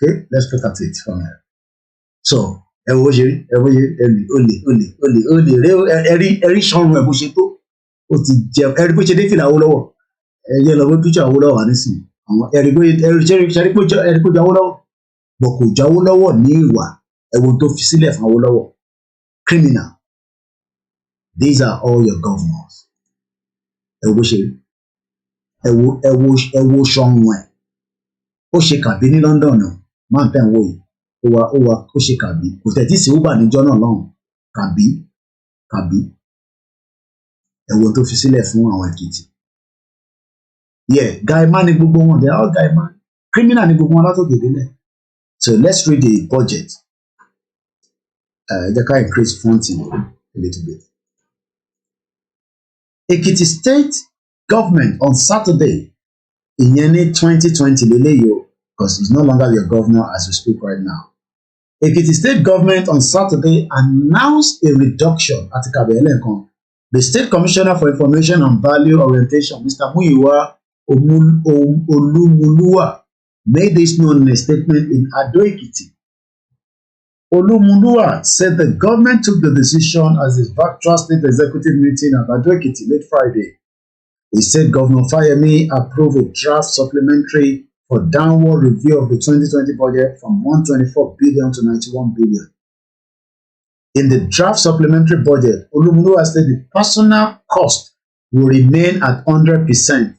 Okay, let's look at it from here. So, every criminal. These are all your governors. Kabi ní London náà, máa ń tẹ̀ ń wò yìí, ó ṣe Kabi, kò tẹ̀tí sí Uber níjọ́ náà lọ́hùn, Kabi, tó fi sílẹ̀ fún àwọn Èkìtì. Yeah, guy man ni gbogbo wọn, they are all guy man. Criminal ni gbogbo wọn látòkè délẹ̀. So let's read the budget. They can increase funding a little bit. Ekiti State government on Saturday, in 2020, because he's no longer your governor as we speak right now. Ekiti State government on Saturday announced a reduction at KABIRU. The State Commissioner for Information and Value Orientation, Mr. Muyiwa Olumuluwa, made this known in a statement in Ado Ekiti. Olumuluwa said the government took the decision as its virtual state executive meeting at Ado Ekiti late Friday. He said Governor FOLAYEMI approved a draft supplementary for downward review of the 2020 budget from 124 billion to 91 billion. In the draft supplementary budget, Olumuluwa said the personal cost will remain at 100%,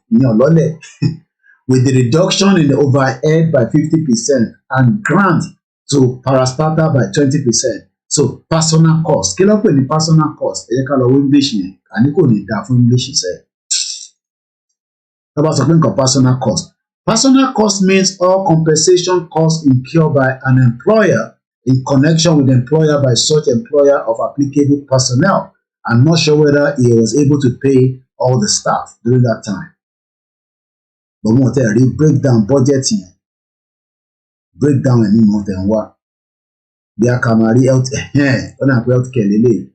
with the reduction in the overhead by 50% and grant to parastatal by 20%. So personal cost. Kí ló pè ní personal cost? Ẹ jẹ́ ká lọ wo English yẹn. Àní kò ní dáa fún English sẹ́. Tá bá sọ pé nǹkan personal cost. Personal cost means all compensation costs incurred by an employer in connection with the employer by such employer of applicable personnel. I'm not sure whether he was able to pay all the staff during that time. But mo tell you, breakdown budgeting, breakdown any more than what. Their Kamari healthcare.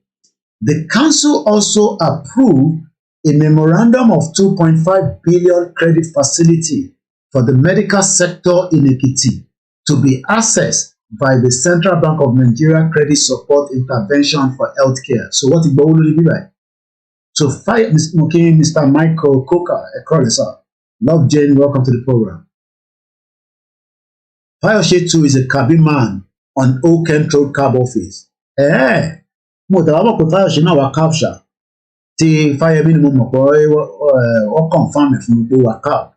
The council also approved a memorandum of 2.5 billion credit facility for the medical sector in Ekiti to be accessed by the Central Bank of Nigeria Credit Support Intervention for Healthcare. So what is Baulu be like? So Mr. Michael Coker, Love Jane, welcome to the program. Fayoshe too is a cabin man on Oak Road cab office. Mo tell about Fayoshe now wa capture. Ti Fayemi ni mo mọ̀ pé ó confirm ẹ̀ fún mi pé wa cab.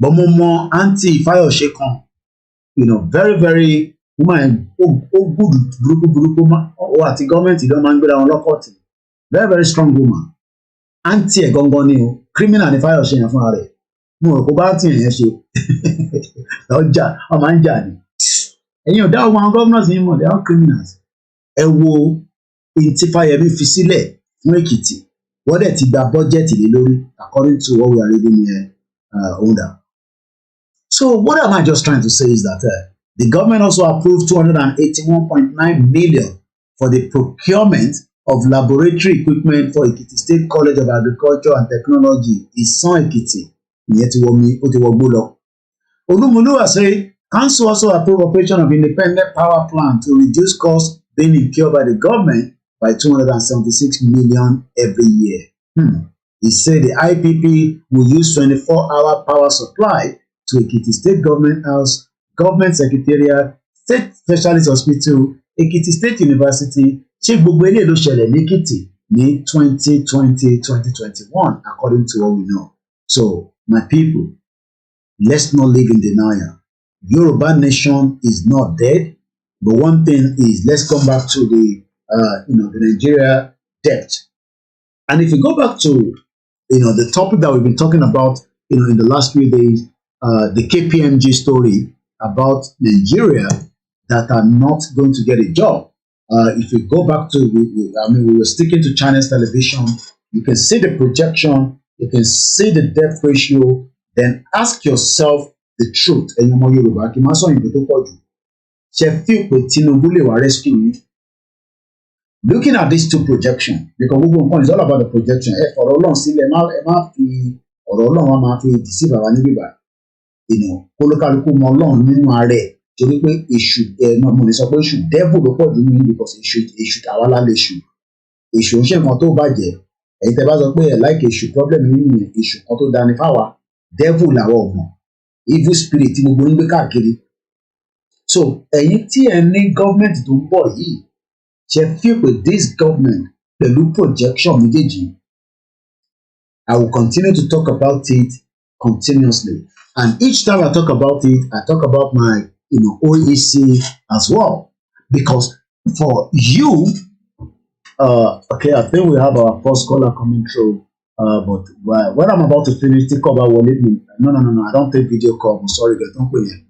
But mo mọ̀ aunty Fayoshe kan, you know, very woman ó good burúkú ma ó àti government don man gbéra wọn lọ́kọ̀tì. Very strong woman. Aunty ẹ̀ gangan ni o, criminal ni Fayoshe yẹn fúnra rẹ̀. Mo rò kó bá tí yẹn ṣe. Ọjà ọmọ ń jà ni. Ẹ̀yin ò dá ọmọ àwọn governors yìí mọ̀, they are criminals. Ẹ wo tí Fayemi fi sílẹ̀ fún Èkìtì. Wọ́n dẹ̀ ti gba budget lé lórí according to what we are reading here older. So what am I just trying to say is that the government also approved 281.9 million for the procurement of laboratory equipment for Ekiti State College of Agriculture and Technology, Isan Ekiti. Olumuluwa say, council also approved operation of independent power plant to reduce costs being incurred by the government by 276 million every year. He said the IPP will use 24-hour power supply to Ekiti State Government House, Government Secretariat, State Specialist Hospital, Ekiti State University, ṣé gbogbo eléyìí ló ṣẹlẹ̀ ní Ekiti ní 2020-2021 according to what we know. So, my people, let's not live in denial. Yoruba nation is not dead, but one thing is, let's come back to the the Nigeria debt. And if you go back to the topic that we've been talking about in the last few days, the KPMG story about Nigeria that are not going to get a job. If you go back to, we were sticking to Chinese television, you can see the projection, you can see the debt ratio, then ask yourself the truth. And Yoruba, looking at these two projections, because it's all about the projection. Kólókálukú mọ Ọlọ́run nínú ara ẹ̀ torí pé èṣù mo lè sọ pé èṣù devil ló pọ̀ jù nínú yìí because èṣù tàwa lálẹ́ èṣù ń ṣe nǹkan tó bàjẹ́ ẹ̀yin tẹ́ bá sọ pé ẹ̀ láìkè èṣù problem nínú yẹn èṣù kan tó dání fáwa devil làwọn ọ̀gbọ̀n evil spirit tí gbogbo ń gbé káàkiri. So ẹ̀yin tí ẹ ní government tó ń bọ̀ yìí ṣe feel pé this government pẹ̀lú projection méjèèjì I will continue to talk about it continuously. And each time I talk about it, I talk about my, OEC as well. Because for you, okay, I think we have our first caller coming through. But when I'm about to finish, take over wallet me. No, I don't take video call. I'm sorry, but don't put it.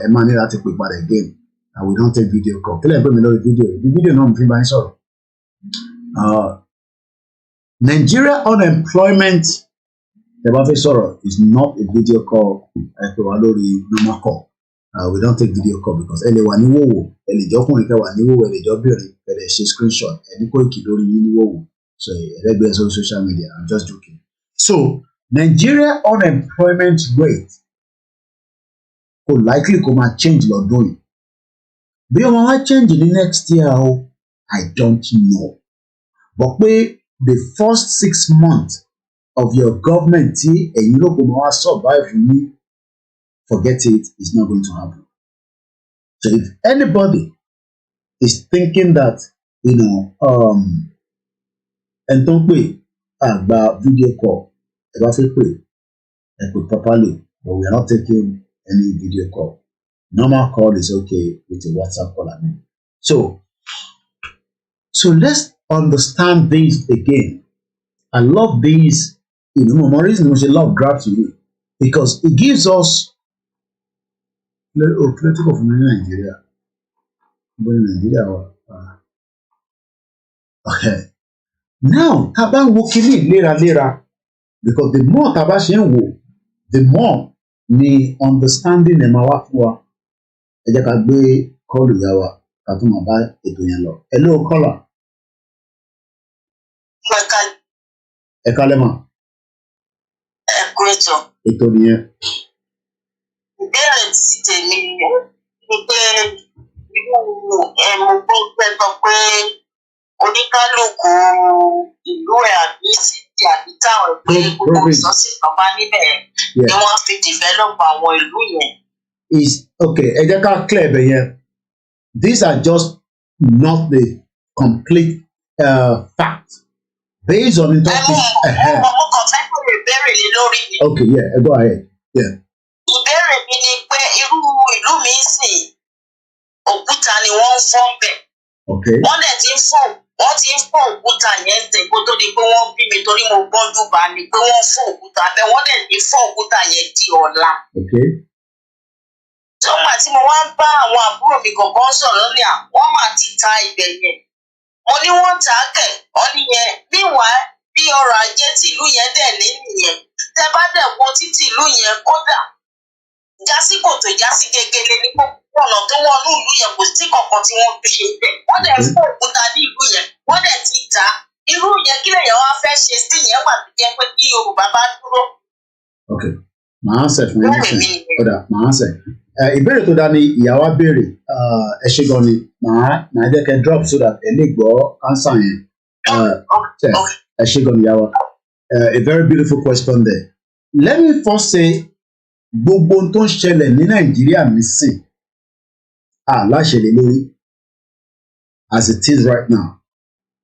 Emmanuel, I take quick again. We don't take video call. Tell me the video. The video no I'm by sorry. Nigeria unemployment. The is not a video call, normal call. We don't take video call because screenshot, so social media. I'm just joking. So Nigeria unemployment rate could likely change or doing. Be on change in the next year, I don't know. But the first 6 months of your government and you know survive you forget it's not going to happen. So if anybody is thinking that and don't pay about video call about pay properly, but we are not taking any video call. Normal call is okay with a WhatsApp call. So So let's understand this again. I love these, memories, which I love gratitude because it gives us political from Nigeria. Okay. Now, Taba working later, because the more Taba wo, the more ni understanding the mawafua. Ẹ jẹ́ ká gbé call ìyá wa ká tún máa bá ètò yẹn lọ. Hello, caller. Ẹ kálẹ́ mà. Ẹ kú ètò. Ètò nìyẹn. Ìbéèrè ti tèmi ni pé irú mo gbọ́ pé sọ pé oníkálukú ìlú ẹ̀ àbí sídìí àbí táwọn pé gbogbo ìsọ́sí kan bá níbẹ̀ ni wọ́n fi develop àwọn ìlú yẹn. Is okay, ẹ jẹ́ ká clear bẹ̀ yẹn. These are just not the complete facts. Based on interpretation. Okay, yeah, go ahead. Yeah. Ìbéèrè mi ni pé irú ìlú mi sìn òkúta ni wọ́n ń fọ́n bẹ̀. Okay. Wọ́n ti ń fọ́ òkúta yẹn tẹ̀ kó tó di pé wọ́n bí mi torí mo gbọ́njú bá ni pé wọ́n fọ́ òkúta bẹ́ẹ̀ wọ́n dẹ̀ ti fọ́ òkúta yẹn di ọ̀la. Okay. Sọ́gbà tí mo wá ń bá àwọn àbúrò mi kọ̀ọ̀kan sọ̀rọ̀ ní wọ́n máa ti ta ibẹ̀ yẹn. Mo ní wọ́n tà á kẹ̀ ọ́ nìyẹn níwàá bí ọrọ̀ ajé tí ìlú yẹn dẹ̀ ní nìyẹn. Tẹ bá dẹ̀ wo títí ìlú yẹn kódà jásí kòtò jásí gegele ní ọ̀nà tó wọnú ìlú yẹn kò sí kankan tí wọ́n fi ṣe bẹ̀. Wọ́n dẹ̀ fún òkúta ní ìlú yẹn wọ́n dẹ̀ ti tà á. Irú yẹn kí lèèyàn wá fẹ́ ṣe sí yẹn wà tó jẹ́ pé kí Yorùbá bá dúró. Okay, màá answer fún yín nísìnyí. Kódà màá answer. Ìbéèrè tó dá ní ìyàwó béèrè ẹ ṣe gan ni màá jẹ́ kẹ́ drop so that ẹ lè gbọ́ answer yẹn. Ẹ ṣe gan ni ìyàwó. A very beautiful question there. Let me first say gbogbo ohun tó ń ṣẹlẹ̀ ní Nàìjíríà nísìn láṣẹ lé lórí as it is right now.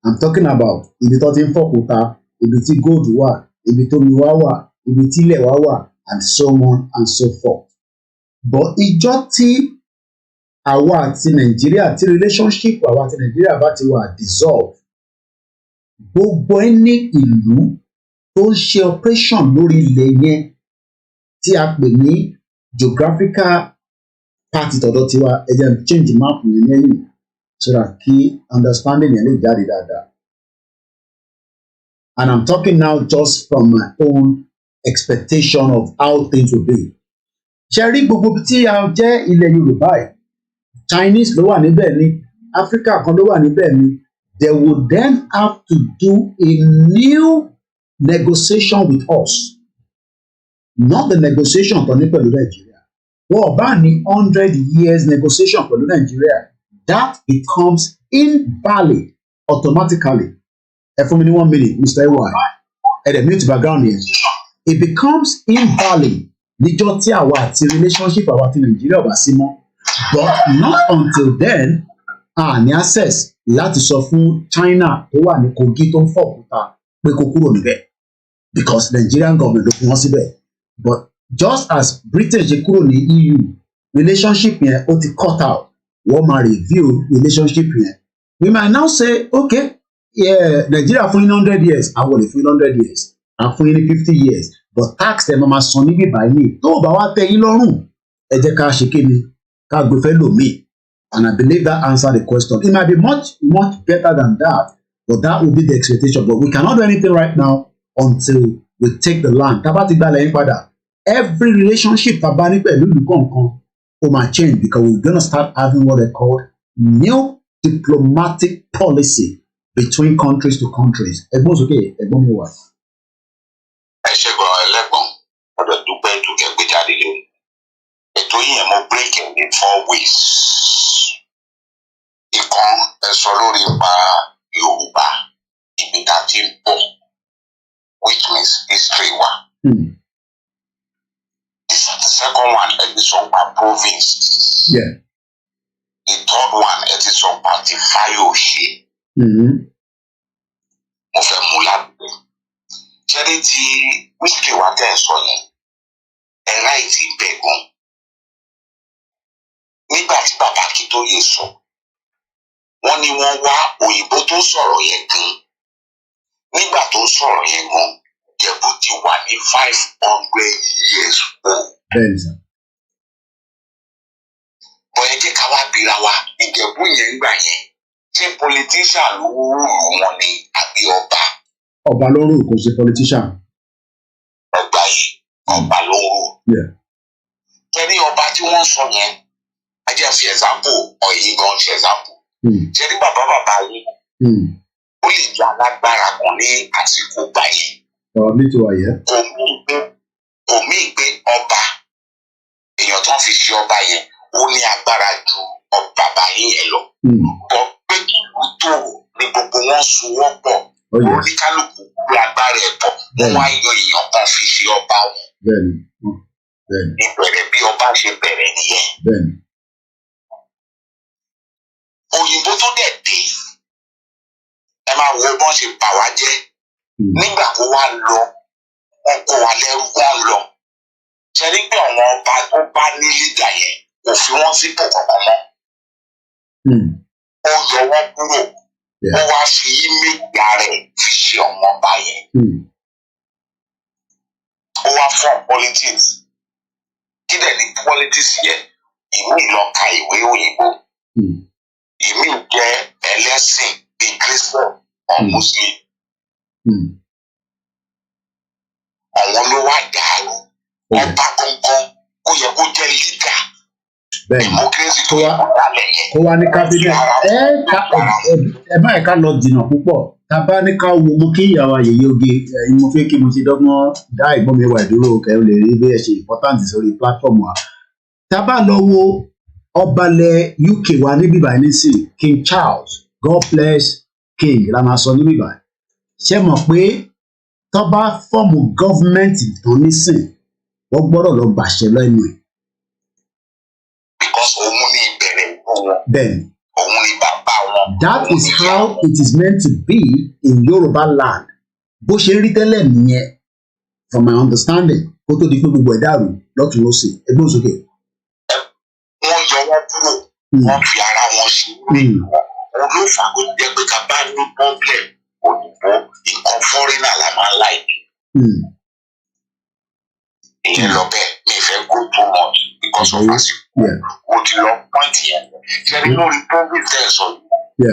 I'm talking about ibi tó ti ń fọ́kúta, ibi tí gold wà, ibi tó mi wá wà, ibi tí ilẹ̀ wá wà and so on and so forth. But ìjọ tí àwa àti Nàìjíríà tí relationship àwa àti Nàìjíríà bá ti wà dissolve, gbogbo ẹni ìlú tó ń ṣe operation lórí ilẹ̀ yẹn tí a pè ní geographical part tọ̀dọ̀ tiwa ẹ jẹ́ change map yẹn lẹ́yìn so that kí understanding yẹn lè jáde dáadáa. And I'm talking now just from my own expectation of how things will be. Ṣé rí gbogbo tí a jẹ́ ilẹ̀ Yorùbá yìí, Chinese ló wà níbẹ̀ ni, Africa kan ló wà níbẹ̀ ni, they would then have to do a new negotiation with us. Not the negotiation tó ní pẹ̀lú Nigeria. Wọ́n bá ní 100 years negotiation pẹ̀lú Nigeria, that becomes invalid automatically. Ẹ fún mi ní 1 minute, Mr. Ewa. Ẹ dẹ̀ mute background yẹn. It becomes invalid níjọ́ tí àwa àti relationship àwa àti Nigeria bá sí mọ́. But not until then, ní access láti sọ fún China tó wà ní Kogi tó ń fọ́ òkúta pé kó kúrò níbẹ̀. Because Nigerian government ló fún wọn síbẹ̀. But just as Britain ṣe kúrò ní EU, relationship yẹn ó ti cut out. Wọ́n máa review relationship yẹn. We might now say, okay, Nigeria fún yín 100 years, àwọn ò lè fún yín 100 years, à fún yín ní 50 years. But tax ẹ̀ máa san níbí báyìí tó bá wá tẹ́ yín lọ́rùn, ẹ jẹ́ ká ṣe kéde ká gbé fẹ́ lòmíì. And I believe that answered the question. It might be much better than that, but that will be the expectation. But we cannot do anything right now until we take the land. Tá bá ti gba lẹ́yìn padà, every relationship tá bá ní pẹ̀lú ìlú kọ̀ọ̀kan ó máa change because we're gonna start having what they call new diplomatic policy between countries to countries. Ẹ̀gbọ́n sókè, ẹ̀gbọ́n mi wà. Ẹ ṣe gbọ́ ẹlẹ́gbọ̀n ọ̀dọ̀ dúpẹ́ dúkẹ́ gbé jáde lé. Ètò yìí mo break it in 4 ways. Ìkan ẹ sọ lórí ipa Yorùbá ibi tá a ti ń bọ̀, which means history wa. The second one ẹ ti sọ pa province. Yeah. The third one ẹ ti sọ pa ti Fáyọ̀ṣe. Mo fẹ́ mú lábẹ́. Ṣẹ́rí tí history wa tẹ̀ sọ yẹn, ẹ láì ti bẹ̀ gan. Nígbà tí bàbá Akíntóyè sọ, wọ́n ní wọ́n wá òyìnbó tó sọ̀rọ̀ yẹn gan. Nígbà tó sọ̀rọ̀ yẹn gan, Ìjẹ̀bú ti wà ní 500 years old. Bọ̀ ẹ jẹ́ ká wá bira wa, Ìjẹ̀bú yẹn gbà yẹn, ṣé politician ló rúùlù wọn ni àbí ọba? Ọba ló rúùlù, kò ṣe politician. Ọba yìí, ọba ló rúùlù. Kẹ́rí ọba tí wọ́n sọ yẹn, ẹ jẹ́ fi example ọ̀yìn gan ṣe example. Kẹ́rí bàbá yìí, ó lè jẹ́ alágbára kan ní àsìkò gbà yẹn. Kò mí pé ọba, èèyàn tó ń fi ṣe ọba yẹn, ó ní agbára ju bàbá yín yẹn lọ. Bọ̀ pé kí ìlú tó ní gbogbo wọn sowọ́ pọ̀, oníkálukú gbé agbára ẹ̀ pọ̀, wọ́n wá yọ èèyàn kan fi ṣe ọba wọn. Ìbẹ̀rẹ̀ bí ọba ṣe bẹ̀rẹ̀ nìyẹn. Òyìnbó tó dẹ̀ dé, ẹ máa wo bọ́n ṣe bà wá jẹ́. Nígbà kó wá lọ, wọ́n kó wa lẹ́rú wọ́n lọ. Ṣé ní pé àwọn ọba tó bá ní lídà yẹn kò fi wọ́n sípò kankan mọ́? Ó yọ wọ́n kúrò, ó wá fi íméjì rẹ̀ fi ṣe ọmọ ọba yẹn. Ó wá fún politics. Kí dẹ̀ ní politics yẹn? Ìmí lọ ka ìwé òyìnbó. Ìmí jẹ́ ẹlẹ́sìn bíi Christian or Muslim. Àwọn ló wá dàrú. Ọba gangan ó yẹ kó jẹ́ leader. Democracy tó yẹ kó dálẹ̀ yẹn. Kó wá ní cabinet. Ẹ má ẹ̀ka lọ jìnnà púpọ̀. Tá a bá ní ká wo mo kí ìyàwó ayẹyẹ oge mo fẹ́ kí mo ti dọ́gbọ́n dá ìgbọ́n mi wà ìdúró kẹ́ ẹ lè rí bí ẹ ṣe important sórí platform wa. Tá a bá lọ wo ọbalẹ̀ UK wa níbí báyìí nísìnyí King Charles, God bless King la máa sọ níbí báyìí. Ṣé mọ̀ pé tó bá fọ́ọ̀mù gọ́fìmẹ̀ntì tó nísìn wọ́n gbọ́dọ̀ lọ gbàṣẹ lẹ́nu ẹ̀. Because òun ní ìbẹ̀rẹ̀ wọn. Bẹ́ẹ̀ni. Òun ní bàbá wọn. That is how it is meant to be in Yoruba land. Bó ṣe rí tẹ́lẹ̀ nìyẹn from my understanding kó tó di pé gbogbo ẹ̀ dàrú lọ́tún lọ́sẹ̀ ẹgbẹ́ òsókè. Wọ́n yọ wọ́n kúrò, wọ́n fi ara wọn sí olófà kò jẹ́ pé ká bá ní problem òyìnbó nǹkan fọ́rínà la máa ń láìpẹ́. Ìyẹn lọ bẹ́ẹ̀ mi fẹ́ go too much because of àsìkò. Mo ti lọ point yẹn. Ṣé nínú republic tẹ̀ sọ yìí?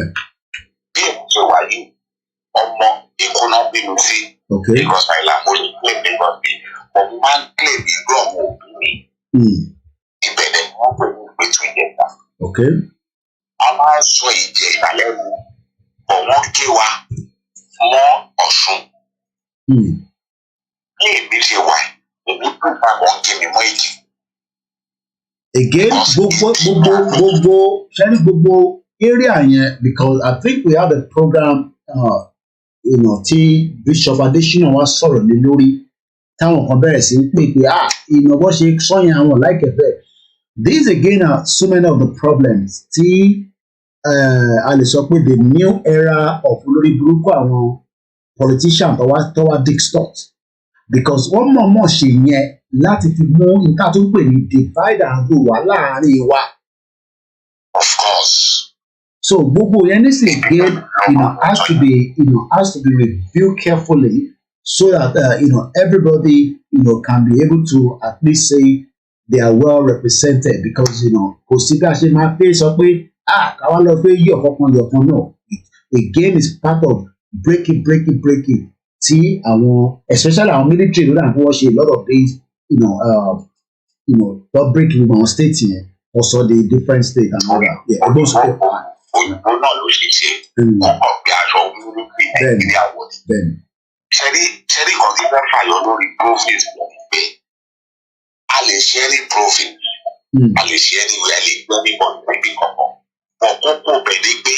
Bí èmi ṣe wà yìí, ọmọ Èkó náà bí mi sí. Because àìlà mo lè play Lagos bí. But mo máa ń play bí irú ọmọ òbí mi. Ìbẹ̀rẹ̀ ni wọ́n pè ní ìpètù ìjẹta. A máa ń sọ ìjẹ ìbàlẹ̀ wo, bọ̀ wọ́n gé wa mọ́ Ọ̀ṣun. Bí èmi ṣe wà, èmi tó papọ̀ ń gé mi mọ́ èjì. Again, gbogbo area yẹn because I think we have a program tí Bishop Adesina wa sọ̀rọ̀ lé lórí táwọn kan bẹ̀rẹ̀ sí pé ìnáwó ṣe sọ́yìn àwọn láìkẹ́ bẹ́ẹ̀. These again are so many of the problems tí a lè sọ pé the new era of olórí burúkú àwọn politician tó wá distort because wọ́n mọ̀ọ́mọ̀ ṣe yẹn láti fi mú nǹkan tó ń pè ní divide and rule wá láàárín wa. Of course. So gbogbo yẹn nísìnyí again has to be reviewed carefully so that everybody can be able to at least say they are well represented because kò sí bí a ṣe máa pé sọ pé káwá lọ pé yí ọ̀kan náà again is part of breaking tí àwọn especially àwọn military lórí àwọn wọ́n ṣe a lot of things don't break with our state yẹn also the different state and all that. Òyìnbó náà ló ṣe ṣe ọkọ̀ bí aṣọ military Nàìjíríà wọ̀ ni. Ṣẹ́rí kan tí wọ́n fàyọ lórí province wọ̀ ni pé a lè ṣe ní province a lè ṣe ní ìwé lè gbọ́ níbọn níbi kankan. Kókó bẹ̀ ni pé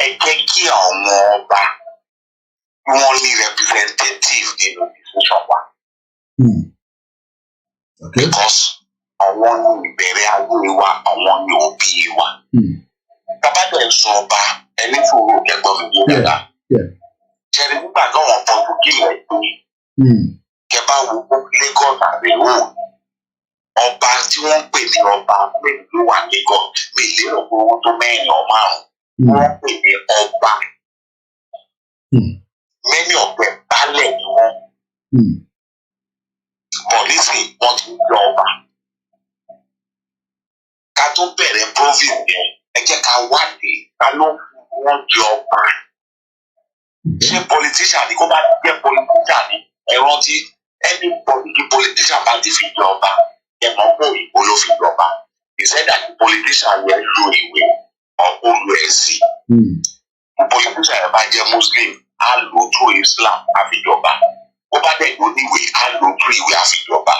ẹ jẹ́ kí àwọn ọba wọ́n ní representative nínú decision wa. Because àwọn ní ìbẹ̀rẹ̀ ayé wa, àwọn ní òbí wa. Bàbá dẹ̀ sọ ọba ẹni fòrò ẹ̀gbọ́n mi yé dáadáa. Ṣẹ̀rí nígbà náà wọ́n pọ̀jù kí ilẹ̀ tó kẹ bá wo Lagos àbí Ìwó. Ọba tí wọ́n pè ní ọba ló wà Lagos mi lérò pé owó tó mẹ́rin ọ̀ márùn-ún. wọ́n pè ní ọba. Many of them balẹ̀ ni wọ́n. Pọ̀lísì wọ́n ti ń jọ ọba. Ká tó bẹ̀rẹ̀ province yẹn, ẹ jẹ́ ká wádìí ká ló wọ́n di ọba. Ṣé politician ni kó bá jẹ́ politician ni ẹ rántí ẹni politician bá ti fi jẹ ọba ẹ mọ̀ pé òyìnbó ló fi jẹ ọba. Ìṣẹ́dá ni politician yẹn lo ìwé ọ̀pọ̀ lu ẹ̀sìn. Politician yẹn bá jẹ́ Muslim á lò tó Islam àfijọba. Bó bá dẹ̀ ló níwèé á lò tó ìwé àfijọba.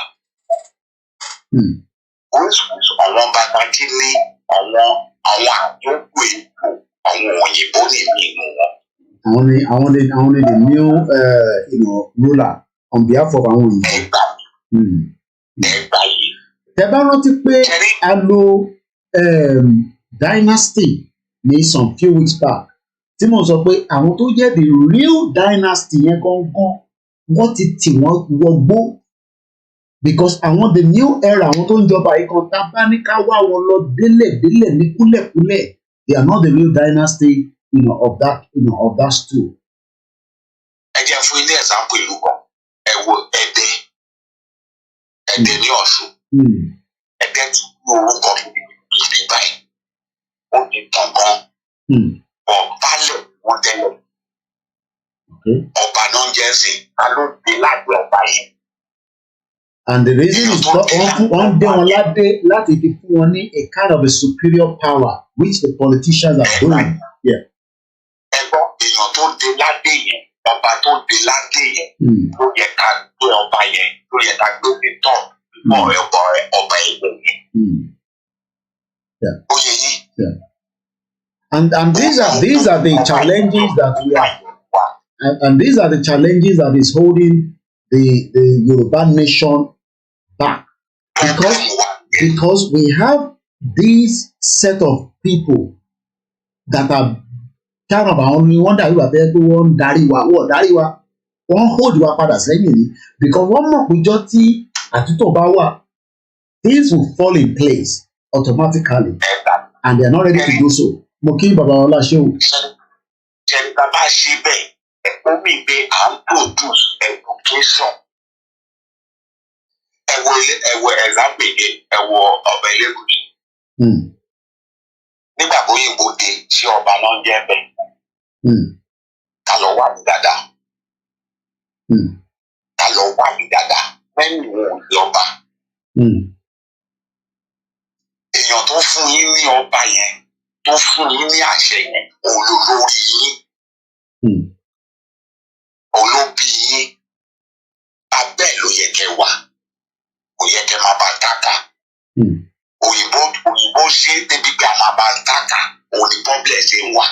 Oríṣiríṣi àwọn bàbá tí ní àwọn àjọpọ̀ ètò àwọn òyìnbó nìyí nínú wọn. Àwọn ni the new ruler on behalf of àwọn òyìnbó. Ẹgbà yìí. Tẹ bá rántí pé a lo dynasty ní some few weeks back tí mo sọ pé àwọn tó jẹ́ the real dynasty yẹn gangan wọ́n ti tì wọ́n wọgbó because àwọn the new era àwọn tó ń jọba yìí kan tá bá ní ká wá wọn lọ délẹ̀ ní kúlẹ̀kúlẹ̀ they are not the real dynasty of that stool. Ẹ jẹ́ fún ilé example ìlú kan ẹ wo Ẹdẹ ní Ọ̀ṣun. Ẹdẹ ti kú orúkọ ìdí báyìí ó ti tàn gan. Ọ̀bálẹ̀ wọ́n tẹ́lẹ̀. Ọba náà ń jẹ́ sí ta ló dé láti ọba yẹn. And the reason is wọ́n dé wọn ládé láti fi fún wọn ní a kind of a superior power which the politicians are doing. Ẹ̀gbọ́n èèyàn tó dé ládé yẹn ọba tó dé ládé yẹn ló yẹ ká gbé ọba yẹn ló yẹ ká gbé ní tán ọba ẹgbẹ́ yẹn. Ó yẹ yín. And these are the challenges that we are and these are the challenges that is holding the Yoruba nation back because we have this set of people that are kind of àwọn ni wọ́n dàbí wà fẹ́ pé wọ́n ń darí wa wọ́n hold wa padà sẹ́yìn ni because wọ́n mọ̀ péjọ tí àtúntò bá wà things will fall in place automatically and they are not ready to do so. Mo kí bàbá ọlá ṣé o. Ṣé bàbá ṣe bẹ́ẹ̀ ẹ̀kọ́ mi pé à ń produce education. Ẹ̀wọ̀ example yẹn ẹ̀wọ̀ ọba Elégùṣì. Nígbà tó yìnbó dé ṣé ọba náà ń jẹ́ bẹ́ẹ̀. Ta ló wà ní dáadáa. Ta ló wà ní dáadáa. Lẹ́yìn wọn ò ní ọba. Èèyàn tó fún yín ní ọba yẹn tó fún yín ní àṣẹ yẹn olólórí yín. Olóbí yín. Abẹ́ ló yẹ kẹ́ wà. Kò yẹ kẹ́ máa bá tákà. Òyìnbó ṣe é débi pé a máa bá tákà. Òun ni pọ́blẹ̀ ṣe ń wà.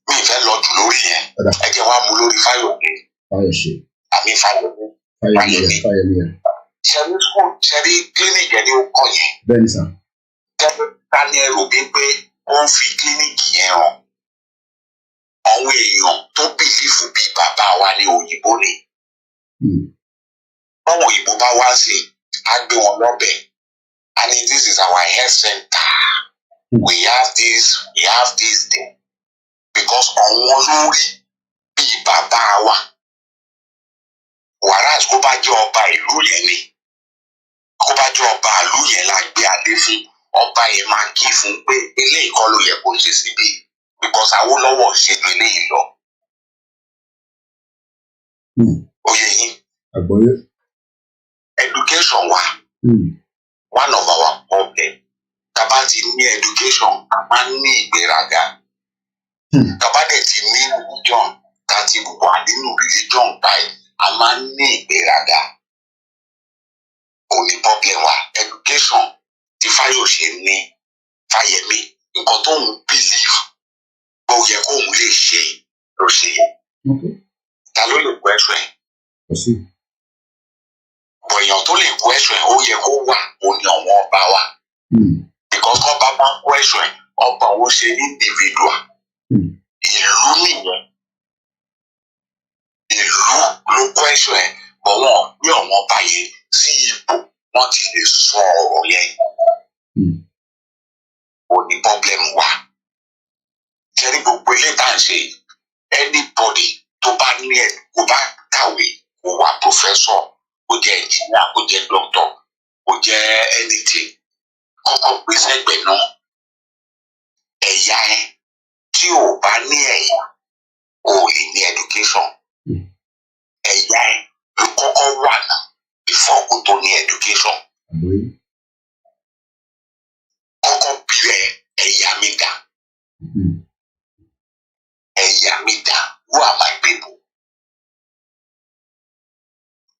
Mi fẹ́ lọ jù lórí yẹn. Ẹ jẹ́ wá mú lórí Fáyọ̀mí. Àmì Fáyọ̀mí. Ṣẹ́rí clinic ẹni ó kọ́ yẹn. Bẹ́ẹ̀ni sà. Ta ni ẹ rò bí pé ó ń fi clinic yẹn hàn? Àwọn èèyàn tó bìlífù bíi bàbá wa ní òyìnbó ni. Báwọn òyìnbó bá wá sí á gbé wọn lọ́bẹ̀. And this is our health center. We have this thing. Because àwọn lórí bíi bàbá wa. Whereas kó bá jẹ́ ọba ìlú yẹn ni. Kó bá jẹ́ ọba ìlú yẹn la gbé adé fún. Ọba yẹn máa kí fún pé ilé ìkọ́ ló yẹ kó ṣe síbi. Because Awólọ́wọ̀ ṣètò eléyìí lọ. Oyè yín. Àgbọ́yé. Education wa. One of our problem. Tàbá ti ní education, a máa ń ní ìgbéraga. Tàbá dẹ̀ ti ní religion, tàti wà nínú religion báyìí, a máa ń ní ìgbéraga. Òní problem wa. Education tí Fáyọ̀ṣe ní Fáyẹmí, nǹkan tó ń believe. Ó yẹ kó òun lè ṣe ló ṣe. Ta ló lè kó ẹ̀ṣọ́ ẹ̀? Bọ̀ èèyàn tó lè kó ẹ̀ṣọ́ ẹ̀ ó yẹ kó wà ó ní àwọn ọba wa. Because ọba bá kó ẹ̀ṣọ́ ẹ̀ ọba ó ṣe individual. Ìlú nìyẹn. Ìlú ló kó ẹ̀ṣọ́ ẹ̀ bọ̀ wọ́n gbé àwọn ọba yẹn sí ipò wọ́n ti lè sọ ọ̀rọ̀ yẹn. ní problem wà. Kẹ́rí gbogbo ilé tá à ń ṣe anybody tó bá ní ẹ̀ kó bá kàwé kó wà professor kó jẹ́ engineer kó jẹ́ doctor kó jẹ́ anything kọ́kọ́ gbé sẹ́gbẹ̀ẹ́ náà ẹ̀yà ẹ̀ tí ò bá ní ẹ̀yà ò lè ní education ẹ̀yà ẹ̀ ló kọ́kọ́ wà náà before kó tó ní education kọ́kọ́ bìrẹ̀ ẹ̀yà mi dá ẹ̀yà mi dá who are my people.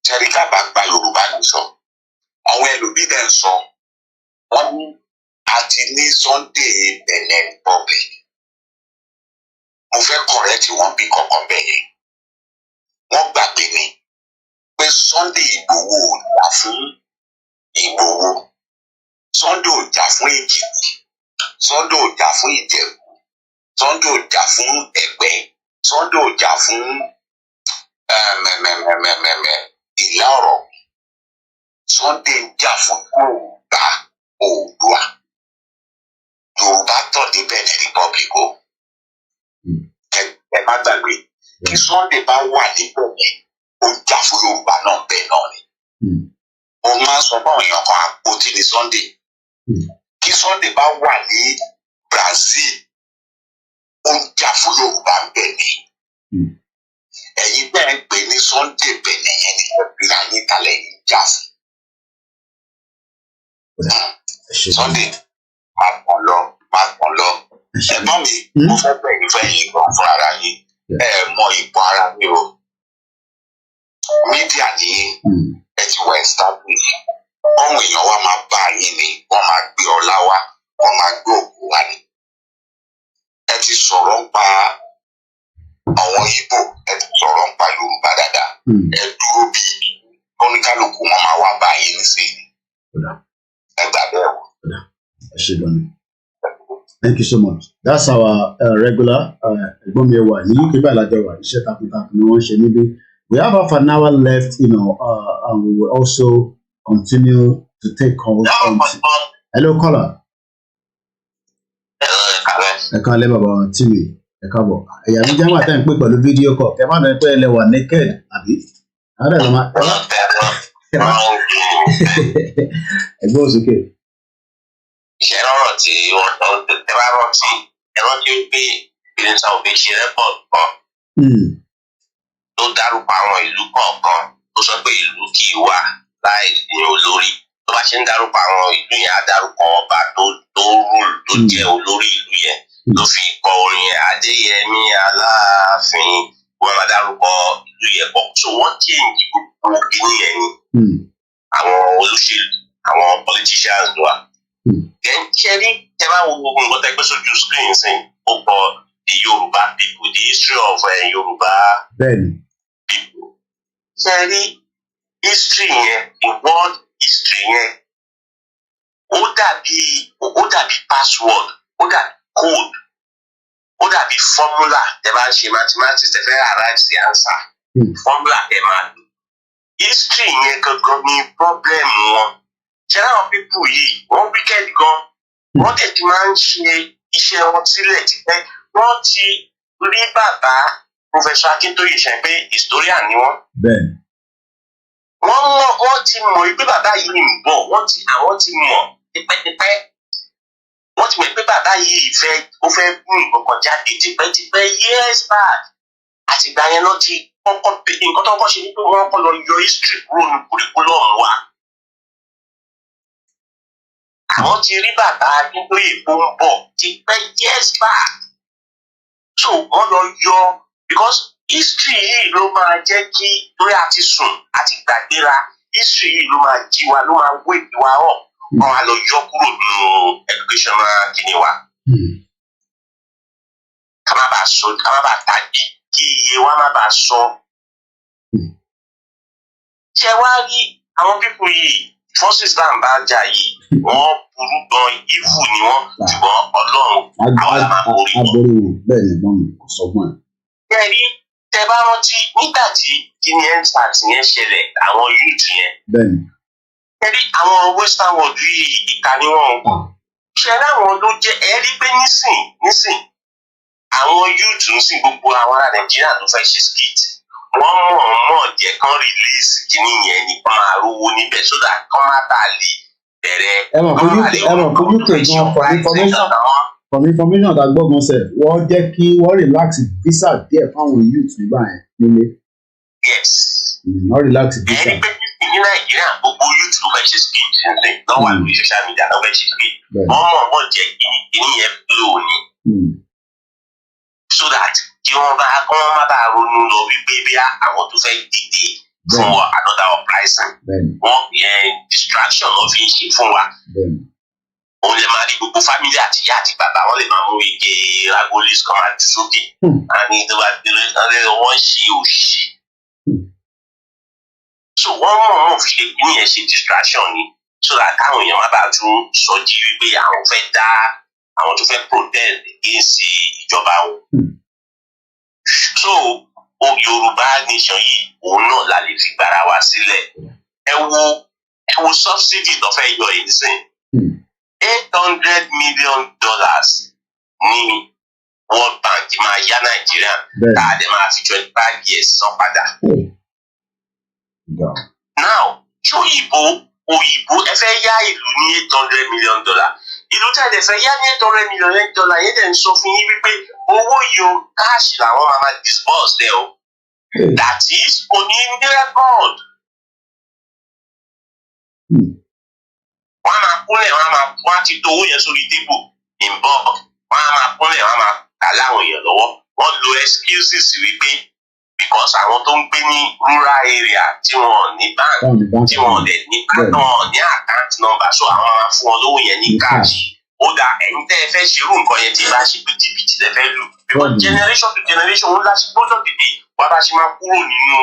Ṣẹ́ríkà bá gba Yorùbá ní sọ àwọn ẹlòmíì dẹ̀ ń sọ wọ́n ní àti ní Sunday Benin Republic mo fẹ́ kọ̀rẹ́tì wọn bí kọ̀ọ̀kan bẹ̀yẹ wọ́n gbàgbé ni pé Sunday Ìgbòho ò jà fún Ìgbòho Sunday ò jà fún Èkìtì Sunday ò jà fún Ìjẹ̀bú Sunday ò jà fún Ẹ̀gbẹ́ Sunday ò jà fún Ìlà Ọ̀rọ̀ Sunday ń jà fún Yorùbá Oòduà Yorùbá tọ̀ ní Benin Republic o ẹ má gbàgbé kí Sunday bá wà níbẹ̀ yẹn ó ń jà fún Yorùbá náà bẹ́ẹ̀ náà ni mo máa ń sọ fún àwọn èèyàn kan àpótí ní Sunday kí Sunday bá wà ní Brazil ó ń jà fún Yorùbá bẹ́ẹ̀ ni ẹ̀yin bẹ́ẹ̀ ń pè ní Sunday Benin yẹn ni ẹ̀bìrà yín kalẹ̀ yín jà fún. Sunday máa pọ̀ lọ ẹ̀gbọ́n mi mo fẹ́ bẹ̀rẹ̀ fẹ́ yín gan fún ara yín mọ ipò ara mi o mídíà ní ẹ ti wọ establish ọ̀hún èèyàn wa máa bá yín ni wọ́n máa gbé ọlá wa wọ́n máa gbé òkú wa ni ẹ ti sọ̀rọ̀ ń pa àwọn Ìgbò ẹ ti sọ̀rọ̀ ń pa Yorùbá dáadáa ẹ dúró bí oníkálukú wọn máa wá bá yín nísìnyí ẹ gbà bẹ́ẹ̀ wò. Thank you so much. That's our regular Egbomiwa. In the UK, iṣẹ́ takuntakun ni wọ́n ṣe níbí. We have half an hour left, and we will also continue to take calls. Hello, caller. Ẹ káalẹ́ bàbá Timi. Ẹ káàbọ̀. Ẹ̀yà mi jẹ́ wà tá à ń pè pẹ̀lú fídíò call. Kẹ́ má dẹ̀ pé ẹ lè wà naked, àbí? Ẹgbẹ́ òsókè. Ìṣẹ́ lọ́rọ̀ tí wọ́n tọ́ ẹ bá rántí ẹ rántí pé ìpínlẹ̀ òbí ṣe rẹ́pọ̀tù kan tó dárúkọ àwọn ìlú kọ̀ọ̀kan tó sọ pé ìlú kì í wà láì ní olórí tó bá ṣe ń dárúkọ àwọn ìlú yẹn á dárúkọ ọba tó rúùlù tó jẹ́ olórí ìlú yẹn ló fi kọ orin Adéyẹmí Aláàfin wọn máa dárúkọ ìlú yẹn pọ̀ so wọ́n change gbogbo kíní yẹn ni àwọn olóṣèlú àwọn politicians wa. Then Cherry, tẹ́lá wo gbogbo nǹkan tẹ́ gbé sójú screen sìn ó kọ the Yoruba people the history of Yoruba people. Cherry history yẹn the world history yẹn ó dàbí password ó dàbí code ó dàbí formula tẹ́ bá ń ṣe mathematics tẹ́ fẹ́ arrive sí answer formula tẹ́ máa lò. History yẹn gangan ni problem wọn. Ṣẹ́ra àwọn pípù yìí wọ́n wicked gan wọ́n tẹ̀ ti máa ń ṣe iṣẹ́ wọn sílẹ̀ tipẹ́ wọ́n ti rí bàbá Professor Akintoye ṣe pé historian ni wọ́n. Wọ́n ti mọ̀ pé bàbá yìí ń bọ̀ àwọn ti mọ̀ tipẹ́tipẹ́ wọ́n ti mọ̀ pé bàbá yìí ó fẹ́ gún nǹkan jáde tipẹ́tipẹ́ years back àtìgbà yẹn lọ ti kọ́kọ́ nǹkan tó kọ́ ṣe ni pé wọ́n kọ́ lọ yọ history kúrò ní curriculum wa. Àwọn ti rí bàbá Akintoye tó ń bọ̀ ti pẹ́ years back. So wọ́n lọ yọ because history yìí ló máa jẹ́ kí lórí àti sùn àti gbàgbéra history yìí ló máa jí wa ló máa wake wa up wọ́n á lọ yọ kúrò nínú educational kíní wa. Ká má bàa tàbí kí iye wa má bàa sọ. Ṣé wá rí àwọn pípọ̀ yìí forces náà bá jà yìí wọ́n burú gan ìfù ni wọ́n ṣùgbọ́n Ọlọ́run àwọn máa borí wọn. Bẹ́ẹ̀ ni gbọ́n mi kò sọ fún ẹ. Kẹ́rí tẹ bá rántí nígbà tí kíní endsars yẹn ṣẹlẹ̀ àwọn youth yẹn. Kẹ́rí àwọn western world yìí ìka ni wọ́n ṣe láwọn ló jẹ́ ẹ rí pé nísìn àwọn youth ń sìn gbogbo àwọn ará Nàìjíríà tó fẹ́ ṣe skit wọ́n mọ̀ jẹ́ kán release kíní yẹn ní kán máa rówó níbẹ̀ so that kán má bàa lè bẹ̀rẹ̀ from information that gbọ́ngàn sẹ̀ wọ́n jẹ́ kí wọ́n relax visa díẹ̀ fáwọn youth nígbà yẹn nílé. Yes. Wọ́n relax visa. ẹni pé ní Nàìjíríà gbogbo youth ló fẹ́ ṣe skit nílé lọ́wọ́ àlùyé social media ló fẹ́ ṣe skit wọ́n mọ̀ jẹ́ kíní yẹn flow ni. So that kí wọ́n má bàa ronú lọ wípé bí àwọn tó fẹ́ dìde fún wa another uprising wọ́n yẹn distraction ló fi ń ṣe fún wa. Òun lè máa rí gbogbo family àti ìyá àti bàbá wọn lè máa mú ike ragolis kan máa jù sókè àní ìjọba ìrẹsì wọn ṣe òṣì. So wọ́n mọ̀ fi lè ní ẹ̀ ṣe distraction ni so that káwọn èèyàn má bàa tún sọ di wípé àwọn fẹ́ dá àwọn tó fẹ́ protest against ìjọba wọn. So Yorùbá nation yìí òun náà la lè fi gbára wa sílẹ̀. Ẹ wo subsidy tó fẹ́ yọ yìí sìn. $800 million ní World Bank máa yá Nàìjíríà tá a dẹ̀ máa fi 25 years san padà. Now ṣé òyìnbó ẹ fẹ́ yá ìlú ní $800 million ìlú tí a dẹ̀ fẹ́ yá ní $800 million yẹn dẹ̀ ń sọ fún yín wípé owó yìí o káàṣì làwọn máa disburse dẹ̀ o that is kò ní ní record. Wọ́n á máa kúnlẹ̀ wọ́n á ti to owó yẹn sórí tébù in bulk wọ́n á máa kúnlẹ̀ wọ́n á máa kà láwọn èèyàn lọ́wọ́ wọ́n lo excuses wípé because àwọn tó ń gbé ní rural area tí wọ́n ní bank tí wọ́n lè ní account number so àwọn máa fún wọn lówó yẹn ní cash. Ó dà ẹ̀yin tẹ́ ẹ fẹ́ ṣerú nǹkan yẹn tí ẹ bá ṣe pé jìbìtì lẹ fẹ́ lù because generation to generation wọn láti gbọ́dọ̀ dìde wọ́n bá ṣe máa kúrò nínú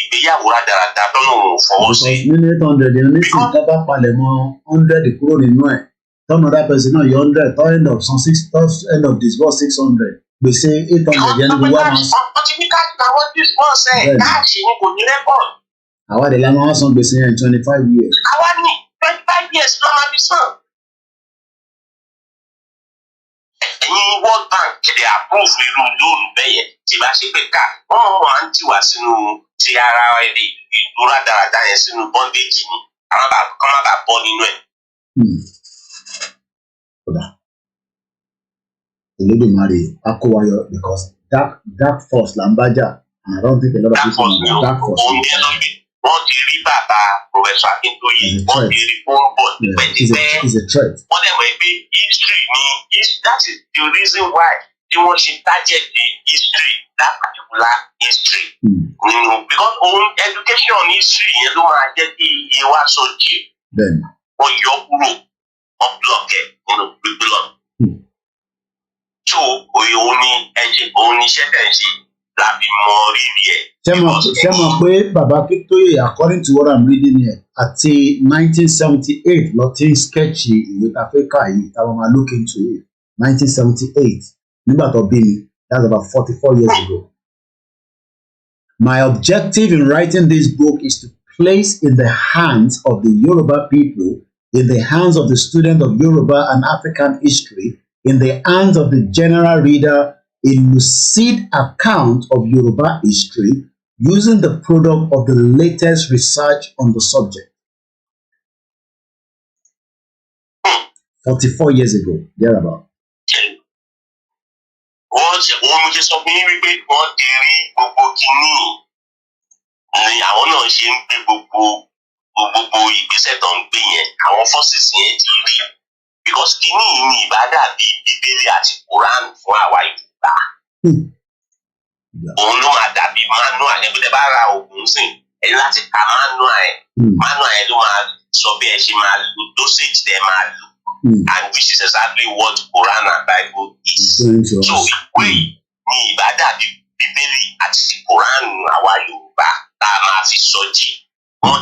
ìgbéyàwó rádaràda tọ́nà òun fọwọ́ sí. nínú 800 yẹn nísìnyí tó bá palẹ̀ mọ́ 100 kúrò nínú ẹ̀ tọ́nà that person náà yọ 100 tọ́ end of some 6 tọ́ end of disburse 600 gbèsè 800 yẹn ní gbogbo àwọn. ọtí ní káàdì àwọn disburse ẹ̀ káàṣì ni kò ní rẹ́kọ̀d. àwa dẹ̀ la máa san gbèsè yẹn 25 years. àwa ní 25 years ló máa fi san. ẹ̀yin World Bank kéde approve irú lóònù bẹ́yẹ tí bá ṣe pé ká wọ́n mọ̀ à ń tì wá sínú ti ara ìlú rádaràda yẹn sínú bondage ni kọ́ má bàa bọ́ nínú ẹ̀. Olódùmarè akówayọ because dark force là ń bájà and I don't think a lot of people know dark force. Wọ́n ti rí bàbá Professor Akintoye wọ́n ti rí pọ́ńpọ̀ tipẹ́tipẹ́ wọ́n dẹ̀ mọ̀ pé history ni that is the reason why tí wọ́n ṣe target the history that particular history nínú because ohun education history yẹn ló máa jẹ́ kí iye wa sọjí wọ́n yọ kúrò wọ́n block ẹ̀ nínú curriculum. So òun ni ẹ̀jẹ̀ òun ni iṣẹ́ tẹ̀ ń ṣe láti mọ rírì ẹ̀. ṣé mọ̀ pé bàbá Akintoye according to what I'm reading here àti 1978 lọ tí ń sketch ìwé ta fẹ́ kà yìí táwọn máa look into it 1978 nígbà tó bí mi that's about 44 years ago. My objective in writing this book is to place in the hands of the Yoruba people, in the hands of the student of Yoruba and African history, in the hands of the general reader, a lucid account of Yoruba history using the product of the latest research on the subject. 44 years ago, thereabout. Wọ́n mú ṣe sọ fún yín wípé wọ́n ti rí gbogbo kínní ni àwọn náà ṣe ń gbé gbogbo ìgbésẹ̀ tó ń gbé yẹn àwọn forces yẹn ti rí because kínní yìí ni ìbádà bíi Bíbélì àti Quran fún àwa Yorùbá. Òun ló máa dàbí manual ẹ̀ pé bá ra oògùn sìn ẹ láti ka manual ẹ̀ ló máa sọ bí ẹ ṣe máa lò dosage tẹ máa lò and which is exactly what Quran and Bible is. So ìwé ni ìbádà bíi Bíbélì àti Quran àwa Yorùbá tá a máa fi sọjí wọ́n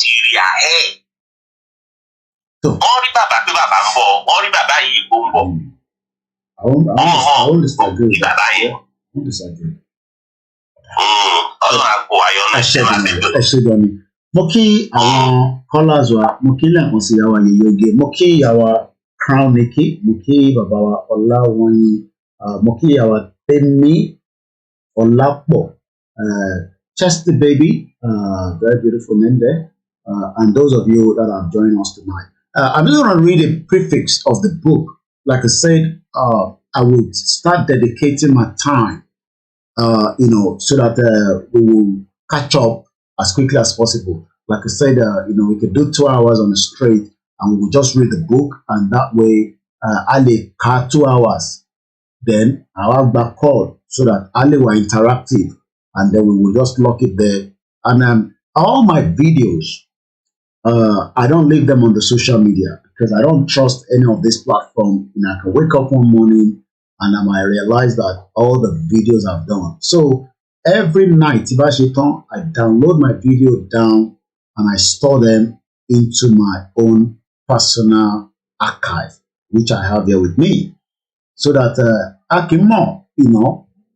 ti rí ahẹ́. Wọ́n rí bàbá pé bàbá ń bọ̀ wọ́n rí bàbá yìí kó ń bọ̀. Ní bàbá yẹn. Ọlọ́run àpò ayọ̀ náà ṣe máa bẹ̀rẹ̀. Ẹ ṣe gan ni. Mo kí àwọn callers wa, mo kí lẹ́ẹ̀kan sí ìyàwó Ayẹyẹ Oge, mo kí ìyàwó Crown Nikki, Muki, Babawa, Ola, Wani, Moki, our Temi, Olapo, Chesty Baby, very beautiful name there, and those of you that have joined us tonight. I'm just going to read a prefix of the book. Like I said, I will start dedicating my time, so that we will catch up as quickly as possible. Like I said, we could do 2 hours on the straight, and we will just read the book, and that way, Ali cut 2 hours. Then I'll have back call so that Ali were interactive, and then we will just lock it there. And all my videos, I don't leave them on the social media because I don't trust any of this platform. I can wake up one morning and I might realize that all the videos I've done. So every night, I download my video down and I store them into my own personal archive, which I have here with me. So that I can more,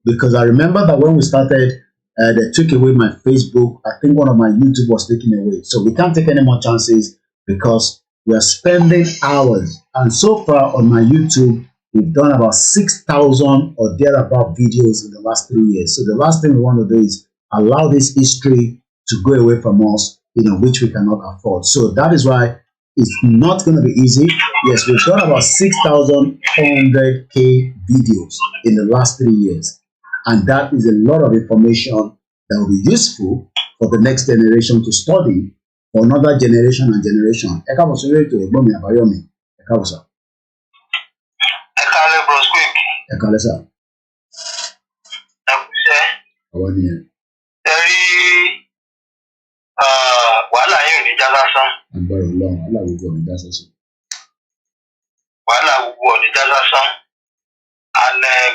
because I remember that when we started, they took away my Facebook. I think one of my YouTube was taken away. So we can't take any more chances because we are spending hours. And so far on my YouTube, we've done about 6,000 or thereabout videos in the last 3 years. So the last thing we want to do is allow this history to go away from us, which we cannot afford. So that is why it's not going to be easy. Yes, we've done about 6,400K videos in the last 3 years. And that is a lot of information that will be useful for the next generation to study, for another generation and generation. And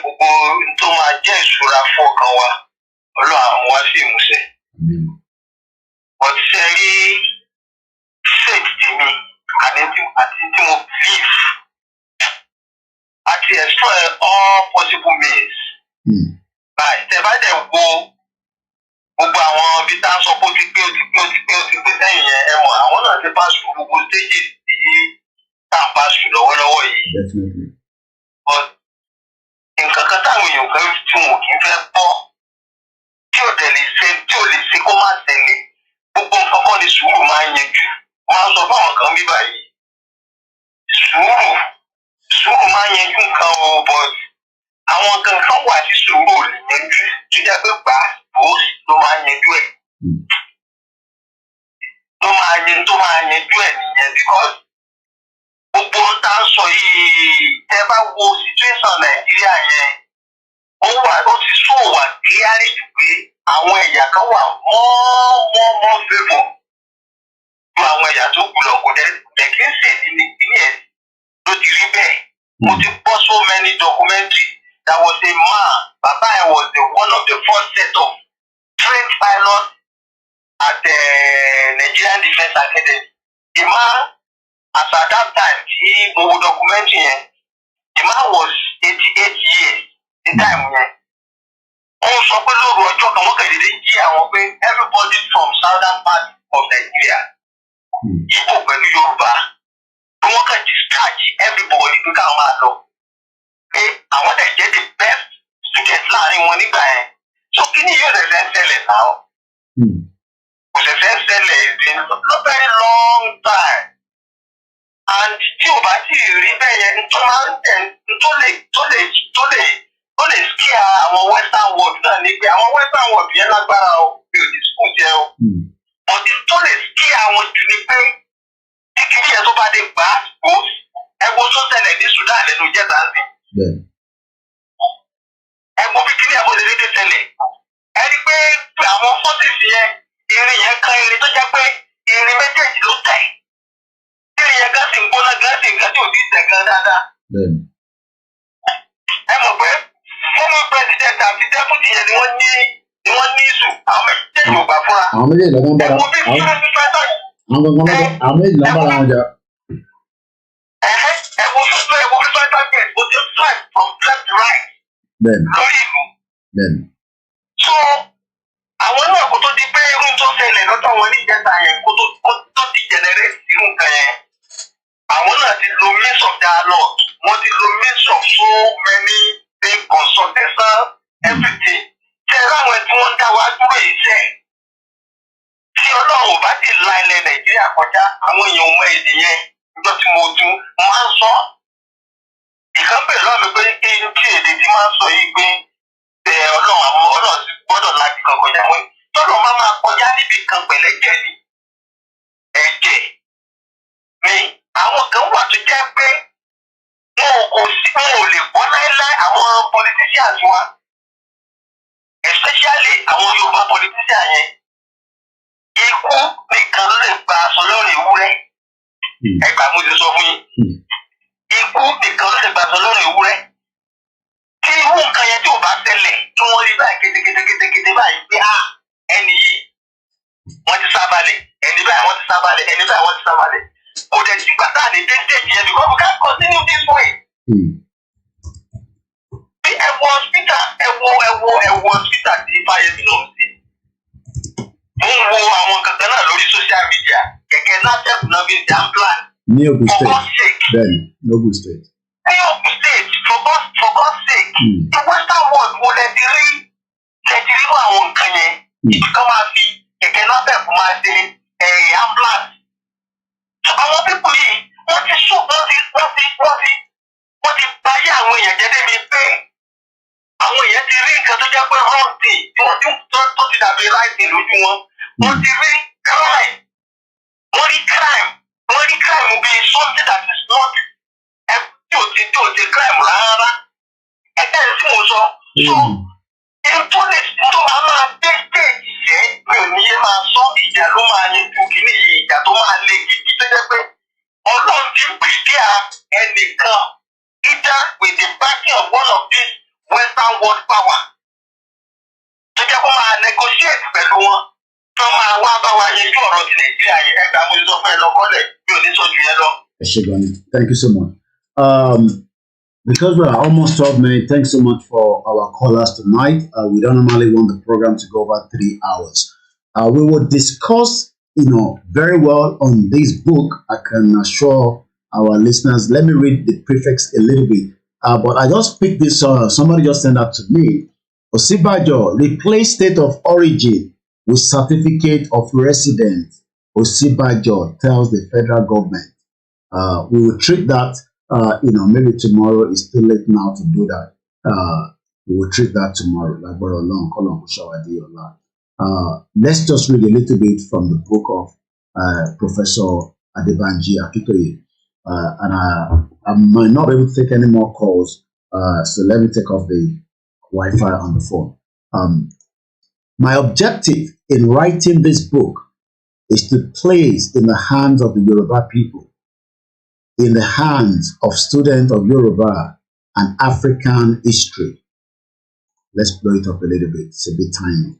gbogbo tó máa jẹ́ ìṣúra fọ́kàn wa Ọlọ́run àwọn wá sí ìmúṣẹ. But ṣe rí faith tèmi àti tí mo believe àti explore all possible means. Tẹ́ bá dẹ̀ wo gbogbo àwọn ibi tá a sọ pé ó ti pé sẹ́yìn yẹn ẹ mọ̀ àwọn náà ti pass through gbogbo stages tí tá a pass through lọ́wọ́lọ́wọ́ yìí. But nǹkan kan táwọn èèyàn kan tí wọn kì í fẹ́ gbọ́ tí ò lè ṣe kó má ṣẹlẹ̀ gbogbo nǹkan kan ní sùúrù máa ń yanjú. Wọ́n á sọ fáwọn kan bí báyìí sùúrù máa ń yanjú nǹkan o, but àwọn nǹkan kan wà tí sùúrù ò lè yanjú tó jẹ́ pé gbàgbó ló máa ń yanjú ẹ̀. Tó máa yanjú ẹ̀ nìyẹn because gbogbo ń tá ń sọ yìí tẹ́ bá wo situation Nàìjíríà yẹn ó ti sọ wà clearly jù pé àwọn ẹ̀yà kan wà more favour ju àwọn ẹ̀yà tó kù lọ kò dẹ̀ kí n ṣe ní ẹ̀ ló ti rí bẹ́ẹ̀. Mo ti gbọ́ so many documentaries. There was a man, baba I was one of the first set of trained pilots at the Nigerian Defence Academy. The man, as at that time, he documentary, the man was 88 years. The time when also everybody from southern part of Nigeria, Igbo pẹ̀lú Yoruba, wọ́n kàn discharge everybody to come out. I want to get the best students láàrin wọn nígbà yẹn. So kí ni yóò ṣẹ̀ṣẹ̀ ṣẹlẹ̀ náà? Kò ṣẹ̀ṣẹ̀ ṣẹlẹ̀ in a very long time. And tí o bá ti rí bẹ́ẹ̀ yẹn tó máa ń tẹ̀ tó lè scare àwọn western world náà ní pé àwọn western world yẹn lágbára o bí o ní school jẹ́ o. Ọ̀dí tó lè scare àwọn jù ní pé kíkiri yẹn tó bá dé gbà ó ẹ̀wọ̀n tó ṣẹlẹ̀ ní Sudan lẹ́nu jẹ́ta sí. Ẹ̀gbọ́n bí kíní ẹ̀kọ́ lè dédé ṣẹlẹ̀. Ẹ rí pé àwọn fọ́tìsì yẹn irin yẹn kan irin tó jẹ́ pé irin méjèèjì ló tẹ̀. Irin yẹn gán sì ń gbóná gán sì ń gán tí ò ní tẹ̀ gan dáadáa. Ẹ mọ̀ pé former president àti deputy yẹn ni wọ́n ní ìṣù àwọn méjèèjì ò gbà fúnra. Àwọn méjèèjì lọ́gbọ́n bára àwọn méjì lọ́gbọ́n bára wọn jà. So àwọn náà kó tó di pé irú tó ṣẹlẹ̀ lọ́dọ̀ wọn ní ìjẹta yẹn kó tó ti generate irú nǹkan yẹn àwọn náà ti lo means of dialogue, wọ́n ti lo means of so many things, consultation, everything. Ṣé láwọn tí wọ́n dá wa dúró yìí sẹ́? Tí Ọlọ́run ò bá ti la ilẹ̀ Nàìjíríà kọjá, àwọn èèyàn mọ èdè yẹn níjọ́ tí mo tún máa ń sọ. Ìkan bẹ̀rẹ̀ lọ́wọ́ mi pé kí èdè tí máa ń sọ yìí pé Ọlọ́run ti gbọ́dọ̀ láti kan kọjá wọn. Tọ́lọ́ máa kọjá níbi kan pẹ̀lẹ́jẹ̀ ni. Ẹ̀jẹ̀ ni àwọn kan wà tó jẹ́ pé wọn ò lè bọ́ láéláé àwọn politicians wa, especially àwọn Yorùbá politicians yẹn. Ikú nìkan ló lè gba aṣọ lórí ewúrẹ́. Ẹgbàá mo ti sọ fún yín. Ikú nìkan ló lè gba aṣọ lórí ewúrẹ́. Tí irú nǹkan yẹn tí ò bá tẹ̀lẹ̀ tí wọ́n rí báyìí kétékété báyìí pé ẹni yìí wọ́n ti sábàlẹ̀, ẹni báyìí wọ́n ti sábàlẹ̀, ẹni báyìí wọ́n ti sábàlẹ̀. Kò dẹ̀ sí gbàtà ní déédéé yẹn because we can't continue this way. Bí ẹ̀wọ̀ hospital ti Fáyẹmí náà sí. Mo ń wo àwọn kankan náà lórí social media. Kẹ̀kẹ́ náà tẹ̀kù náà bí jam plan. Ní Ogun State. Bẹ́ẹ̀ni, ní Ogun State. Ní Ogun State, for God's sake. The Western world wo lẹ ti rí àwọn nǹkan yẹn. Ìkan máa fi kẹ̀kẹ́ náà tẹ̀kù máa ṣe ambulance. Àwọn pípù yìí wọ́n ti báyé àwọn èèyàn jẹ́ débi pé àwọn èèyàn ti rí nǹkan tó jẹ́ pé rọ́ọ̀tì tí wọ́n tó ti dàbí láìsí lójú wọn. Wọ́n ti rí crime. Wọ́n rí crime bíi something that is not tí ò ti crime rárá. Ẹgbẹ́ tí mo sọ. So tó máa dé stage yẹn mi ò ní yé máa sọ ìjà ló máa yanjú kìíní yìí, ìjà tó máa le gidi tó jẹ́ pé Ọlọ́run ti ń pèsè ẹnìkan either with the backing of one of these Western world power tó jẹ́ kó máa negotiate pẹ̀lú wọn tó máa wá bá wa yanjú ọ̀rọ̀ ti Nàìjíríà yẹn. Ẹgbàá mo ti sọ fún ẹ lọ́kọ́lẹ̀ mi ò ní sọ jù yẹn lọ. Thank you so much. Because we are almost 12 minutes, thanks so much for our callers tonight. We don't normally want the program to go over 3 hours. We will discuss, very well on this book. I can assure our listeners. Let me read the prefix a little bit. But I just picked this. Somebody just sent that to me. Osibajo, replace state of origin with certificate of residence. Osibajo tells the federal government. We will treat that. Maybe tomorrow is too late now to do that. We will treat that tomorrow. Let's just read a little bit from the book of Professor Adebanji Akitoye. And I might not be able to take any more calls. So let me take off the Wi-Fi on the phone. My objective in writing this book is to place in the hands of the Yoruba people, in the hands of students of Yoruba and African history. Let's blow it up a little bit. It's a bit tiny.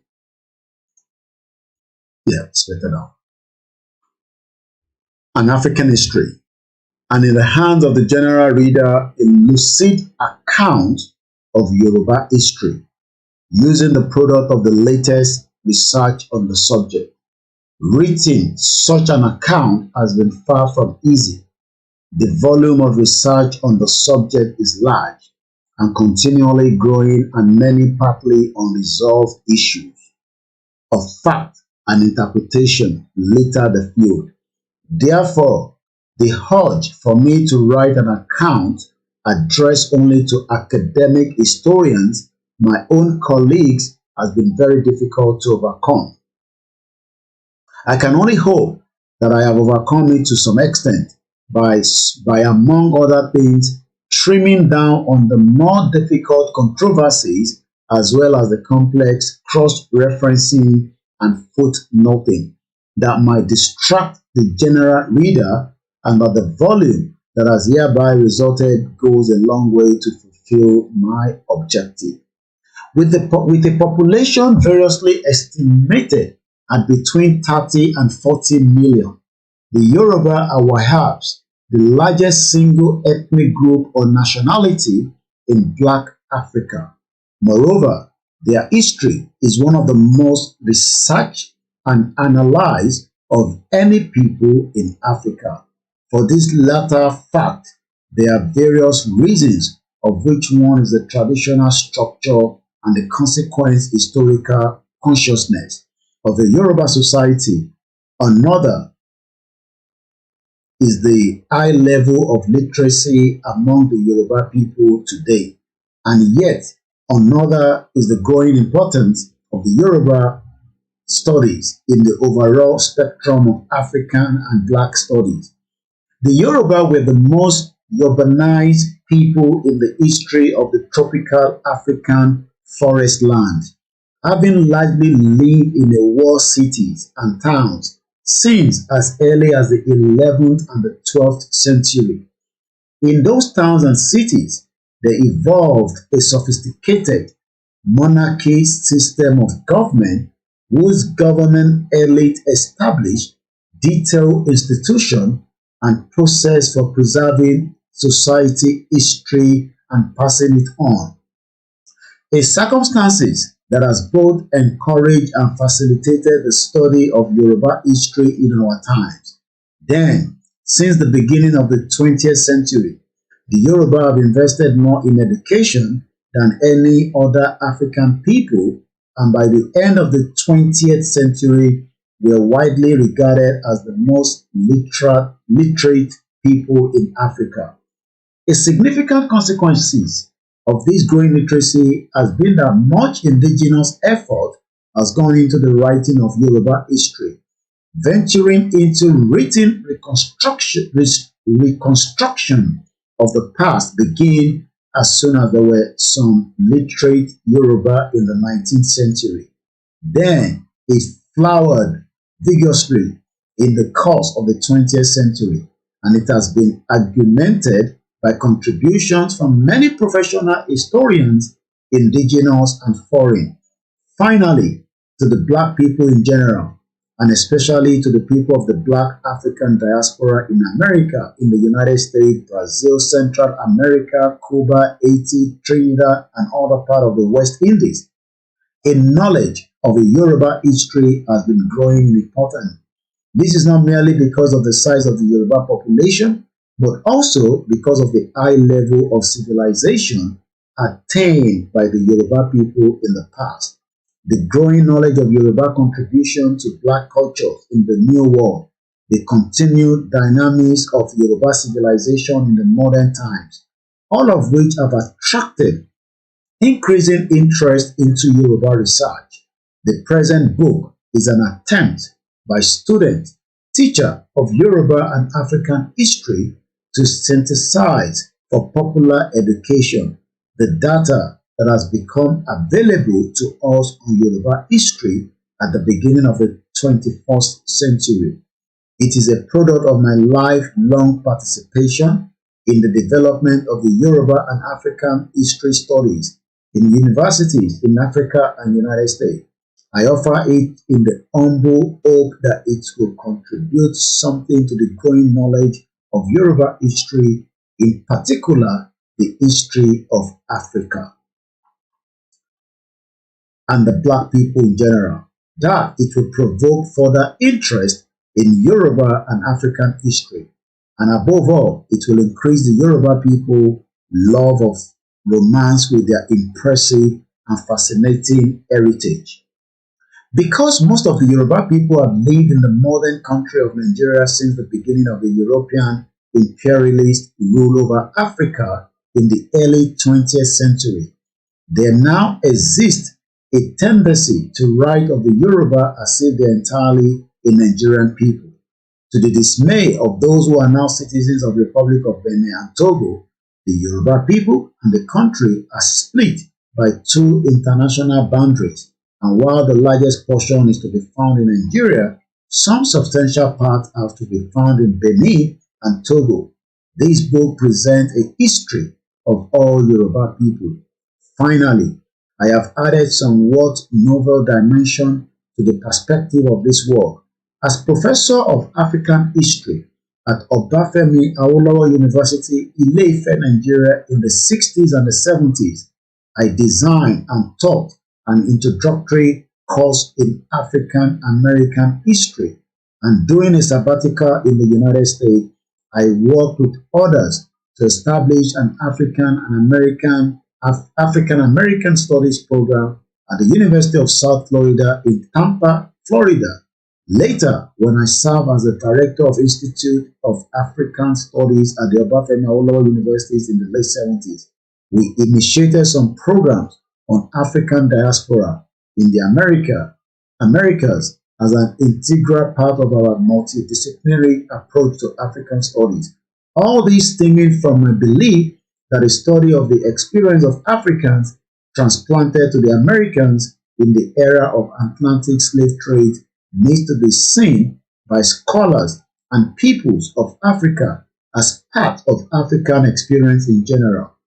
Yeah, it's better now. An African history. And in the hands of the general reader, a lucid account of Yoruba history, using the product of the latest research on the subject. Writing such an account has been far from easy. The volume of research on the subject is large and continually growing, and many partly unresolved issues of fact and interpretation litter the field. Therefore, the urge for me to write an account addressed only to academic historians, my own colleagues, has been very difficult to overcome. I can only hope that I have overcome it to some extent by among other things, trimming down on the more difficult controversies as well as the complex cross-referencing and footnoting that might distract the general reader, and that the volume that has hereby resulted goes a long way to fulfill my objective. With a population variously estimated at between 30 and 40 million, the Yoruba are perhaps the largest single ethnic group or nationality in Black Africa. Moreover, their history is one of the most researched and analyzed of any people in Africa. For this latter fact, there are various reasons, of which one is the traditional structure and the consequent historical consciousness of the Yoruba society. Another is the high level of literacy among the Yoruba people today. And yet, another is the growing importance of the Yoruba studies in the overall spectrum of African and Black studies. The Yoruba were the most urbanized people in the history of the tropical African forest land, having largely lived in the walled cities and towns since as early as the 11th and the 12th century. In those towns and cities, there evolved a sophisticated monarchy system of government whose governing elite established detailed institution and process for preserving society history and passing it on. A circumstances that has both encouraged and facilitated the study of Yoruba history in our times. Then, since the beginning of the 20th century, the Yoruba have invested more in education than any other African people, and by the end of the 20th century, were widely regarded as the most literate people in Africa. A significant consequence of this growing literacy has been that much indigenous effort has gone into the writing of Yoruba history, venturing into written reconstruction of the past began as soon as there were some literate Yoruba in the 19th century. Then it flowered vigorously in the course of the 20th century, and it has been augmented by contributions from many professional historians, indigenous and foreign. Finally, to the Black people in general, and especially to the people of the Black African diaspora in America, in the United States, Brazil, Central America, Cuba, Haiti, Trinidad, and other parts of the West Indies. A knowledge of a Yoruba history has been growing in importance. This is not merely because of the size of the Yoruba population, but also because of the high level of civilization attained by the Yoruba people in the past. The growing knowledge of Yoruba contribution to Black cultures in the New World, the continued dynamics of Yoruba civilization in the modern times, all of which have attracted increasing interest into Yoruba research. The present book is an attempt by students, teachers of Yoruba and African history to synthesize for popular education the data that has become available to us on Yoruba history at the beginning of the 21st century. It is a product of my lifelong participation in the development of the Yoruba and African history studies in universities in Africa and United States. I offer it in the humble hope that it will contribute something to the growing knowledge of Yoruba history, in particular the history of Africa and the Black people in general, that it will provoke further interest in Yoruba and African history, and above all, it will increase the Yoruba people love of romance with their impressive and fascinating heritage. Because most of the Yoruba people have lived in the modern country of Nigeria since the beginning of the European imperialist rule over Africa in the early 20th century, there now exists a tendency to write of the Yoruba as if they're entirely a Nigerian people. To the dismay of those who are now citizens of the Republic of Benin and Togo, the Yoruba people and the country are split by two international boundaries, and while the largest portion is to be found in Nigeria, some substantial parts have to be found in Benin and Togo. This book presents a history of all Yoruba people. Finally, I have added somewhat novel dimension to the perspective of this work. As Professor of African History at Obafemi Awolowo University, Ile-Ife, Nigeria in the 60s and the 70s, I designed and taught an introductory course in African American history, and during a sabbatical in the United States, I work with others to establish an African American Studies program at the University of South Florida in Tampa, Florida. Later, when I served as the director of Institute of African Studies at the Obafemi Awolowo universities in the late 70s, we initiated some programs on African diaspora in the Americas as an integral part of our multidisciplinary approach to African studies. All this stemming from my belief that a study of the experience of Africans transplanted to the Americans in the era of Atlantic slave trade needs to be seen by scholars and peoples of Africa as part of African experience in general.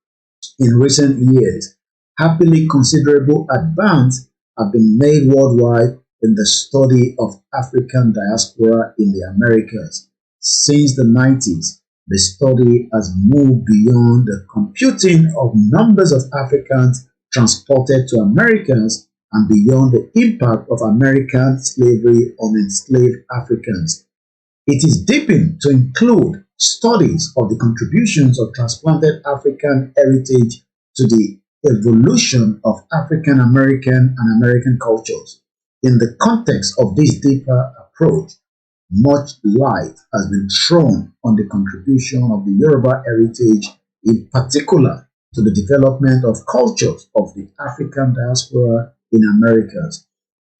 In recent years, happily considerable advance have been made worldwide in the study of African diaspora in the Americas. Since the 90s, the study has moved beyond the computing of numbers of Africans transported to Americas and beyond the impact of American slavery on enslaved Africans. It is deepened to include studies of the contributions of transplanted African heritage to the evolution of African American and American cultures. In the context of this deeper approach, much light has been thrown on the contribution of the Yoruba heritage, in particular to the development of cultures of the African diaspora in Americas.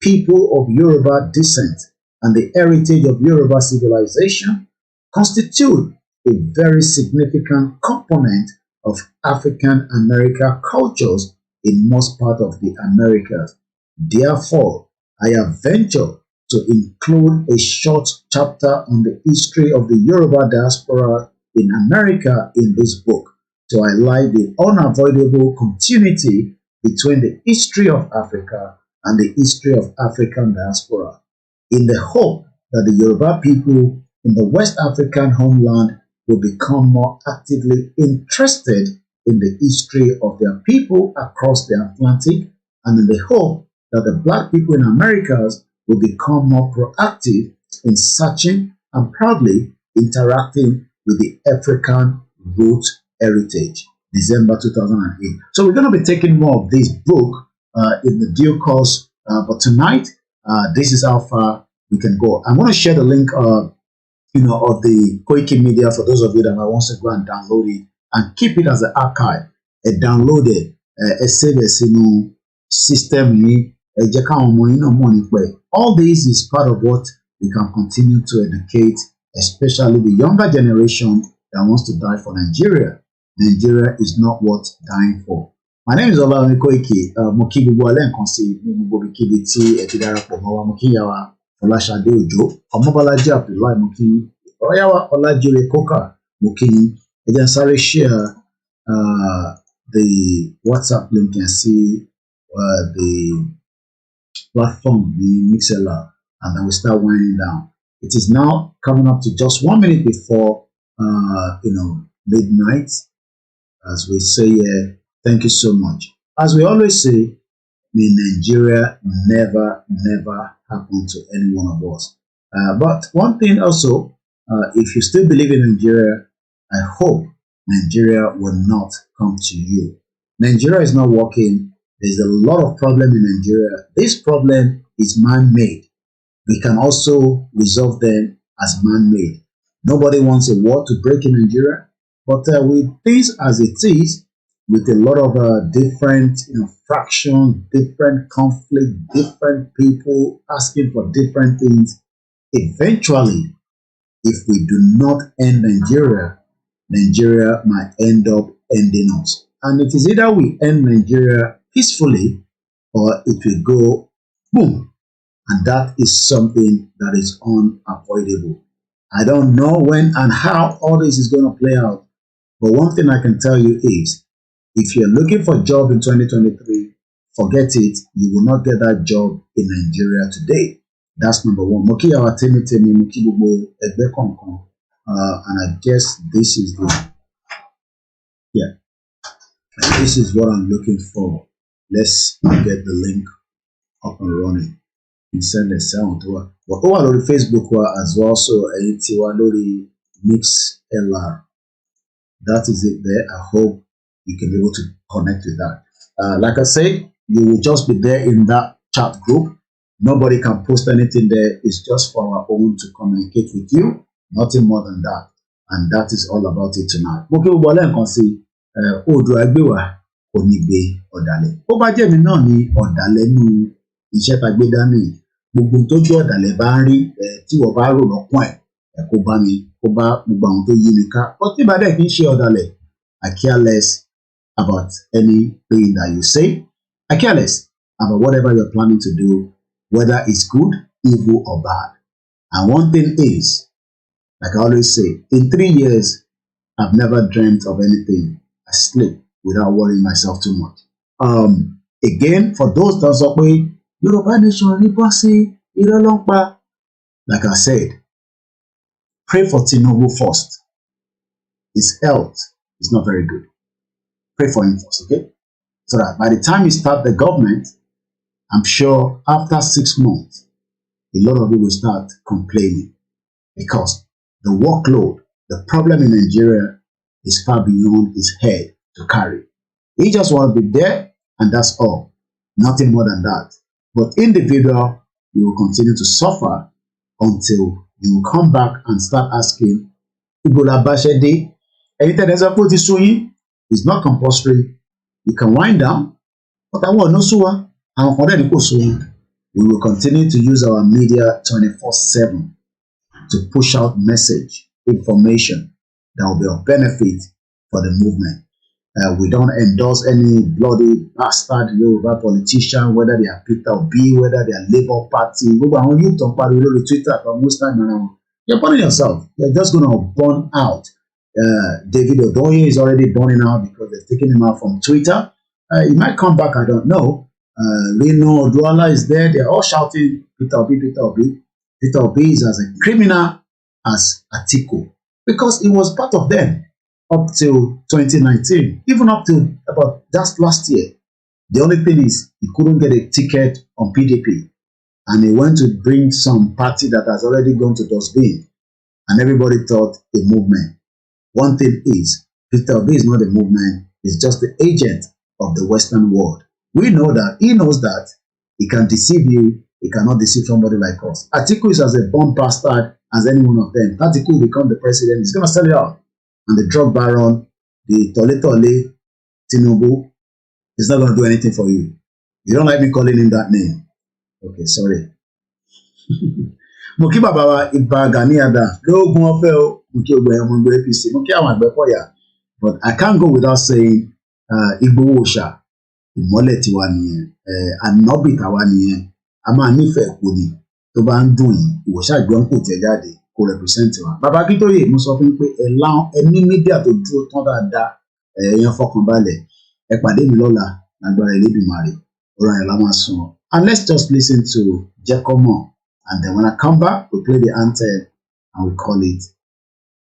People of Yoruba descent and the heritage of Yoruba civilization constitute a very significant component of African American cultures in most parts of the Americas. Therefore, I have ventured to include a short chapter on the history of the Yoruba diaspora in America in this book to highlight the unavoidable continuity between the history of Africa and the history of African diaspora, in the hope that the Yoruba people in the West African homeland will become more actively interested in the history of their people across the Atlantic, and in the hope that the Black people in Americas will become more proactive in searching and proudly interacting with the African root heritage. December 2008. So we're going to be taking more of this book in the due course, but tonight, this is how far we can go. I'm going to share the link of the koikimedia for those of you that might want to go and download it and keep it as an archive. Download it, save it, system. All this is part of what we can continue to educate, especially the younger generation that wants to die for Nigeria. Nigeria is not worth dying for. My name is OLAMILEKAN. Mo kí gbogbo alẹ́ nǹkan sí ní gbogbo ibikíbi tí ẹ ti darapọ̀ mọ́ wa. Mo kí ìyá wa Fọláṣadé Òjó, Ọmọbọ́lájí Abdullahi, mo kí ọ̀yá wa Ọlájírè Kókà, mo kí ẹ jẹ́ n sáré share the WhatsApp link and see the platform, the Mixlr, and then we start winding down. It is now coming up to just 1 minute before midnight. As we say here, thank you so much. As we always say, may Nigeria never happen to any one of us. But one thing also, if you still believe in Nigeria, I hope Nigeria will not come to you. Nigeria is not working. There's a lot of problem in Nigeria. This problem is man-made. We can also resolve them as man-made. Nobody wants a war to break in Nigeria. But with things as it is, with a lot of different fractions, different conflict, different people asking for different things, eventually, if we do not end Nigeria, Nigeria might end up ending us. And it is either we end Nigeria peacefully or it will go boom. And that is something that is unavoidable. I don't know when and how all this is going to play out. But one thing I can tell you is, if you're looking for a job in 2023, forget it. You will not get that job in Nigeria today. That's number one. And I guess this is this is what I'm looking for. Let's get the link up and running. And send a sound to her. But over on Facebook as well, so MixLR. That is it there. I hope you can be able to connect with that. Like I said, you will just be there in that chat group. Nobody can post anything there. It's just for our own to communicate with you. Nothing more than that. And that is all about it tonight. Okay, we can see Odu Agbewa Onigbe Odale. Ó bá jẹ́ mi náà ni ọ̀dàlẹ̀ nínú iṣẹ́ tá gbé dání. Gbogbo tó jẹ́ ọ̀dàlẹ̀ bá ń rí tí wọ́n bá rò lọ́kàn ẹ̀ kó bá mi kó bá gbogbo àwọn tó yí mi ká. Ó tí bá dẹ̀ kí n ṣe ọ̀dàlẹ̀. I care less about anything that you say. I care less about whatever you're planning to do, whether it's good, evil, or bad. And one thing is, like I always say, in 3 years, I've never dreamt of anything. I sleep without worrying myself too much. Again, for those that say, Yoruba nation, like I said, pray for Tinubu first. His health is not very good. Pray for him first, okay? So that by the time you start the government, I'm sure after 6 months, a lot of you will start complaining because the workload, the problem in Nigeria is far beyond his head to carry. He just wants to be there and that's all. Nothing more than that. But individual, you will continue to suffer until you will come back and start asking, anything that's a put is not compulsory. You can wind down, but I want no sewer. We will continue to use our media 24/7 to push out message, information that will be of benefit for the movement. We don't endorse any bloody bastard Yoruba politician, whether they are Peter Obi, whether they are Labour Party. You talk about Twitter for most time around. You're burning yourself. You're just going to burn out. David Odoye is already burning out because they've taken him out from Twitter. He might come back, I don't know. Reno Oduala is there. They're all shouting, Peter Obi, Peter Obi. Peter Obi is as a criminal as Atiku because he was part of them up till 2019, even up to about just last year. The only thing is he couldn't get a ticket on PDP and he went to bring some party that has already gone to dustbin and everybody thought a movement. One thing is, Peter Obi is not a movement, he's just the agent of the Western world. We know that, he knows that, he can deceive you, he cannot deceive somebody like us. Atiku is as a bomb bastard as any one of them. Atiku will become the president, he's going to sell you out. And the drug baron, the Tole Tinubu, is not going to do anything for you. You don't like me calling him that name. Okay, sorry. Moki Baba Iba Ganiada, but I can't go without saying IGBOHO ìmọ́lẹ̀ tiwa nìyẹn ànábì tàwa nìyẹn a máa nífẹ̀ẹ́ kò ní tó bá ń dùn yìí ìwọ ṣàgbọ́n kò tẹ̀ jáde kó represent wa. Bàbá Akíntóyè mo sọ fún pé ẹni mídíà tó dúró tán dáadáa èèyàn fọkànbalẹ̀ ẹ pàdé mi lọ́la lágbára Elédùmarè ọ̀rọ̀ yẹn la máa sùn. And let's just listen to Jẹ́kọ́mọ̀ and then when I come back we play the anthem and we call it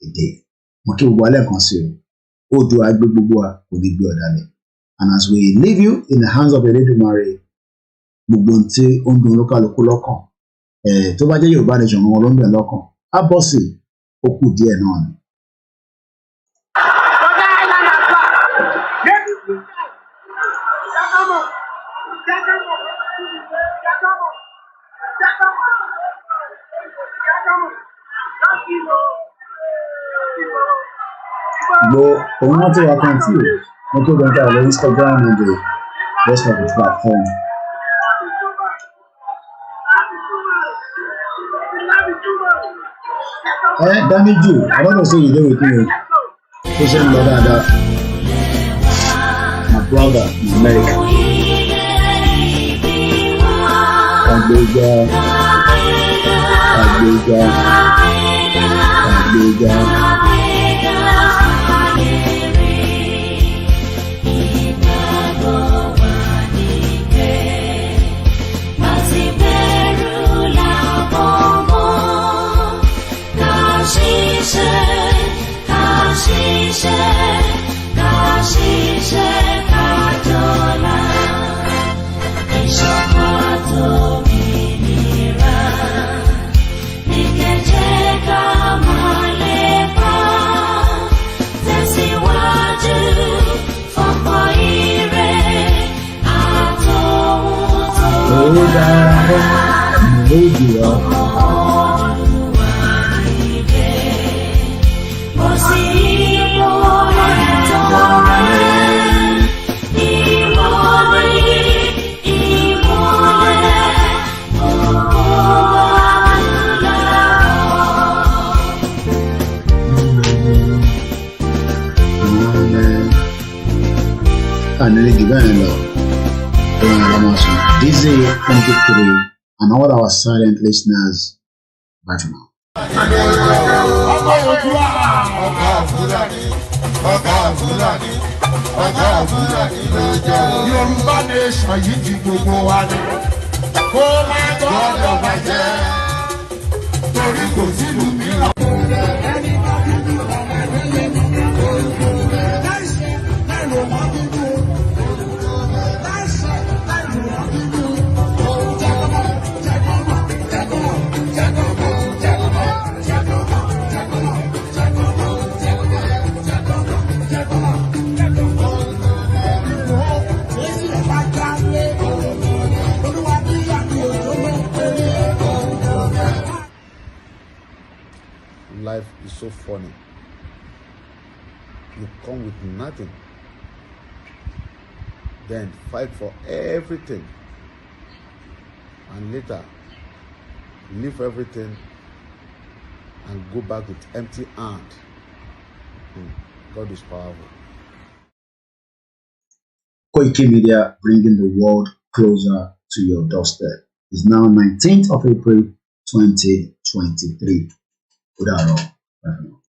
a day. Mo kí gbogbo alẹ́ kan sí o ó dùn àgbẹ̀ gbogbo wa kò ní gbé ọ̀dàlẹ̀. And as we leave you in the hands of Elédùmarè, gbogbo tí ó ń dùn olúkálùkù lọ́kàn, tó bá jẹ́ Yorùbá nation wọn ló ń bẹ̀ lọ́kàn, á bọ́ sí ó kù díẹ̀ náà ni. But òun náà tí wàá kàn tí o. Okay, then on Instagram and the rest of the platform. Damiju, I want to say you there with me. Social media, my brother in America. Abuja. Come on, This is 23 and all our silent listeners. Bye for now. Yorùbá nation yìí ti gbogbo wa ni kó má gbọ́dọ̀ bàjẹ́ torí kò sílùú mìíràn. Life is so funny. You come with nothing, then fight for everything, and later leave everything and go back with empty hand. God is powerful. Koikimedia, bringing the world closer to your doorstep. It's now 19th of April 2023. Good afternoon.